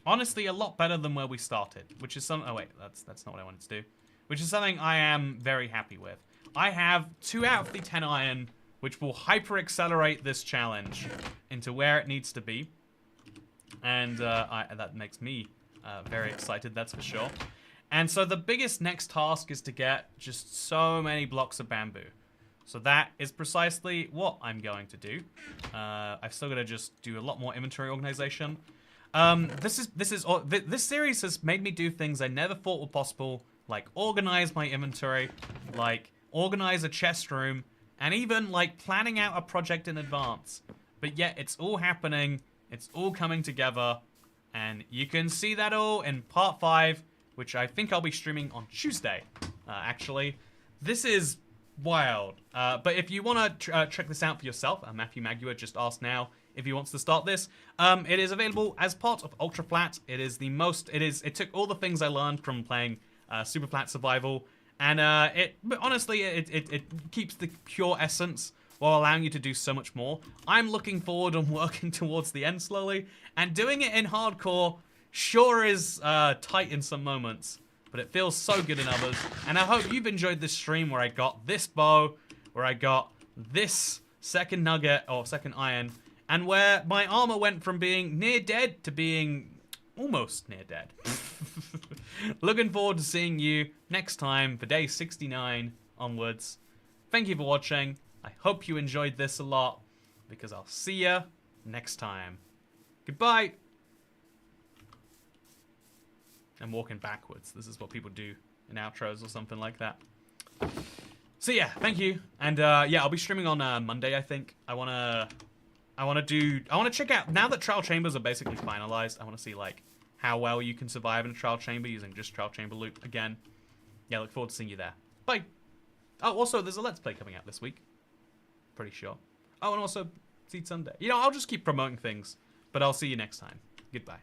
honestly, a lot better than where we started, which is some. Oh wait, that's not what I wanted to do. Which is something I am very happy with. I have 2 out of the 10 iron, which will hyper accelerate this challenge into where it needs to be, and that makes me very excited. That's for sure. And so the biggest next task is to get just so many blocks of bamboo. So that is precisely what I'm going to do. I've still got to just do a lot more inventory organization. This series has made me do things I never thought were possible, like organize my inventory, like organize a chest room, and even like planning out a project in advance. But yet it's all happening, it's all coming together, and you can see that all in part 5, which I think I'll be streaming on Tuesday, actually. This is wild. But if you want to check this out for yourself, Matthew Magua just asked now if he wants to start this. It is available as part of Ultra Flat. It took all the things I learned from playing Super Flat Survival, and honestly, it keeps the pure essence while allowing you to do so much more. I'm looking forward and working towards the end slowly, and doing it in hardcore sure is tight in some moments, but it feels so good in others. And I hope you've enjoyed this stream where I got this bow, where I got this second nugget, or second iron, and where my armor went from being near dead to being almost near dead. Looking forward to seeing you next time for day 69 onwards. Thank you for watching. I hope you enjoyed this a lot, because I'll see ya next time. Goodbye. I'm walking backwards. This is what people do in outros or something like that. So yeah, thank you. And yeah, I'll be streaming on Monday, I think. I wanna check out, now that trial chambers are basically finalized, I wanna see like how well you can survive in a trial chamber using just trial chamber loot again. Yeah, look forward to seeing you there. Bye. Oh, also there's a Let's Play coming out this week. Pretty sure. Oh, and also Seed Sunday. You know, I'll just keep promoting things, but I'll see you next time. Goodbye.